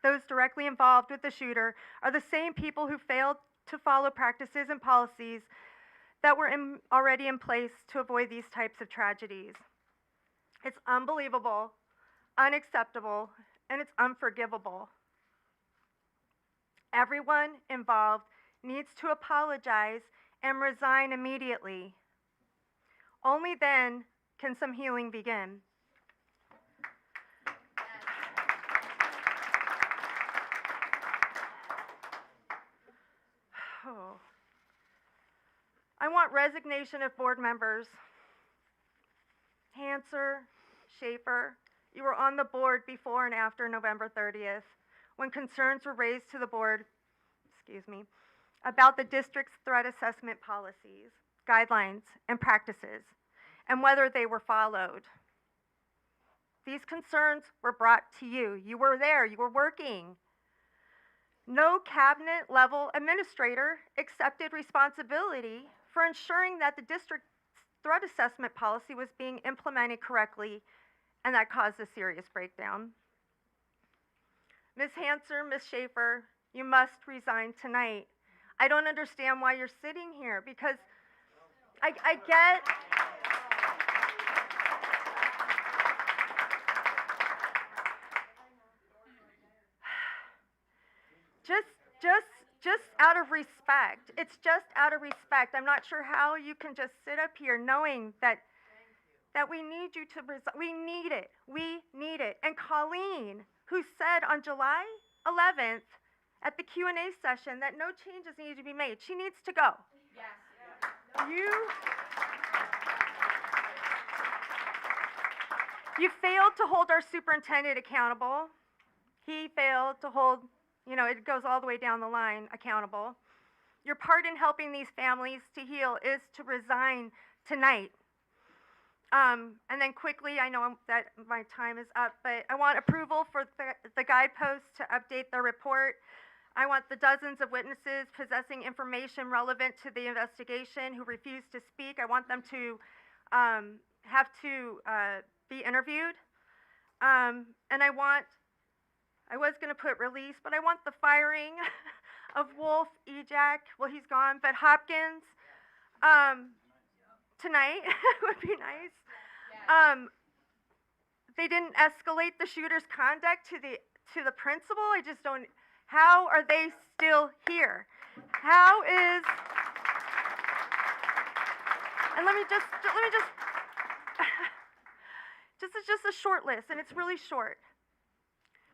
Those directly involved with the shooter are the same people who failed to follow practices and policies that were already in place to avoid these types of tragedies. It's unbelievable, unacceptable, and it's unforgivable. Everyone involved needs to apologize and resign immediately. Only then can some healing begin. Oh. I want resignation of board members. Hanser, Schaefer, you were on the board before and after November 30th when concerns were raised to the board, about the district's threat assessment policies, guidelines, and practices, and whether they were followed. These concerns were brought to you. You were there, you were working. No cabinet level administrator accepted responsibility for ensuring that the district's threat assessment policy was being implemented correctly, and that caused a serious breakdown. Ms. Hanser, Ms. Schaefer, you must resign tonight. I don't understand why you're sitting here, because I get, just out of respect. It's just out of respect. I'm not sure how you can just sit up here knowing that we need you to resign. We need it. We need it. And Colleen, who said on July 11th at the Q&A session that no changes need to be made, she needs to go. Yes. You failed to hold our superintendent accountable. He failed to hold, it goes all the way down the line, accountable. Your part in helping these families to heal is to resign tonight. And then quickly, I know that my time is up, but I want approval for the guideposts to update the report. I want the dozens of witnesses possessing information relevant to the investigation who refuse to speak. I want them to have to be interviewed. And I was going to put release, but I want the firing of Wolf, Ejak, well, he's gone, but Hopkins, tonight would be nice. They didn't escalate the shooter's conduct to the principal. I just don't. How are they still here? How is? And let me just. This is just a short list, and it's really short.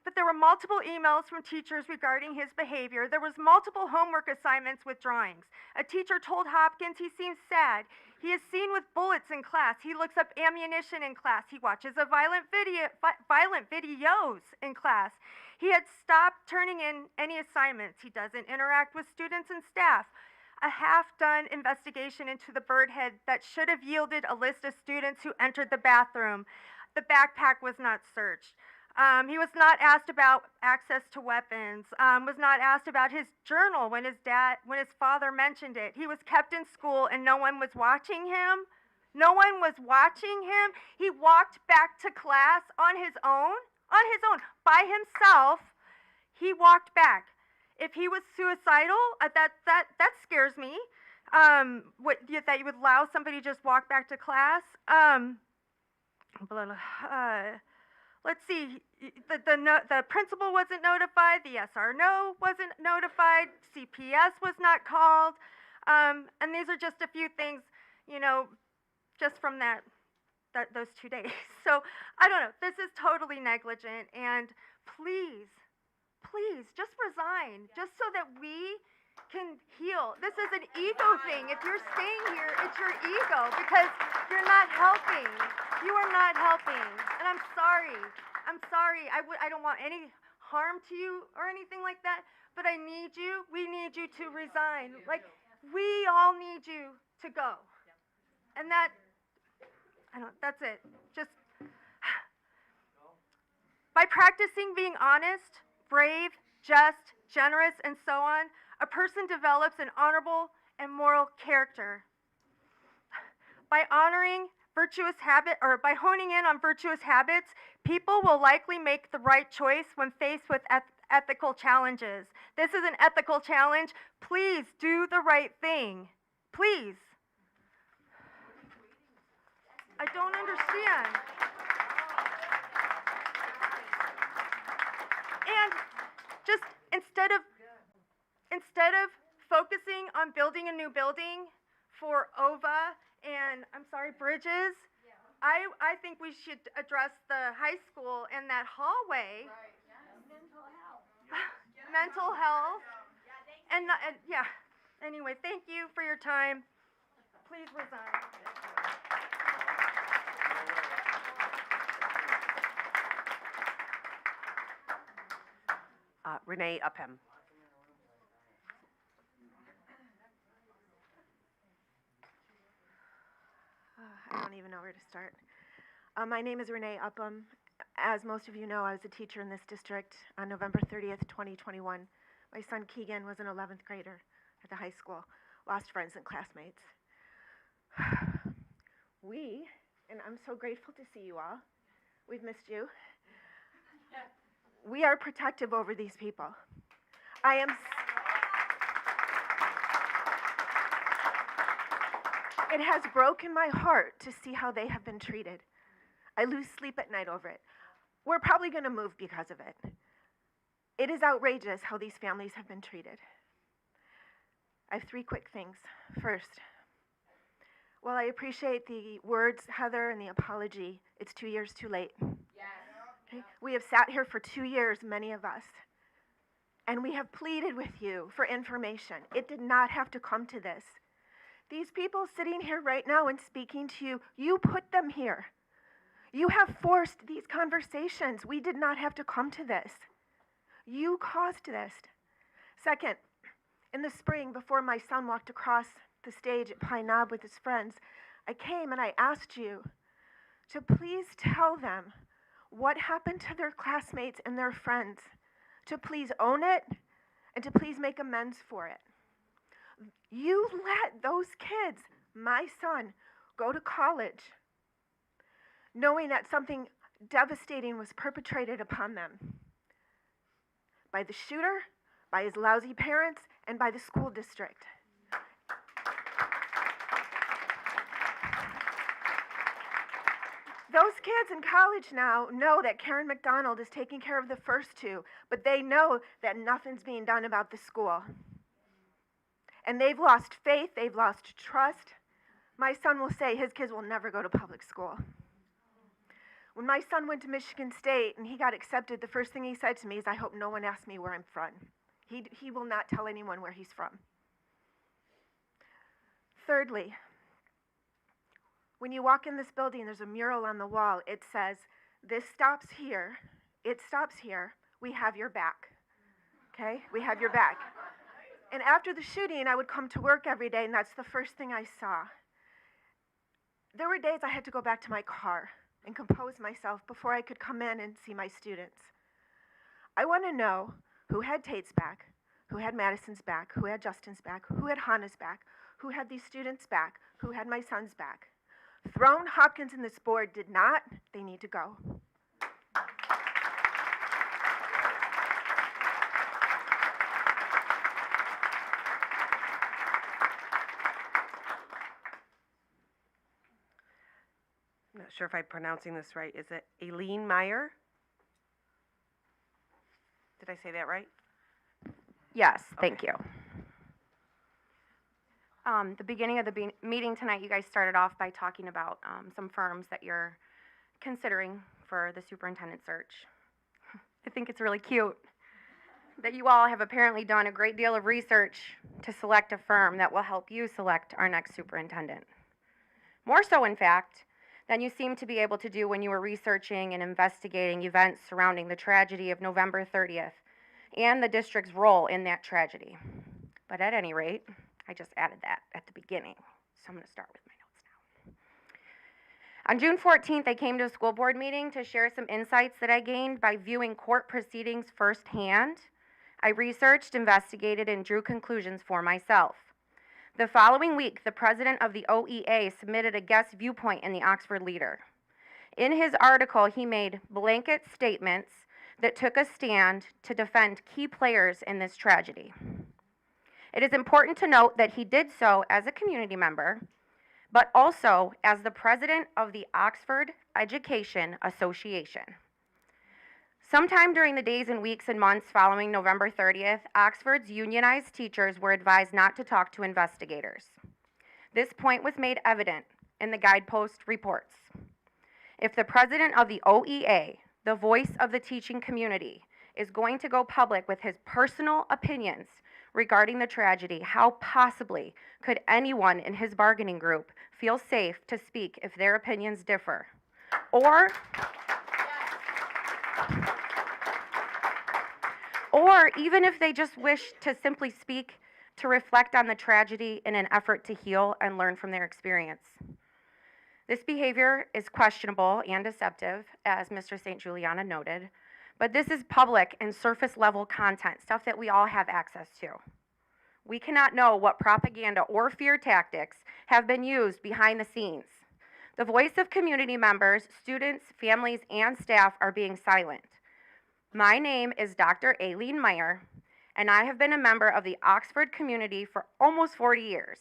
But there were multiple emails from teachers regarding his behavior. There was multiple homework assignments with drawings. A teacher told Hopkins he seems sad. He is seen with bullets in class. He looks up ammunition in class. He watches violent videos in class. He had stopped turning in any assignments. He doesn't interact with students and staff. A half-done investigation into the Birdhead that should have yielded a list of students who entered the bathroom. The backpack was not searched. He was not asked about access to weapons, was not asked about his journal when his father mentioned it. He was kept in school and no one was watching him. No one was watching him. He walked back to class on his own, by himself. He walked back. If he was suicidal, that scares me. That you would allow somebody to just walk back to class. Let's see, the principal wasn't notified, the SRO wasn't notified, CPS was not called, and these are just a few things, just from those 2 days. So, I don't know, this is totally negligent, and please, just resign, just so that we can heal. This is an ego thing. If you're staying here, it's your ego, because you're not helping. You are not helping, and I'm sorry. I don't want any harm to you or anything like that, but we need you to resign. Like, we all need you to go. And that's it. Just, by practicing being honest, brave, just, generous, and so on, a person develops an honorable and moral character. By honoring virtuous habit, or by honing in on virtuous habits, people will likely make the right choice when faced with ethical challenges. This is an ethical challenge. Please do the right thing. Please. I don't understand. And just instead of focusing on building a new building for OVA and, bridges, I think we should address the high school and that hallway. Right. Yes. Mental health. And yeah. Anyway, thank you for your time. please resign. Renee Upham. I don't even know where to start. My name is Renee Upham. As most of you know, I was a teacher in this district on November 30th, 2021. My son Keegan was an 11th grader at the high school, lost friends and classmates. And I'm so grateful to see you all. We've missed you. We are protective over these people. It has broken my heart to see how they have been treated. I lose sleep at night over it. We're probably going to move because of it. It is outrageous how these families have been treated. I have 3 quick things. First, while I appreciate the words, Heather, and the apology, it's 2 years too late. Yes. Okay? We have sat here for 2 years, many of us, and we have pleaded with you for information. It did not have to come to this. These people sitting here right now and speaking to you, you put them here. You have forced these conversations. We did not have to come to this. You caused this. Second, in the spring, before my son walked across the stage at Pine Knob with his friends, I came and I asked you to please tell them what happened to their classmates and their friends, to please own it and to please make amends for it. You let those kids, my son, go to college knowing that something devastating was perpetrated upon them by the shooter, by his lousy parents, and by the school district. Those kids in college now know that Karen McDonald is taking care of the first 2, but they know that nothing's being done about the school. And they've lost faith, they've lost trust. My son will say his kids will never go to public school. When my son went to Michigan State and he got accepted, the first thing he said to me is, I hope no one asks me where I'm from. He will not tell anyone where he's from. Thirdly, when you walk in this building, there's a mural on the wall. It says, this stops here, it stops here, we have your back. Okay? We have your back. And after the shooting, I would come to work every day, and that's the first thing I saw. There were days I had to go back to my car and compose myself before I could come in and see my students. I want to know who had Tate's back, who had Madison's back, who had Justin's back, who had Hannah's back, who had these students' back, who had my son's back. Throne, Hopkins, and this board did not. They need to go. I'm not sure if I'm pronouncing this right. Is it Aileen Meyer? Did I say that right? Yes, thank you. The beginning of the meeting tonight, you guys started off by talking about some firms that you're considering for the superintendent search. I think it's really cute that you all have apparently done a great deal of research to select a firm that will help you select our next superintendent. More so, in fact, than you seem to be able to do when you were researching and investigating events surrounding the tragedy of November 30th and the district's role in that tragedy. But at any rate, I just added that at the beginning, so I'm going to start with my notes now. On June 14th, I came to a school board meeting to share some insights that I gained by viewing court proceedings firsthand. I researched, investigated, and drew conclusions for myself. The following week, the president of the OEA submitted a guest viewpoint in the Oxford Leader. In his article, he made blanket statements that took a stand to defend key players in this tragedy. It is important to note that he did so as a community member, but also as the president of the Oxford Education Association. Sometime during the days and weeks and months following November 30th, Oxford's unionized teachers were advised not to talk to investigators. This point was made evident in the guidepost reports. If the president of the OEA, the voice of the teaching community, is going to go public with his personal opinions regarding the tragedy, how possibly could anyone in his bargaining group feel safe to speak if their opinions differ? Or even if they just wish to simply speak to reflect on the tragedy in an effort to heal and learn from their experience. This behavior is questionable and deceptive, as Mr. St. Juliana noted, but this is public and surface level content, stuff that we all have access to. We cannot know what propaganda or fear tactics have been used behind the scenes. The voice of community members, students, families, and staff are being silent. My name is Dr. Aileen Meyer, and I have been a member of the Oxford community for almost 40 years.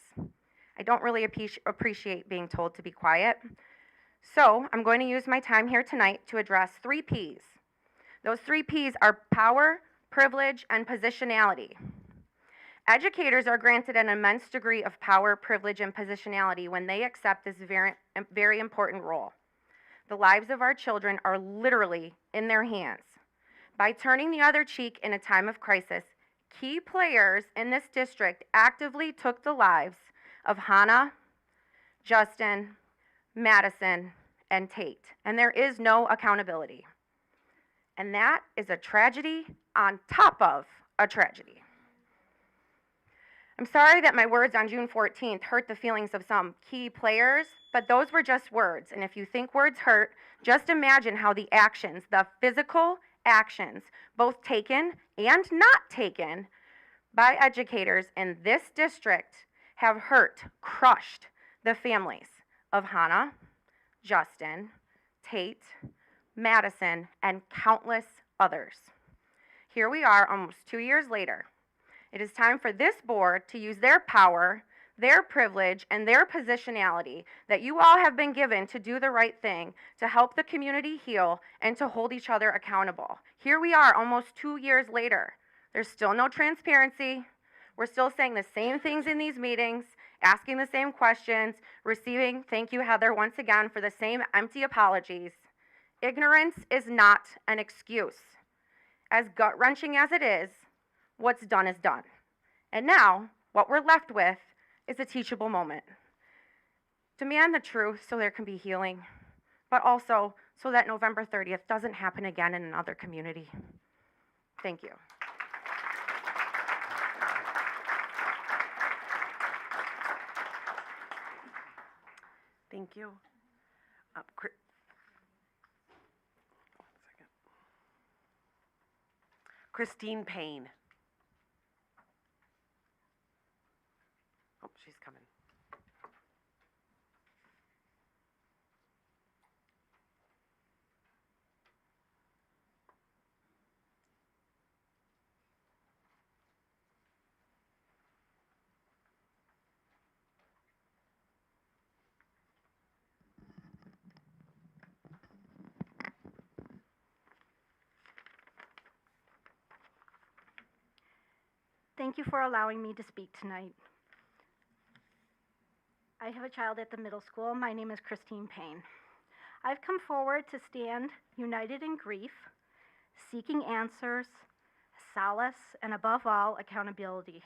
I don't really appreciate being told to be quiet. So I'm going to use my time here tonight to address 3 Ps. Those 3 Ps are power, privilege, and positionality. Educators are granted an immense degree of power, privilege, and positionality when they accept this very important role. The lives of our children are literally in their hands. By turning the other cheek in a time of crisis, key players in this district actively took the lives of Hannah, Justin, Madison, and Tate, and there is no accountability. And that is a tragedy on top of a tragedy. I'm sorry that my words on June 14th hurt the feelings of some key players, but those were just words, and if you think words hurt, just imagine how the actions, the physical actions, both taken and not taken by educators in this district have hurt, crushed the families of Hannah, Justin, Tate, Madison, and countless others. Here we are almost 2 years later. It is time for this board to use their power, their privilege, and their positionality that you all have been given to do the right thing, to help the community heal, and to hold each other accountable. Here we are almost 2 years later. There's still no transparency. We're still saying the same things in these meetings, asking the same questions, receiving, thank you, Heather, once again, for the same empty apologies. Ignorance is not an excuse. As gut-wrenching as it is, what's done is done. And now, what we're left with is a teachable moment. Demand the truth so there can be healing, but also so that November 30th doesn't happen again in another community. Thank you. Thank you. Christine Payne. Oh, she's coming. Thank you for allowing me to speak tonight. I have a child at the middle school. My name is Christine Payne. I've come forward to stand united in grief, seeking answers, solace, and above all, accountability.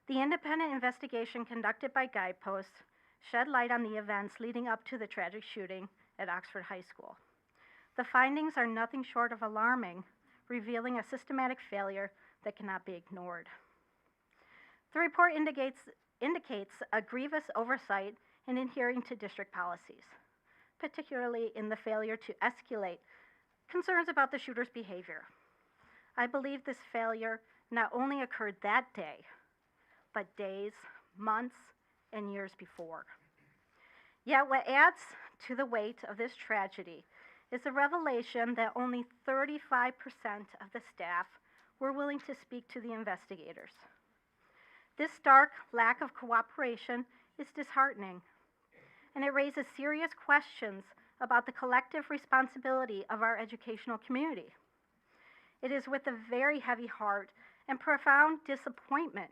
The independent investigation conducted by Guidepost shed light on the events leading up to the tragic shooting at Oxford High School. The findings are nothing short of alarming, revealing a systematic failure that cannot be ignored. The report indicates a grievous oversight in adhering to district policies, particularly in the failure to escalate concerns about the shooter's behavior. I believe this failure not only occurred that day, but days, months, and years before. Yet what adds to the weight of this tragedy is the revelation that only 35% of the staff were willing to speak to the investigators. This stark lack of cooperation is disheartening, and it raises serious questions about the collective responsibility of our educational community. It is with a very heavy heart and profound disappointment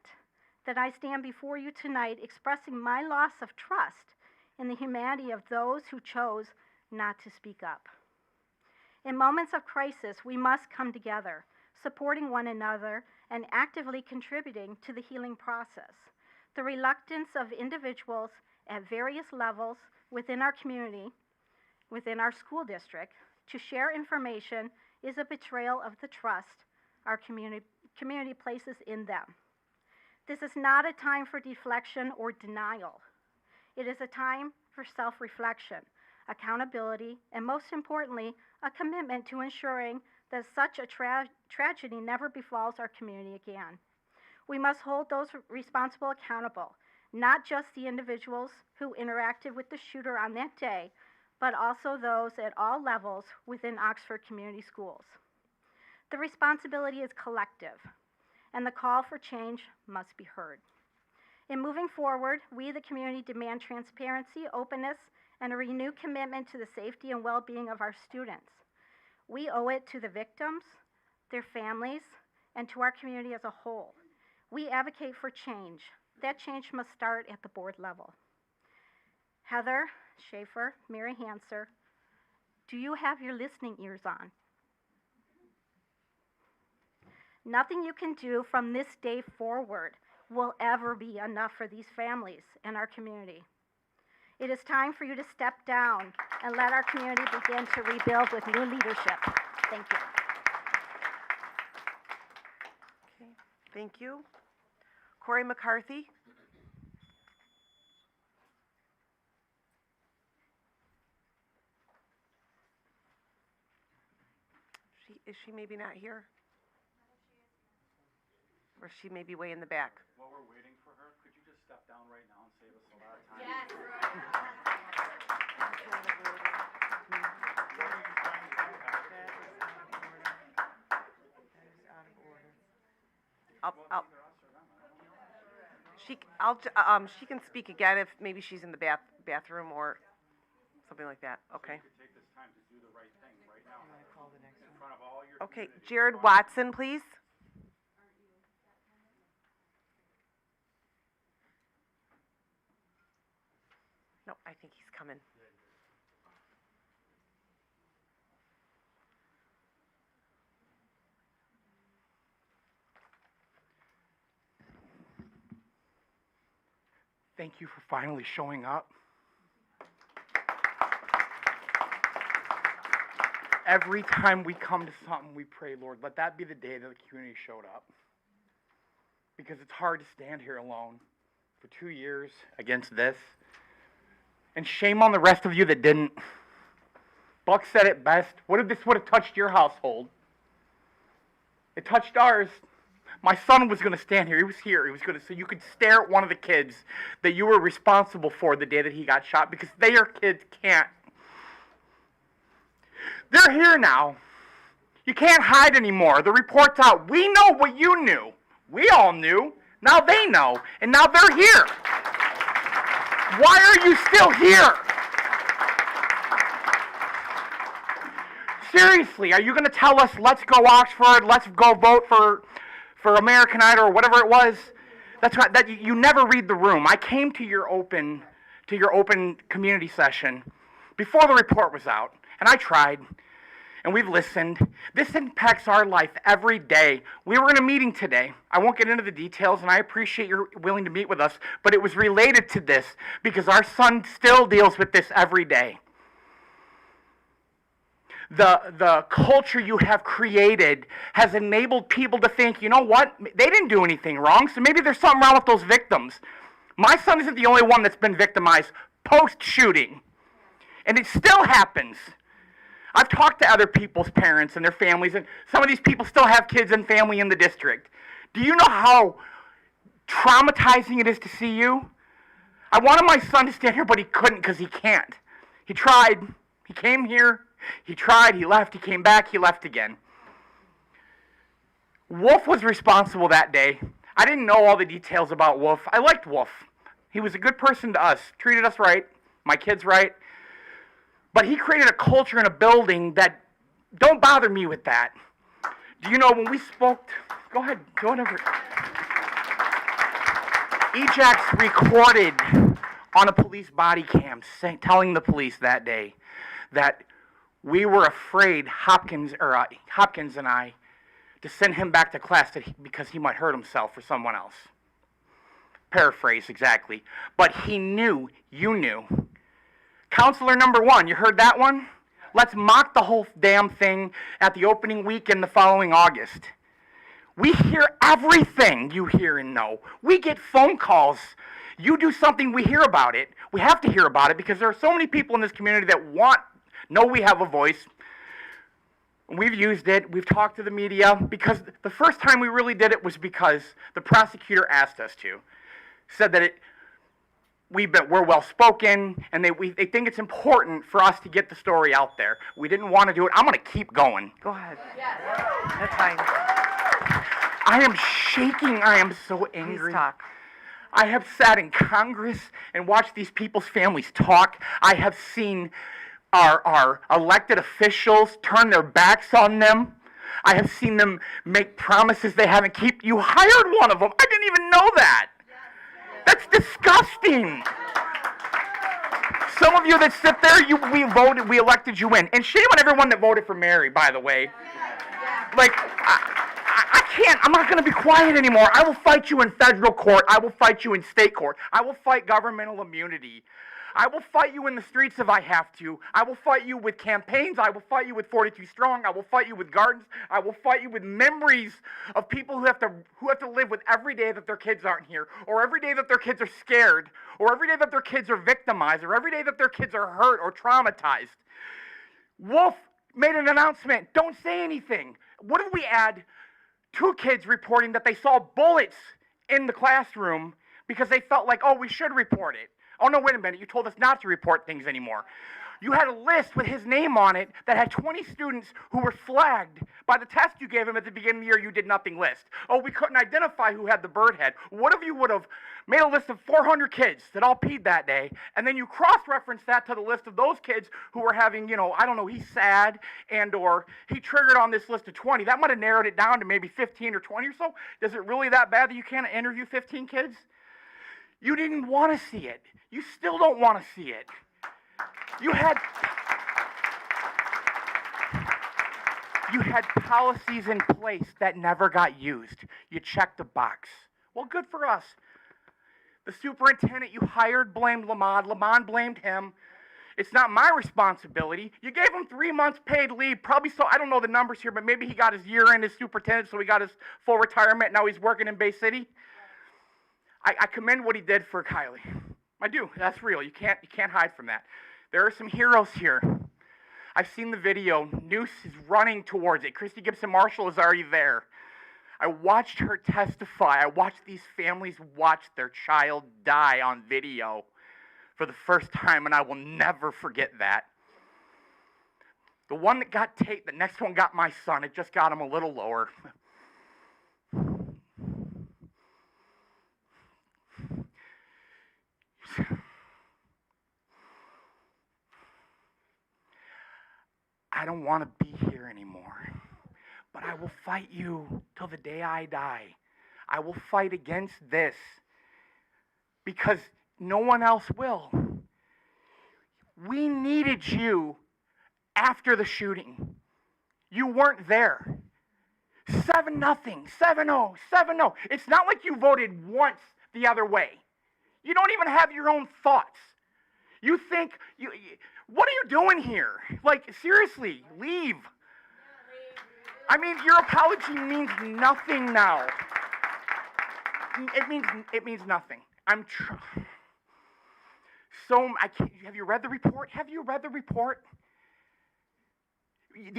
that I stand before you tonight expressing my loss of trust in the humanity of those who chose not to speak up. In moments of crisis, we must come together supporting one another, and actively contributing to the healing process. The reluctance of individuals at various levels within our community, within our school district, to share information is a betrayal of the trust our community places in them. This is not a time for deflection or denial. It is a time for self-reflection, accountability, and most importantly, a commitment to ensuring that such a tragedy never befalls our community again. We must hold those responsible accountable, not just the individuals who interacted with the shooter on that day, but also those at all levels within Oxford Community Schools. The responsibility is collective, and the call for change must be heard. In moving forward, we, the community, demand transparency, openness, and a renewed commitment to the safety and well-being of our students. We owe it to the victims, their families, and to our community as a whole. We advocate for change. That change must start at the board level. Heather Schaefer, Mary Hanser, do you have your listening ears on? Nothing you can do from this day forward will ever be enough for these families and our community. It is time for you to step down and let our community begin to rebuild with new leadership. Thank you. Okay, thank you. Corey McCarthy. Is she maybe not here? Or she may be way in the back. While we're waiting for her, could you just step down right now and save us a lot of time? She can speak again if maybe she's in the bathroom or something like that. Okay. Take this time to do the right thing right now. In front of all your Okay, Jared Watson, please. No, I think he's coming. Thank you for finally showing up. Every time we come to something, we pray, Lord, let that be the day that the community showed up. Because it's hard to stand here alone for 2 years against this. And shame on the rest of you that didn't. Buck said it best. What if this would have touched your household? It touched ours. My son was going to stand here. He was here. He was going to, so you could stare at one of the kids that you were responsible for the day that he got shot, because their kids can't. They're here now. You can't hide anymore. The report's out. We know what you knew. We all knew. Now they know. And now they're here. Why are you still here? Seriously, are you going to tell us, let's go Oxford, let's go vote for American Idol or whatever it was? That's not, that you never read the room. I came to your open community session before the report was out, and I tried, and we've listened. This impacts our life every day. We were in a meeting today. I won't get into the details, and I appreciate you're willing to meet with us, but it was related to this because our son still deals with this every day. The culture you have created has enabled people to think, you know what, they didn't do anything wrong, so maybe there's something wrong with those victims. My son isn't the only one that's been victimized post-shooting, and it still happens. I've talked to other people's parents and their families, and some of these people still have kids and family in the district. Do you know how traumatizing it is to see you? I wanted my son to stand here, but he couldn't because he can't. He tried. He came here. He tried, he left, he came back, he left again. Wolf was responsible that day. I didn't know all the details about Wolf. I liked Wolf. He was a good person to us, treated us right, my kids right. But he created a culture in a building that, don't bother me with that. Do you know when we spoke, go ahead, go over. Ejax recorded on a police body cam telling the police that day that we were afraid, Hopkins and I, to send him back to class because he might hurt himself or someone else. Paraphrase exactly. But he knew, you knew. Counselor number 1, you heard that one? Let's mock the whole damn thing at the opening weekend the following August. We hear everything you hear and know. We get phone calls. You do something, we hear about it. We have to hear about it because there are so many people in this community that know we have a voice. We've used it. We've talked to the media because the first time we really did it was because the prosecutor asked us to. Said that we're well spoken and they think it's important for us to get the story out there. We didn't want to do it. I'm going to keep going. Go ahead. Yes. That's fine. I am shaking. I am so angry. Please talk. I have sat in Congress and watched these people's families talk. I have seen our elected officials turn their backs on them. I have seen them make promises they haven't kept. You hired one of them. I didn't even know that. That's disgusting. Some of you that sit there, we elected you in. And shame on everyone that voted for Mary, by the way. Like, I can't, I'm not going to be quiet anymore. I will fight you in federal court. I will fight you in state court. I will fight governmental immunity. I will fight you in the streets if I have to. I will fight you with campaigns. I will fight you with 42 Strong. I will fight you with gardens. I will fight you with memories of people who have to live with every day that their kids aren't here, or every day that their kids are scared, or every day that their kids are victimized, or every day that their kids are hurt or traumatized. Wolf made an announcement. Don't say anything. What if we add 2 kids reporting that they saw bullets in the classroom because they felt like, oh, we should report it. Oh, no, wait a minute. You told us not to report things anymore. You had a list with his name on it that had 20 students who were flagged by the test you gave him at the beginning of the year you did nothing list. Oh, we couldn't identify who had the bird head. What if you would have made a list of 400 kids that all peed that day, and then you cross-referenced that to the list of those kids who were having, I don't know, he's sad, and or he triggered on this list of 20. That might have narrowed it down to maybe 15 or 20 or so. Is it really that bad that you can't interview 15 kids? You didn't want to see it. You still don't want to see it. You had policies in place that never got used. You checked the box. Well, good for us. The superintendent you hired blamed Lamont. Lamont blamed him. It's not my responsibility. You gave him 3 months paid leave. Probably so, I don't know the numbers here, but maybe he got his year in as superintendent, so he got his full retirement. Now he's working in Bay City. I commend what he did for Kylie. I do. That's real. You can't hide from that. There are some heroes here. I've seen the video. Noose is running towards it. Christy Gibson Marshall is already there. I watched her testify. I watched these families watch their child die on video for the first time, and I will never forget that. The one that got taped, the next one got my son. It just got him a little lower. I don't want to be here anymore, but I will fight you till the day I die. I will fight against this because no one else will. We needed you after the shooting. You weren't there. 7-0, 7-0, 7-0. It's not like you voted once the other way. You don't even have your own thoughts. You think, what are you doing here? Like, seriously, leave. I mean, your apology means nothing now. It means nothing. Have you read the report? Have you read the report?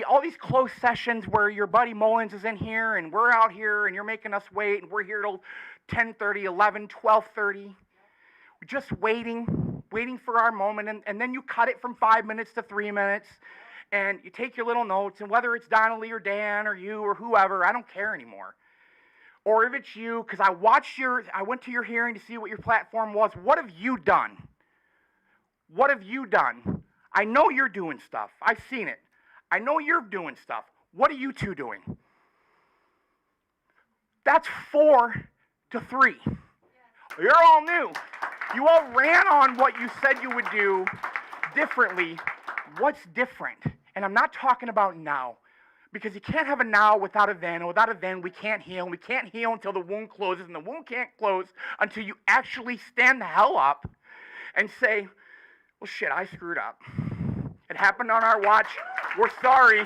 All these closed sessions where your buddy Mullins is in here and we're out here and you're making us wait and we're here till 10:30, 11, 12:30. Just waiting for our moment, and then you cut it from 5 minutes to 3 minutes, and you take your little notes, and whether it's Donnelly or Dan or you or whoever, I don't care anymore. Or if it's you, because I went to your hearing to see what your platform was. What have you done? What have you done? I know you're doing stuff. I've seen it. I know you're doing stuff. What are you two doing? That's 4-3. You're all new. You all ran on what you said you would do differently. What's different? And I'm not talking about now, Because you can't have a now without a then, and without a then we can't heal, and we can't heal until the wound closes, and the wound can't close until you actually stand the hell up and say, well shit, I screwed up. It happened on our watch. We're sorry.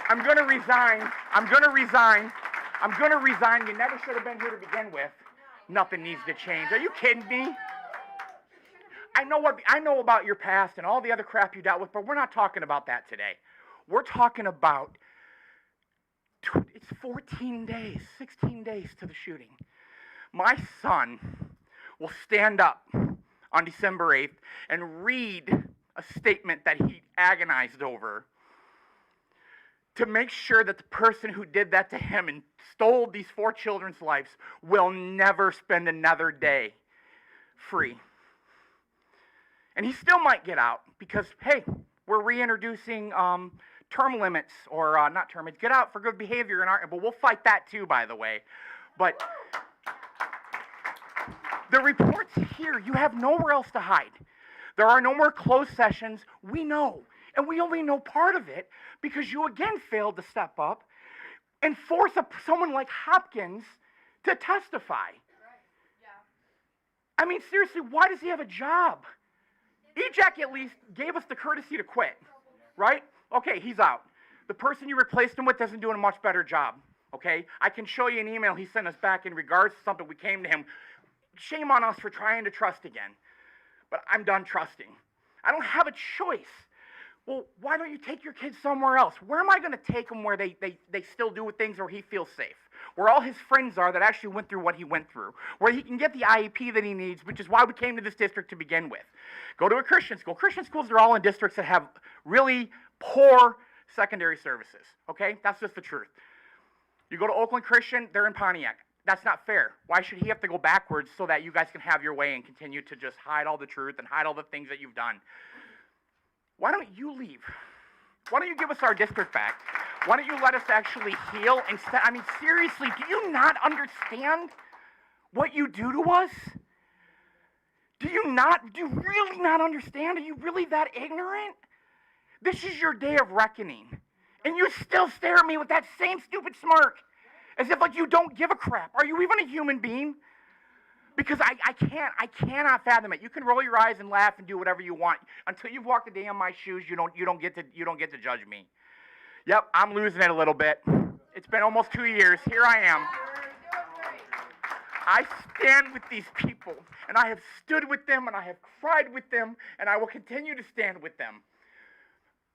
I'm gonna resign. I'm gonna resign. I'm gonna resign. You never should have been here to begin with. Nothing needs to change. Are you kidding me? I know about your past and all the other crap you dealt with, but we're not talking about that today. We're talking about, it's 14 days, 16 days to the shooting. My son will stand up on December 8th and read a statement that he agonized over to make sure that the person who did that to him and stole these 4 children's lives will never spend another day free. And he still might get out because, hey, we're reintroducing term limits, or not term limits, get out for good behavior in our, but we'll fight that too, by the way. But the report's here. You have nowhere else to hide. There are no more closed sessions. We know. And we only know part of it because you again failed to step up and force someone like Hopkins to testify. I mean, seriously, why does he have a job? EJAC at least gave us the courtesy to quit, right? Okay, he's out. The person you replaced him with isn't doing a much better job, okay? I can show you an email he sent us back in regards to something we came to him. Shame on us for trying to trust again. But I'm done trusting. I don't have a choice. Well, why don't you take your kids somewhere else? Where am I going to take them where they still do things where he feels safe? Where all his friends are that actually went through what he went through. Where he can get the IEP that he needs, which is why we came to this district to begin with. Go to a Christian school. Christian schools are all in districts that have really poor secondary services, okay? That's just the truth. You go to Oakland Christian, they're in Pontiac. That's not fair. Why should he have to go backwards so that you guys can have your way and continue to just hide all the truth and hide all the things that you've done? Why don't you leave? Why don't you give us our district back? Why don't you let us actually heal instead? I mean, seriously, do you not understand what you do to us? Do you really not understand? Are you really that ignorant? This is your day of reckoning. And you still stare at me with that same stupid smirk. As if like you don't give a crap. Are you even a human being? Because I cannot fathom it. You can roll your eyes and laugh and do whatever you want. Until you've walked a day in my shoes, you don't get to judge me. Yep, I'm losing it a little bit. It's been almost 2 years. Here I am. I stand with these people, and I have stood with them, and I have cried with them, and I will continue to stand with them.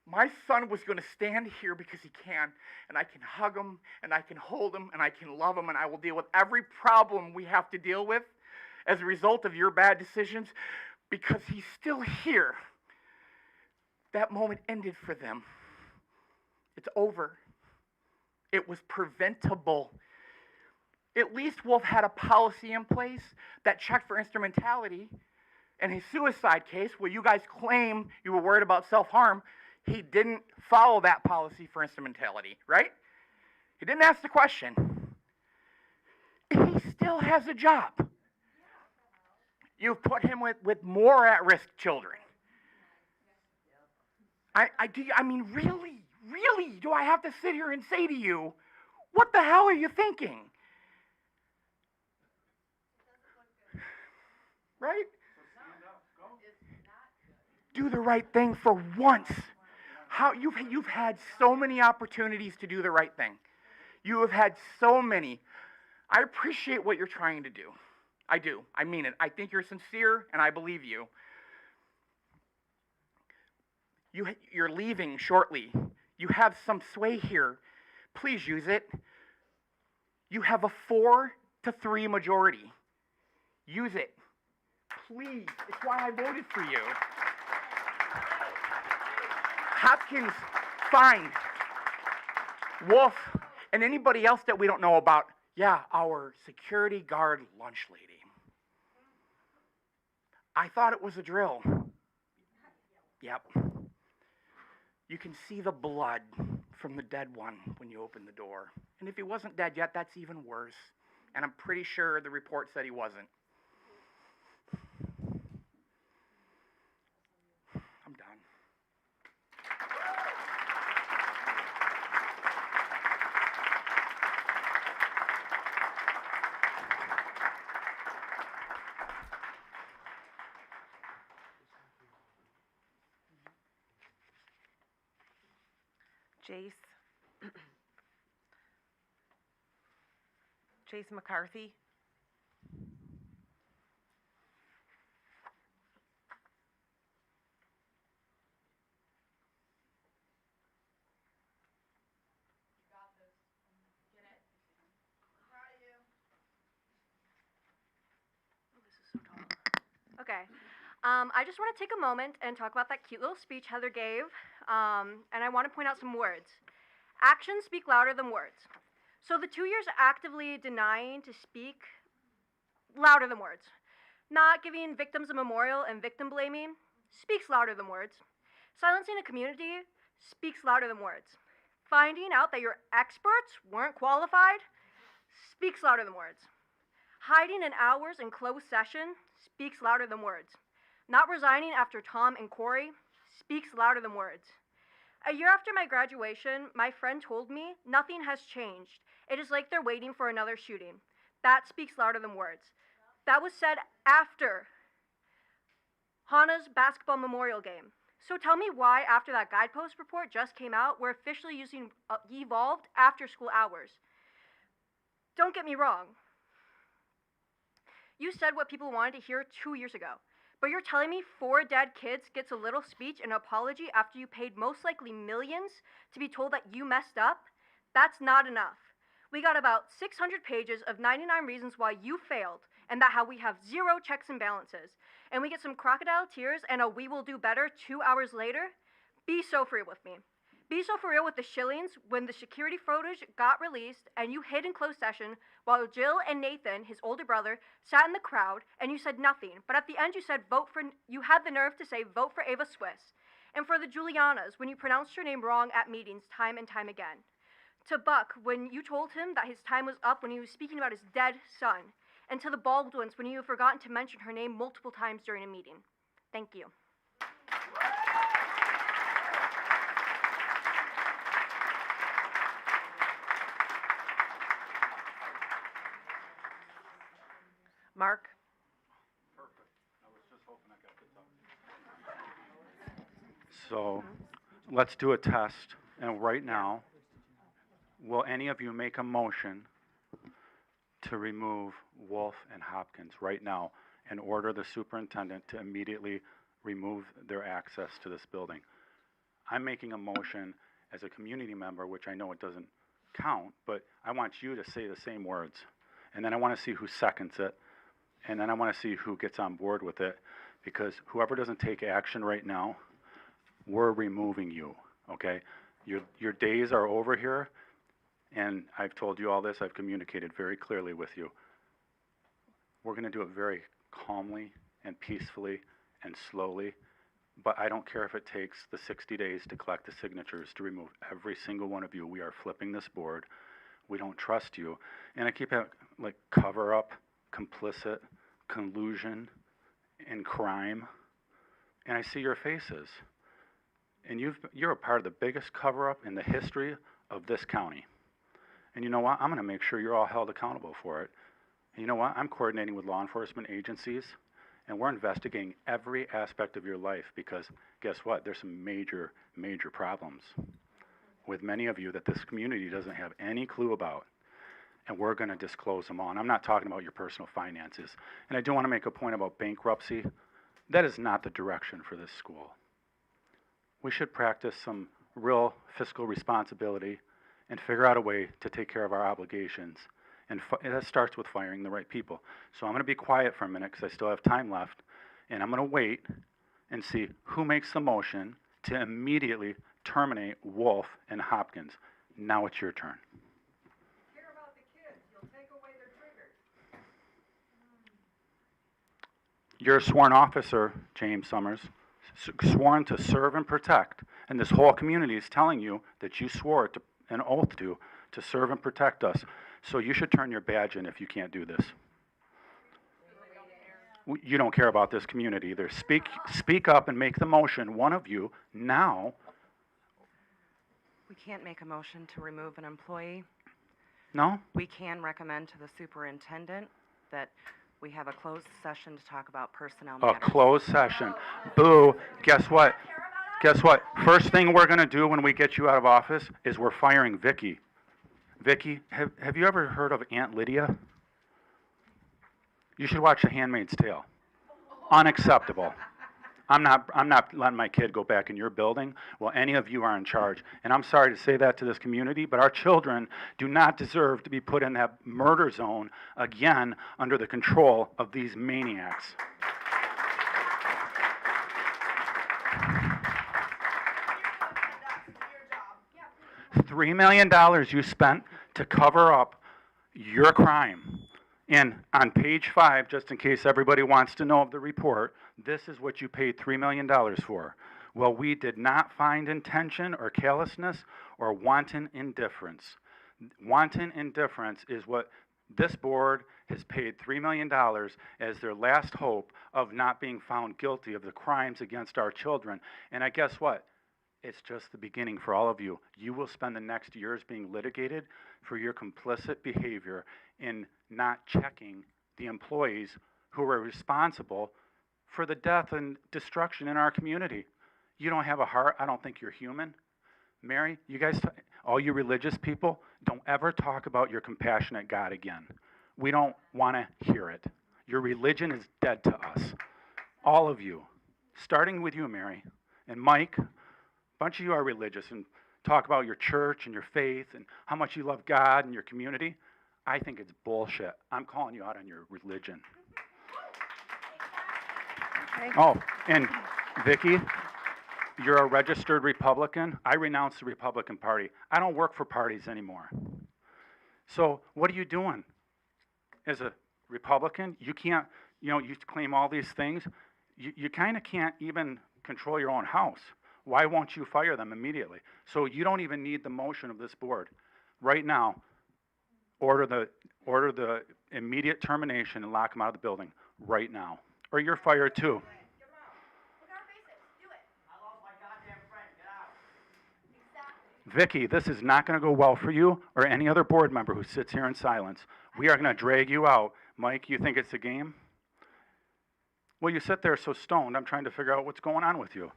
My son was going to stand here because he can, and I can hug him, and I can hold him, and I can love him, and I will deal with every problem we have to deal with as a result of your bad decisions because he's still here. That moment ended for them. It's over. It was preventable. At least we'll have had a policy in place that checked for instrumentality. In his suicide case, where you guys claim you were worried about self-harm, he didn't follow that policy for instrumentality, right? He didn't ask the question. He still has a job. You've put him with more at-risk children. I mean, really, do I have to sit here and say to you, what the hell are you thinking? Right? Do the right thing for once. How you've had so many opportunities to do the right thing. You have had so many. I appreciate what you're trying to do. I do. I mean it. I think you're sincere, and I believe you. You're leaving shortly. You have some sway here. Please use it. You have a 4-3 majority. Use it. Please. It's why I voted for you. Hopkins, fine. Wolf, and anybody else that we don't know about. Yeah, our security guard lunch lady. I thought it was a drill. Yep. You can see the blood from the dead one when you open the door. And if he wasn't dead yet, that's even worse. And I'm pretty sure the report said he wasn't. I'm done. Jace. Jace McCarthy. Okay. I just want to take a moment and talk about that cute little speech Heather gave, and I want to point out some words. Actions speak louder than words. So the 2 years actively denying to speak louder than words. Not giving victims a memorial and victim blaming speaks louder than words. Silencing a community speaks louder than words. Finding out that your experts weren't qualified speaks louder than words. Hiding in hours in closed session speaks louder than words. Not resigning after Tom and Corey speaks louder than words. A year after my graduation, my friend told me nothing has changed. It is like they're waiting for another shooting. That speaks louder than words. That was said after Hannah's basketball memorial game. So tell me why, after that guidepost report just came out, we're officially using evolved after school hours. Don't get me wrong. You said what people wanted to hear 2 years ago. But you're telling me 4 dead kids gets a little speech and apology after you paid most likely millions to be told that you messed up? That's not enough. We got about 600 pages of 99 reasons why you failed, and that how we have 0 checks and balances. And we get some crocodile tears and a "we will do better" 2 hours later? Be so for real with me. Be so for real with the shillings when the security footage got released and you hid in closed session while Jill and Nathan, his older brother, sat in the crowd and you said nothing. But at the end you said you had the nerve to say vote for Ava Swiss. And for the Julianas when you pronounced her name wrong at meetings time and time again. To Buck when you told him that his time was up when he was speaking about his dead son. And to the Baldwins when you have forgotten to mention her name multiple times during a meeting. Thank you. Mark. Perfect. I was just hoping I got this up. So, let's do a test, and right now, will any of you make a motion to remove Wolf and Hopkins right now and order the superintendent to immediately remove their access to this building? I'm making a motion as a community member, which I know it doesn't count, but I want you to say the same words. And then I want to see who seconds it. And then I want to see who gets on board with it, because whoever doesn't take action right now, we're removing you, okay? Your days are over here, and I've told you all this. I've communicated very clearly with you. We're going to do it very calmly and peacefully and slowly, but I don't care if it takes the 60 days to collect the signatures to remove every single one of you. We are flipping this board. We don't trust you. And I keep having, like, cover up, complicit, collusion, and crime, and I see your faces. And you're a part of the biggest cover-up in the history of this county. And you know what? I'm going to make sure you're all held accountable for it. And you know what? I'm coordinating with law enforcement agencies, and we're investigating every aspect of your life, because guess what? There's some major, major problems with many of you that this community doesn't have any clue about. And we're going to disclose them all. And I'm not talking about your personal finances. And I do want to make a point about bankruptcy. That is not the direction for this school. We should practice some real fiscal responsibility and figure out a way to take care of our obligations. And that starts with firing the right people. So I'm going to be quiet for a minute because I still have time left. And I'm going to wait and see who makes the motion to immediately terminate Wolf and Hopkins. Now it's your turn. You're a sworn officer, James Summers, sworn to serve and protect. And this whole community is telling you that you swore an oath to serve and protect us. So you should turn your badge in if you can't do this. You don't care about this community either. Speak up and make the motion, one of you, now. We can't make a motion to remove an employee. No? We can recommend to the superintendent that we have a closed session to talk about personnel A matters. closed session. Boo. Guess what? Guess what? First thing we're gonna do when we get you out of office is we're firing Vicky. Vicky, have you ever heard of Aunt Lydia? You should watch The Handmaid's Tale. Unacceptable. I'm not letting my kid go back in your building while any of you are in charge. And I'm sorry to say that to this community, but our children do not deserve to be put in that murder zone again under the control of these maniacs. $3 million you spent to cover up your crime. And on page 5, just in case everybody wants to know of the report, this is what you paid $3 million for. Well, we did not find intention or callousness or wanton indifference. Wanton indifference is what this board has paid $3 million as their last hope of not being found guilty of the crimes against our children. And I guess what? It's just the beginning for all of you. You will spend the next years being litigated for your complicit behavior in not checking the employees who are responsible for the death and destruction in our community. You don't have a heart. I don't think you're human. Mary, you guys, all you religious people, don't ever talk about your compassionate God again. We don't want to hear it. Your religion is dead to us. All of you, starting with you, Mary, and Mike. A bunch of you are religious and talk about your church and your faith and how much you love God and your community. I think it's bullshit. I'm calling you out on your religion. Oh, and Vicki, you're a registered Republican. I renounced the Republican Party. I don't work for parties anymore. So what are you doing? As a Republican, you can't, you claim all these things. You kind of can't even control your own house. Why won't you fire them immediately? So you don't even need the motion of this board. Right now, order the immediate termination and lock them out of the building right now. Or you're fired too. Vicky, this is not going to go well for you or any other board member who sits here in silence. We are going to drag you out. Mike, you think it's a game? Well, you sit there so stoned, I'm trying to figure out what's going on with you.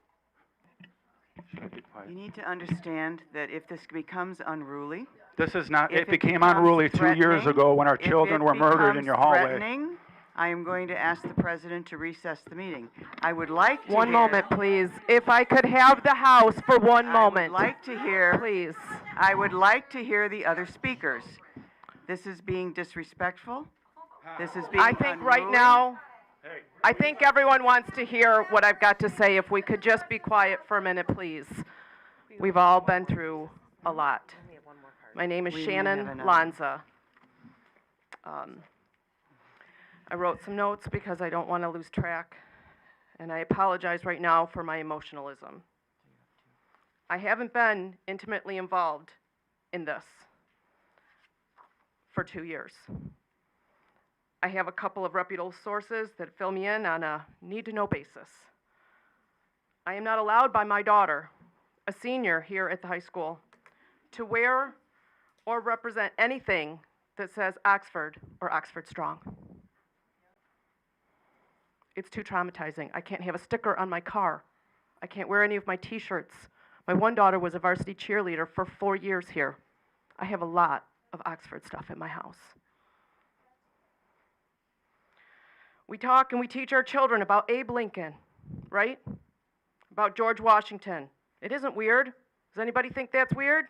You need to understand that if this becomes unruly. This is not, it became unruly 2 years ago when our children were murdered in your hallway. I am going to ask the president to recess the meeting. I would like to One moment, please. If I could have the House for one moment. I would like to hear. Please. I would like to hear the other speakers. This is being disrespectful. This is being I think right now, I think everyone wants to hear what I've got to say. If we could just be quiet for a minute, please. We've all been through a lot. My name is Shannon Lanza. I wrote some notes because I don't want to lose track, and I apologize right now for my emotionalism. I haven't been intimately involved in this for 2 years. I have a couple of reputable sources that fill me in on a need-to-know basis. I am not allowed by my daughter, a senior here at the high school, to wear or represent anything that says Oxford or Oxford Strong. It's too traumatizing. I can't have a sticker on my car. I can't wear any of my t-shirts. My one daughter was a varsity cheerleader for 4 years here. I have a lot of Oxford stuff in my house. We talk and we teach our children about Abe Lincoln, right? About George Washington. It isn't weird. Does anybody think that's weird?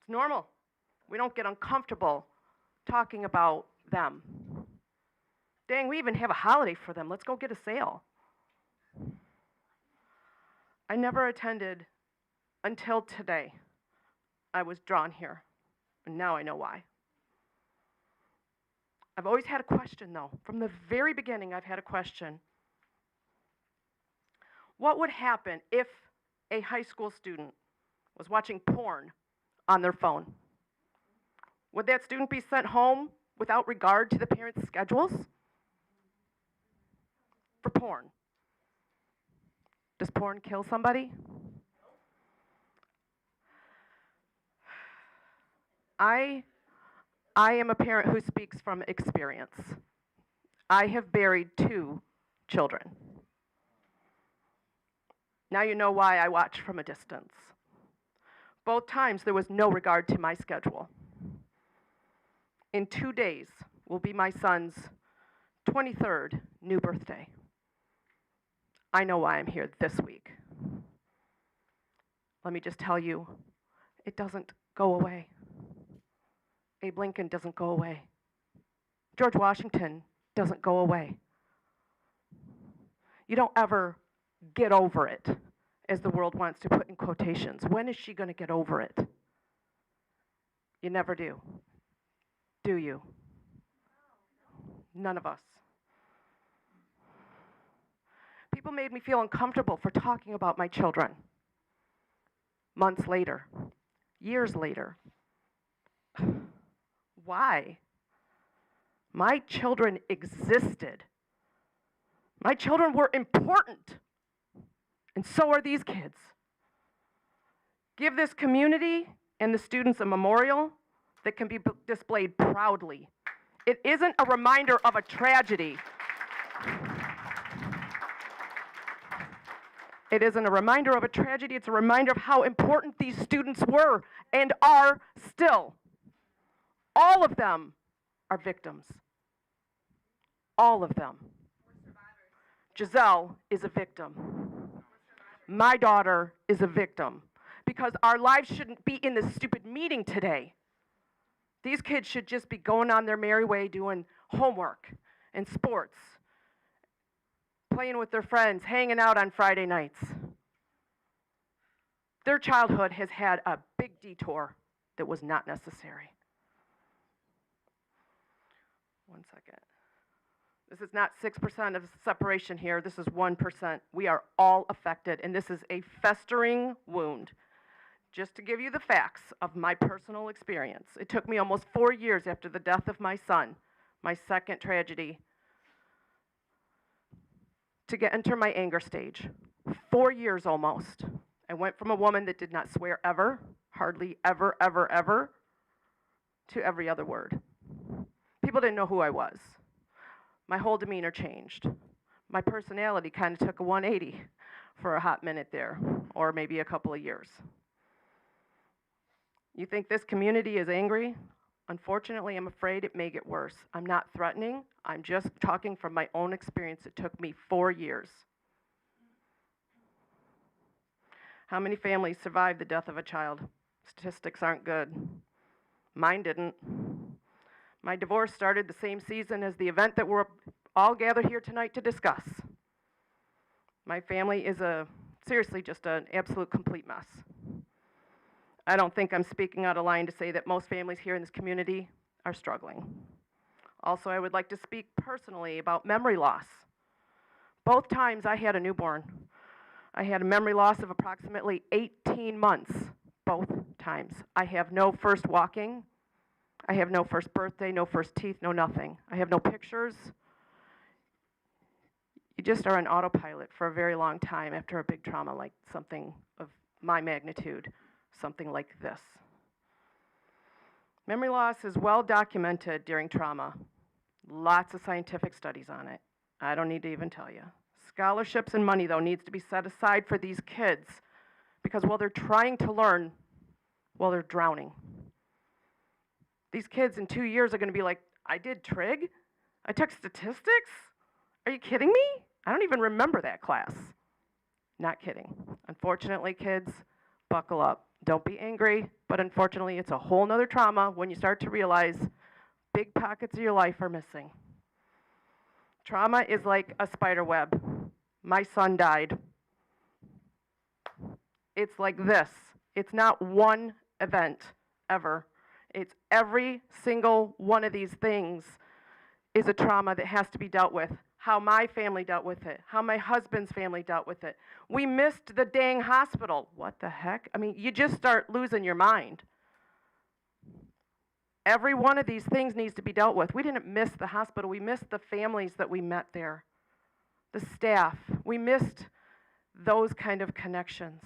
It's normal. We don't get uncomfortable talking about them. Dang, we even have a holiday for them. Let's go get a sale. I never attended until today. I was drawn here, and now I know why. I've always had a question, though. From the very beginning, I've had a question. What would happen if a high school student was watching porn on their phone? Would that student be sent home without regard to the parents' schedules? For porn. Does porn kill somebody? I am a parent who speaks from experience. I have buried 2 children. Now you know why I watched from a distance. Both times there was no regard to my schedule. In 2 days will be my son's 23rd new birthday. I know why I'm here this week. Let me just tell you, it doesn't go away. Abe Lincoln doesn't go away. George Washington doesn't go away. You don't ever get over it, as the world wants to put in quotations. When is she going to get over it? You never do. Do you? None of us. People made me feel uncomfortable for talking about my children. Months later, years later. Why? My children existed. My children were important. And so are these kids. Give this community and the students a memorial that can be displayed proudly. It isn't a reminder of a tragedy. It isn't a reminder of a tragedy, it's a reminder of how important these students were and are still. All of them are victims. All of them. Giselle is a victim. My daughter is a victim. Because our lives shouldn't be in this stupid meeting today. These kids should just be going on their merry way doing homework and sports, playing with their friends, hanging out on Friday nights. Their childhood has had a big detour that was not necessary. 1 second. This is not 6% of separation here. This is 1%. We are all affected, and this is a festering wound. Just to give you the facts of my personal experience, it took me almost 4 years after the death of my son, my second tragedy, to enter my anger stage. 4 years almost. I went from a woman that did not swear ever, hardly ever, ever, ever, to every other word. People didn't know who I was. My whole demeanor changed. My personality kind of took a 180 for a hot minute there, or maybe a couple of years. You think this community is angry? Unfortunately, I'm afraid it may get worse. I'm not threatening. I'm just talking from my own experience. It took me 4 years. How many families survived the death of a child? Statistics aren't good. Mine didn't. My divorce started the same season as the event that we're all gathered here tonight to discuss. My family is seriously just an absolute complete mess. I don't think I'm speaking out of line to say that most families here in this community are struggling. Also, I would like to speak personally about memory loss. Both times I had a newborn. I had a memory loss of approximately 18 months, both times. I have no first walking. I have no first birthday, no first teeth, no nothing. I have no pictures. You just are on autopilot for a very long time after a big trauma like something of my magnitude, something like this. Memory loss is well documented during trauma. Lots of scientific studies on it. I don't need to even tell you. Scholarships and money, though, needs to be set aside for these kids because while they're trying to learn, while they're drowning. These kids in 2 years are going to be like, I did trig? I took statistics? Are you kidding me? I don't even remember that class. Not kidding. Unfortunately, kids, buckle up. Don't be angry, but unfortunately, it's a whole nother trauma when you start to realize big pockets of your life are missing. Trauma is like a spider web. My son died. It's like this. It's not one event ever. It's every single one of these things is a trauma that has to be dealt with. How my family dealt with it, how my husband's family dealt with it. We missed the dang hospital. What the heck? I mean, you just start losing your mind. Every one of these things needs to be dealt with. We didn't miss the hospital. We missed the families that we met there, the staff. We missed those kind of connections.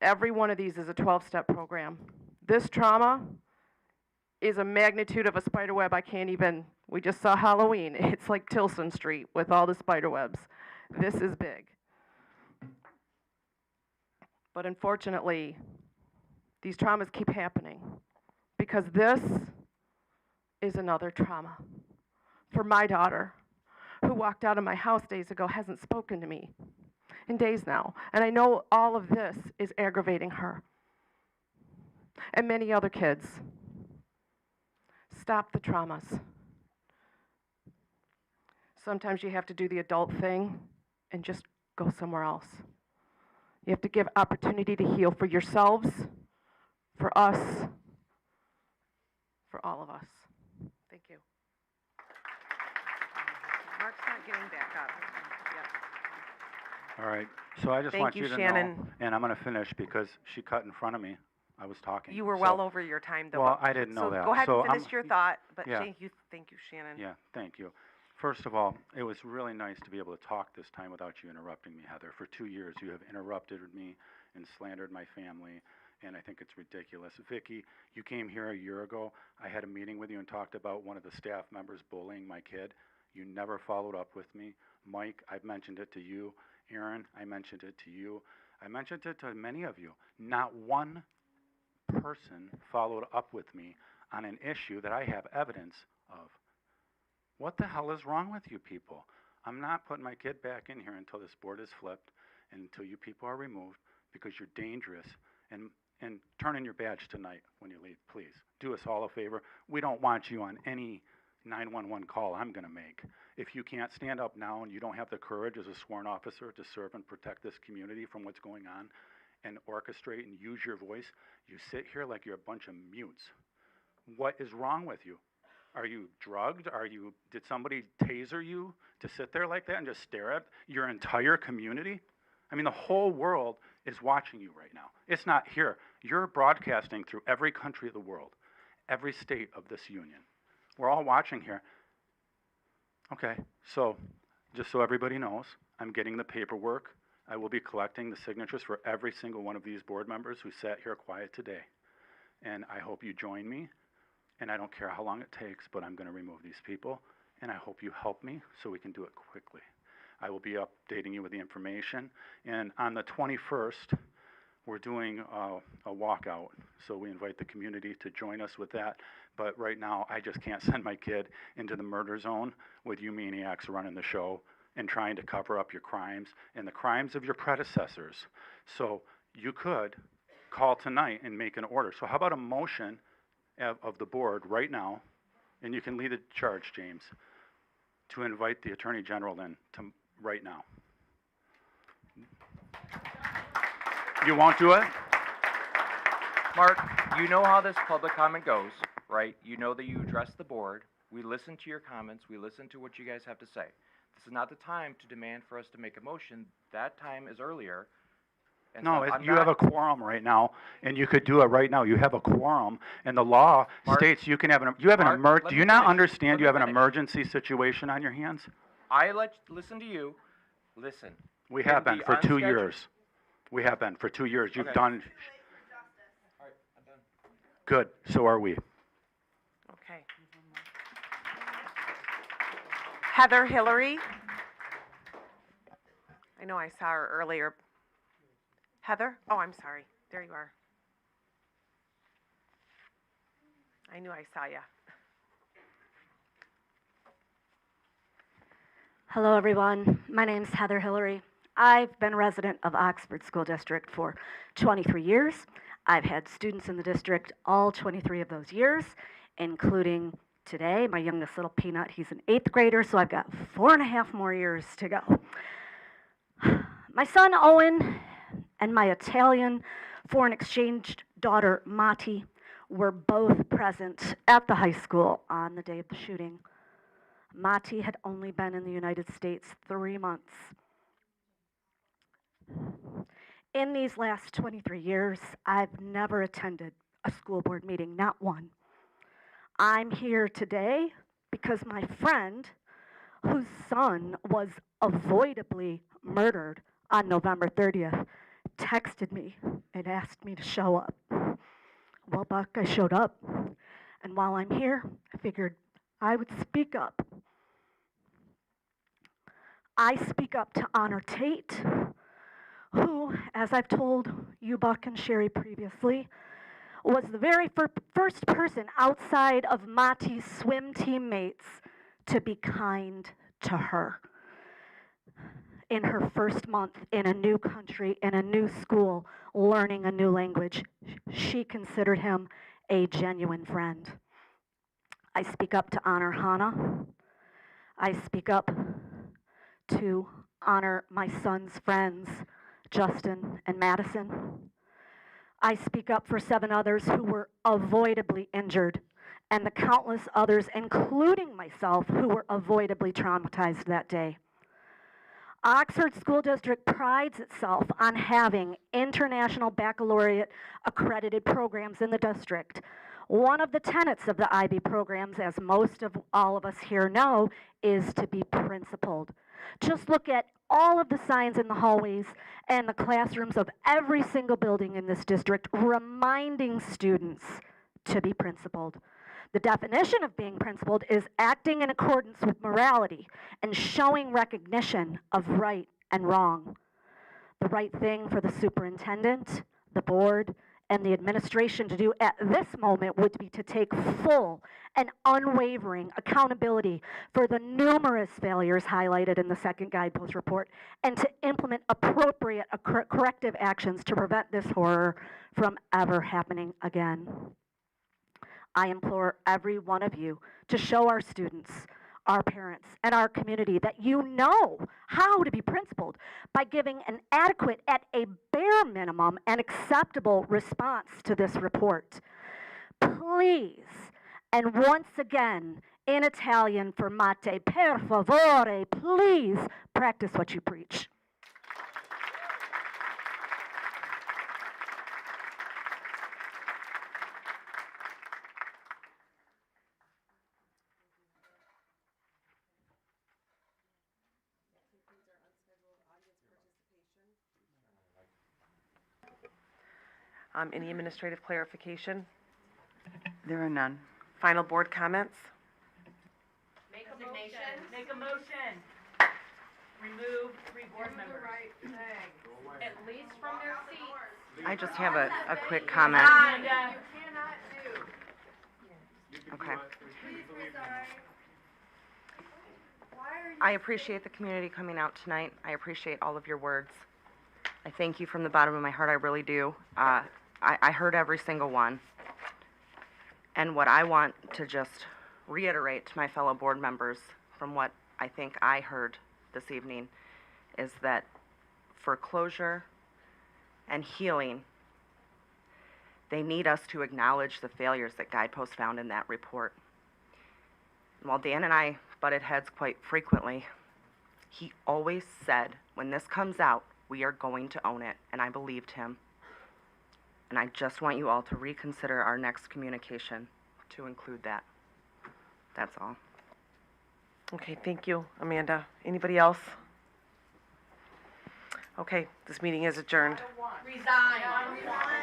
Every one of these is a 12-step program. This trauma is a magnitude of a spider web I can't even, we just saw Halloween. It's like Tilson Street with all the spider webs. This is big. But unfortunately, these traumas keep happening because this is another trauma. For my daughter, who walked out of my house days ago, hasn't spoken to me in days now. And I know all of this is aggravating her. And many other kids. Stop the traumas. Sometimes you have to do the adult thing and just go somewhere else. You have to give opportunity to heal for yourselves, for us, for all of us. Thank you. Mark's not getting back up. Yep. All right, so I just Thank want you, you to Shannon. know, and I'm gonna finish because she cut in front of me. I was talking. You were So- well over your time, though. Well, I didn't know So that. go ahead So and finish your thought, but yeah. thank you, Shannon. Yeah, thank you. First of all, it was really nice to be able to talk this time without you interrupting me, Heather. For 2 years, you have interrupted me and slandered my family, and I think it's ridiculous. Vicky, you came here a year ago. I had a meeting with you and talked about one of the staff members bullying my kid. You never followed up with me. Mike, I've mentioned it to you. Aaron, I mentioned it to you. I mentioned it to many of you. Not one person followed up with me on an issue that I have evidence of. What the hell is wrong with you people? I'm not putting my kid back in here until this board is flipped and until you people are removed because you're dangerous. And turn in your badge tonight when you leave, please. Do us all a favor. We don't want you on any 911 call I'm going to make. If you can't stand up now and you don't have the courage as a sworn officer to serve and protect this community from what's going on and orchestrate and use your voice, you sit here like you're a bunch of mutes. What is wrong with you? Are you drugged? Did somebody taser you to sit there like that and just stare at your entire community? I mean, the whole world is watching you right now. It's not here. You're broadcasting through every country of the world, every state of this union. We're all watching here. Okay, so just so everybody knows, I'm getting the paperwork. I will be collecting the signatures for every single one of these board members who sat here quiet today. And I hope you join me. And I don't care how long it takes, but I'm going to remove these people. And I hope you help me so we can do it quickly. I will be updating you with the information. And on the 21st, we're doing a walkout. So we invite the community to join us with that. But right now, I just can't send my kid into the murder zone with you maniacs running the show and trying to cover up your crimes and the crimes of your predecessors. So you could call tonight and make an order. So how about a motion of the board right now, and you can lead the charge, James, to invite the Attorney General in to right now. You won't do it? Mark, you know how this public comment goes, right? You know that you address the board. We listen to your comments. We listen to what you guys have to say. This is not the time to demand for us to make a motion. That time is earlier. And No, so you have a quorum right now, and you could do it right now. You have a quorum, and the law states you can have Mark, do you not understand you have an emergency situation on your hands? Listen to you. Listen. We have been the for 2 unscheduled- years. We have been for 2 years. You've Okay. done. All right, I'm done. Good. So are we. Okay. Heather Hillary. I know I saw her earlier. Heather? Oh, I'm sorry. There you are. I knew I saw you. Hello, everyone. My name's Heather Hillary. I've been a resident of Oxford School District for 23 years. I've had students in the district all 23 of those years, including today, my youngest little peanut. He's an 8th grader, so I've got 4.5 more years to go. My son, Owen, and my Italian foreign exchange daughter, Mati, were both present at the high school on the day of the shooting. Mati had only been in the United States 3 months. In these last 23 years, I've never attended a school board meeting, not one. I'm here today because my friend, whose son was avoidably murdered on November 30th, texted me and asked me to show up. Well, Buck, I showed up. And while I'm here, I figured I would speak up. I speak up to honor Tate, who as I've told you, Buck and Sherry previously, was the very first person outside of Mati's swim teammates to be kind to her. In her first month in a new country, in a new school, learning a new language, she considered him a genuine friend. I speak up to honor Hannah. I speak up to honor my son's friends, Justin and Madison. I speak up for 7 others who were avoidably injured, and the countless others, including myself, who were avoidably traumatized that day. Oxford School District prides itself on having international baccalaureate accredited programs in the district. One of the tenets of the IB programs, as most of all of us here know, is to be principled. Just look at all of the signs in the hallways and the classrooms of every single building in this district reminding students to be principled. The definition of being principled is acting in accordance with morality and showing recognition of right and wrong. The right thing for the superintendent, the board, and the administration to do at this moment would be to take full and unwavering accountability for the numerous failures highlighted in the second guidepost report and to implement appropriate corrective actions to prevent this horror from ever happening again. I implore every one of you to show our students, our parents, and our community that you know how to be principled by giving an adequate, at a bare minimum, and acceptable response to this report. Please, and once again, in Italian for mate, per favore, please practice what you preach. Any administrative clarification? There are none. Final board comments? Make a motion. Make a motion. Remove 3 board members. At least from their seats. I just have a quick comment. Okay. I appreciate the community coming out tonight. I appreciate all of your words. I thank you from the bottom of my heart, I really do. I heard every single one. And what I want to just reiterate to my fellow board members from what I think I heard this evening is that for closure and healing, they need us to acknowledge the failures that Guidepost found in that report. And while Dan and I butted heads quite frequently, he always said, when this comes out, we are going to own it, and I believed him. And I just want you all to reconsider our next communication to include that. That's all. Okay, thank you, Amanda. Anybody else? Okay, this meeting is adjourned. Resign.